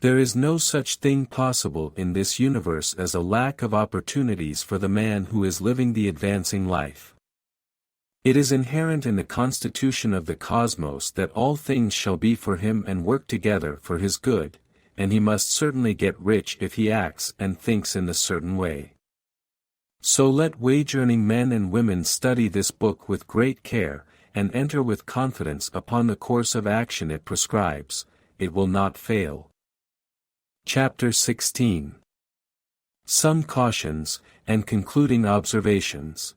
There is no such thing possible in this universe as a lack of opportunities for the man who is living the advancing life. It is inherent in the constitution of the cosmos that all things shall be for him and work together for his good, and he must certainly get rich if he acts and thinks in the certain way. So let wage-earning men and women study this book with great care, and enter with confidence upon the course of action it prescribes. It will not fail. Chapter 16. Some Cautions, and Concluding Observations.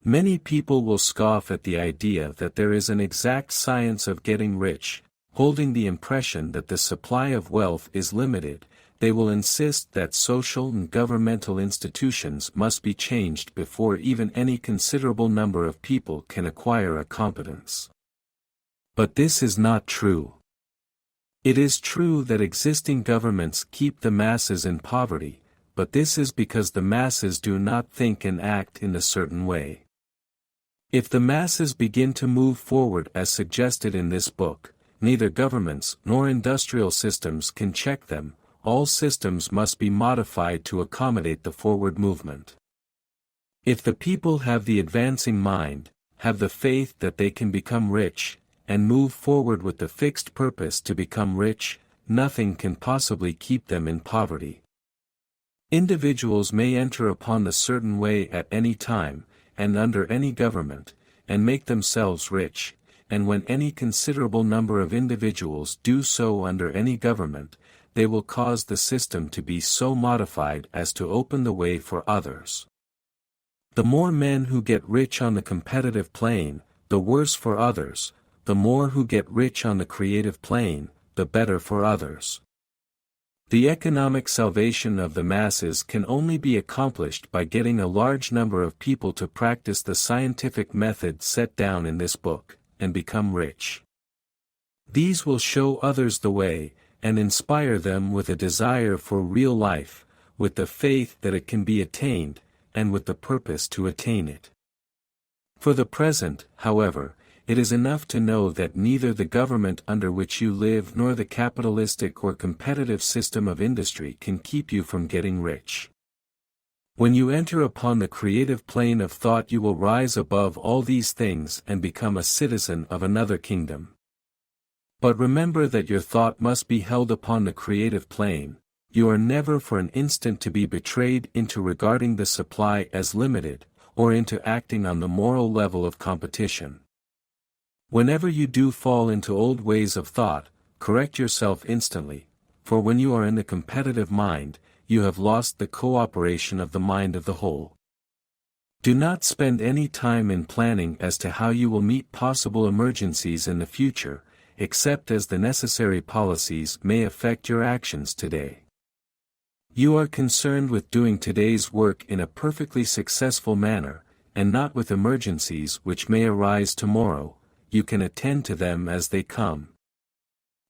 Many people will scoff at the idea that there is an exact science of getting rich. Holding the impression that the supply of wealth is limited, they will insist that social and governmental institutions must be changed before even any considerable number of people can acquire a competence. But this is not true. It is true that existing governments keep the masses in poverty, but this is because the masses do not think and act in a certain way. If the masses begin to move forward as suggested in this book, neither governments nor industrial systems can check them. All systems must be modified to accommodate the forward movement. If the people have the advancing mind, have the faith that they can become rich, and move forward with the fixed purpose to become rich, nothing can possibly keep them in poverty. Individuals may enter upon the certain way at any time, and under any government, and make themselves rich, and when any considerable number of individuals do so under any government, they will cause the system to be so modified as to open the way for others. The more men who get rich on the competitive plane, the worse for others. The more who get rich on the creative plane, the better for others. The economic salvation of the masses can only be accomplished by getting a large number of people to practice the scientific method set down in this book, and become rich. These will show others the way, and inspire them with a desire for real life, with the faith that it can be attained, and with the purpose to attain it. For the present, however, it is enough to know that neither the government under which you live nor the capitalistic or competitive system of industry can keep you from getting rich. When you enter upon the creative plane of thought, you will rise above all these things and become a citizen of another kingdom. But remember that your thought must be held upon the creative plane. You are never for an instant to be betrayed into regarding the supply as limited, or into acting on the moral level of competition. Whenever you do fall into old ways of thought, correct yourself instantly, for when you are in the competitive mind, you have lost the cooperation of the mind of the whole. Do not spend any time in planning as to how you will meet possible emergencies in the future, except as the necessary policies may affect your actions today. You are concerned with doing today's work in a perfectly successful manner, and not with emergencies which may arise tomorrow. You can attend to them as they come.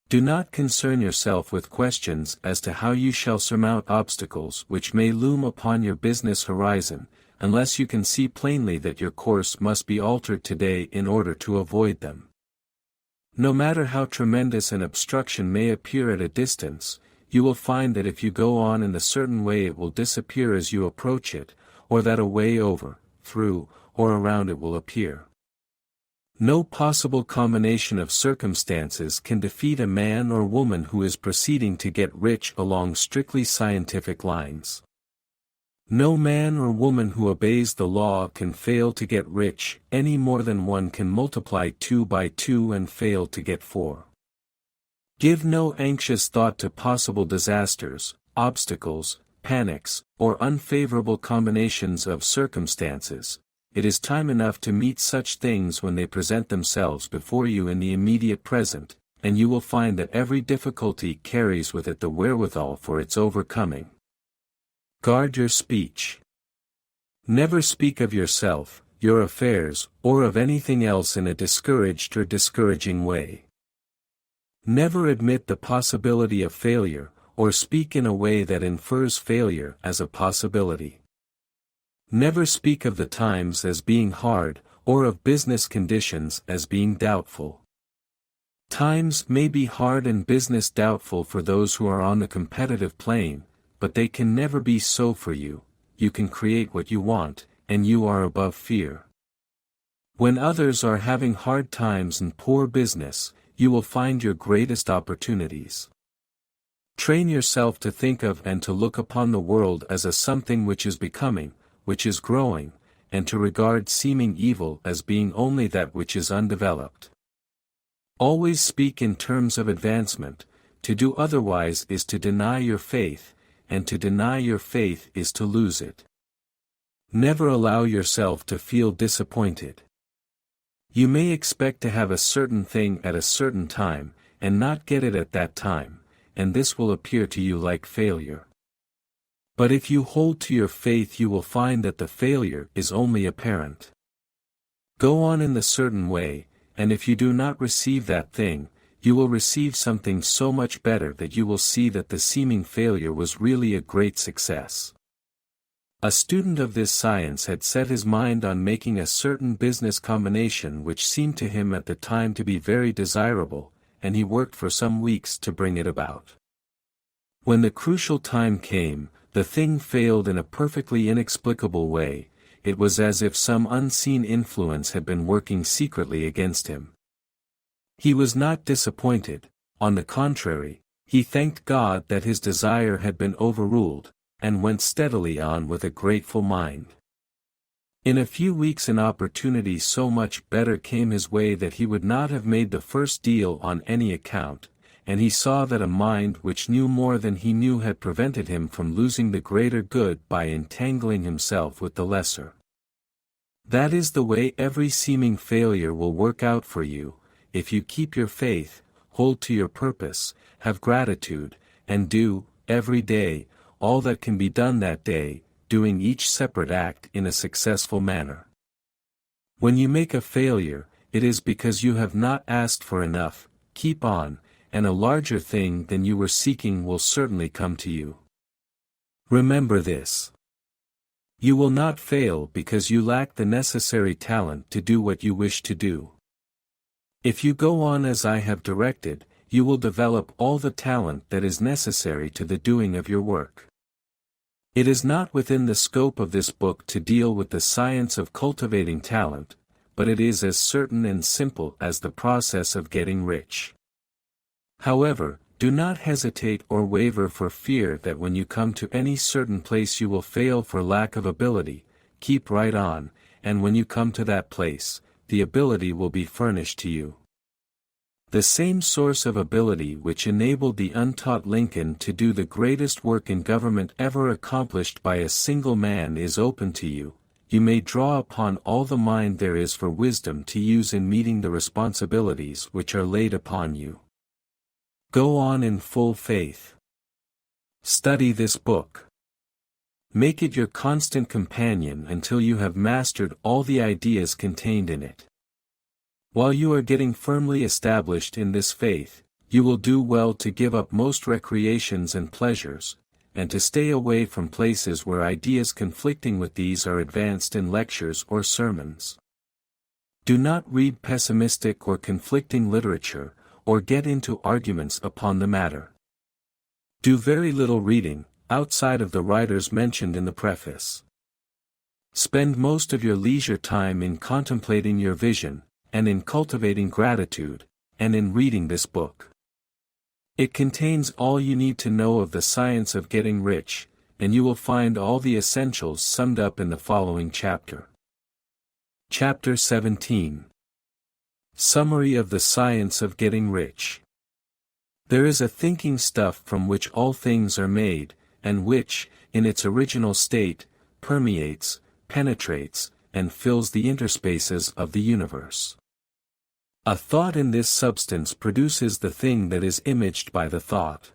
Do not concern yourself with questions as to how you shall surmount obstacles which may loom upon your business horizon, unless you can see plainly that your course must be altered today in order to avoid them. No matter how tremendous an obstruction may appear at a distance, you will find that if you go on in a certain way it will disappear as you approach it, or that a way over, through, or around it will appear. No possible combination of circumstances can defeat a man or woman who is proceeding to get rich along strictly scientific lines. No man or woman who obeys the law can fail to get rich, any more than one can multiply 2 by 2 and fail to get 4. Give no anxious thought to possible disasters, obstacles, panics, or unfavorable combinations of circumstances. It is time enough to meet such things when they present themselves before you in the immediate present, and you will find that every difficulty carries with it the wherewithal for its overcoming. Guard your speech. Never speak of yourself, your affairs, or of anything else in a discouraged or discouraging way. Never admit the possibility of failure, or speak in a way that infers failure as a possibility. Never speak of the times as being hard, or of business conditions as being doubtful. Times may be hard and business doubtful for those who are on the competitive plane, but they can never be so for you. You can create what you want, and you are above fear. When others are having hard times and poor business, you will find your greatest opportunities. Train yourself to think of and to look upon the world as a something which is becoming, which is growing, and to regard seeming evil as being only that which is undeveloped. Always speak in terms of advancement. To do otherwise is to deny your faith, and to deny your faith is to lose it. Never allow yourself to feel disappointed. You may expect to have a certain thing at a certain time, and not get it at that time, and this will appear to you like failure. But if you hold to your faith, you will find that the failure is only apparent. Go on in the certain way, and if you do not receive that thing, you will receive something so much better that you will see that the seeming failure was really a great success. A student of this science had set his mind on making a certain business combination which seemed to him at the time to be very desirable, and he worked for some weeks to bring it about. When the crucial time came, the thing failed in a perfectly inexplicable way. It was as if some unseen influence had been working secretly against him. He was not disappointed; on the contrary, he thanked God that his desire had been overruled, and went steadily on with a grateful mind. In a few weeks an opportunity so much better came his way that he would not have made the first deal on any account, and he saw that a mind which knew more than he knew had prevented him from losing the greater good by entangling himself with the lesser. That is the way every seeming failure will work out for you, if you keep your faith, hold to your purpose, have gratitude, and do, every day, all that can be done that day, doing each separate act in a successful manner. When you make a failure, it is because you have not asked for enough. Keep on, and a larger thing than you were seeking will certainly come to you. Remember this. You will not fail because you lack the necessary talent to do what you wish to do. If you go on as I have directed, you will develop all the talent that is necessary to the doing of your work. It is not within the scope of this book to deal with the science of cultivating talent, but it is as certain and simple as the process of getting rich. However, do not hesitate or waver for fear that when you come to any certain place you will fail for lack of ability. Keep right on, and when you come to that place, the ability will be furnished to you. The same source of ability which enabled the untaught Lincoln to do the greatest work in government ever accomplished by a single man is open to you. You may draw upon all the mind there is for wisdom to use in meeting the responsibilities which are laid upon you. Go on in full faith. Study this book. Make it your constant companion until you have mastered all the ideas contained in it. While you are getting firmly established in this faith, you will do well to give up most recreations and pleasures, and to stay away from places where ideas conflicting with these are advanced in lectures or sermons. Do not read pessimistic or conflicting literature, or get into arguments upon the matter. Do very little reading, outside of the writers mentioned in the preface. Spend most of your leisure time in contemplating your vision, and in cultivating gratitude, and in reading this book. It contains all you need to know of the science of getting rich, and you will find all the essentials summed up in the following chapter. Chapter 17. Summary of the Science of Getting Rich. There is a thinking stuff from which all things are made, and which, in its original state, permeates, penetrates, and fills the interspaces of the universe. A thought in this substance produces the thing that is imaged by the thought.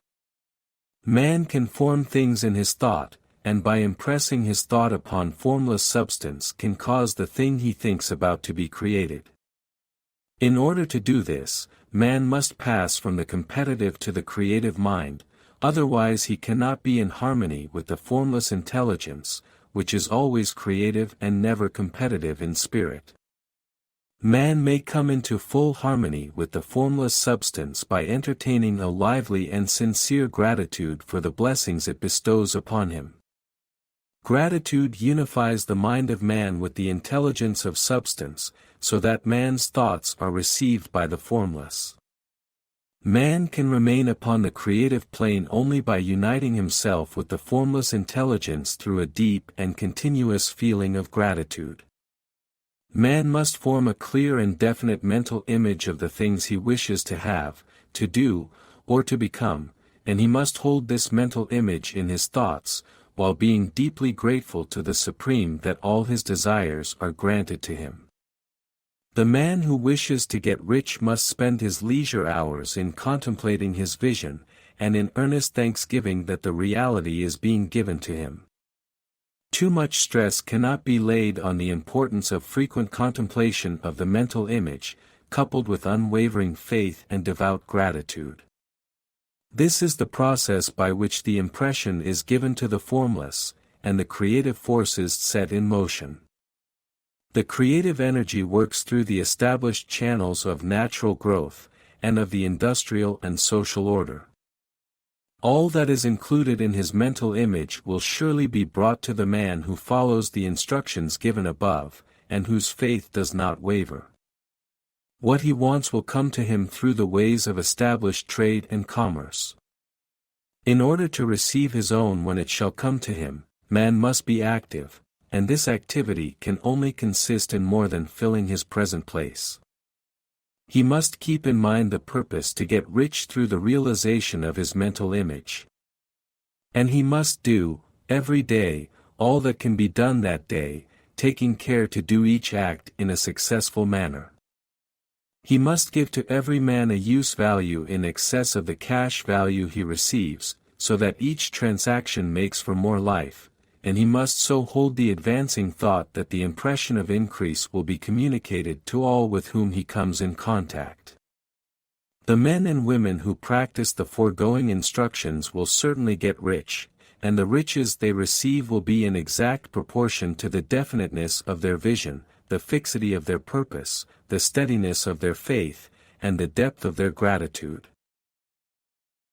Man can form things in his thought, and by impressing his thought upon formless substance can cause the thing he thinks about to be created. In order to do this, man must pass from the competitive to the creative mind, otherwise he cannot be in harmony with the formless intelligence, which is always creative and never competitive in spirit. Man may come into full harmony with the formless substance by entertaining a lively and sincere gratitude for the blessings it bestows upon him. Gratitude unifies the mind of man with the intelligence of substance, so that man's thoughts are received by the formless. Man can remain upon the creative plane only by uniting himself with the formless intelligence through a deep and continuous feeling of gratitude. Man must form a clear and definite mental image of the things he wishes to have, to do, or to become, and he must hold this mental image in his thoughts, while being deeply grateful to the Supreme that all his desires are granted to him. The man who wishes to get rich must spend his leisure hours in contemplating his vision, and in earnest thanksgiving that the reality is being given to him. Too much stress cannot be laid on the importance of frequent contemplation of the mental image, coupled with unwavering faith and devout gratitude. This is the process by which the impression is given to the formless, and the creative forces set in motion. The creative energy works through the established channels of natural growth, and of the industrial and social order. All that is included in his mental image will surely be brought to the man who follows the instructions given above, and whose faith does not waver. What he wants will come to him through the ways of established trade and commerce. In order to receive his own when it shall come to him, man must be active, and this activity can only consist in more than filling his present place. He must keep in mind the purpose to get rich through the realization of his mental image. And he must do, every day, all that can be done that day, taking care to do each act in a successful manner. He must give to every man a use value in excess of the cash value he receives, so that each transaction makes for more life, and he must so hold the advancing thought that the impression of increase will be communicated to all with whom he comes in contact. The men and women who practice the foregoing instructions will certainly get rich, and the riches they receive will be in exact proportion to the definiteness of their vision, the fixity of their purpose, the steadiness of their faith, and the depth of their gratitude.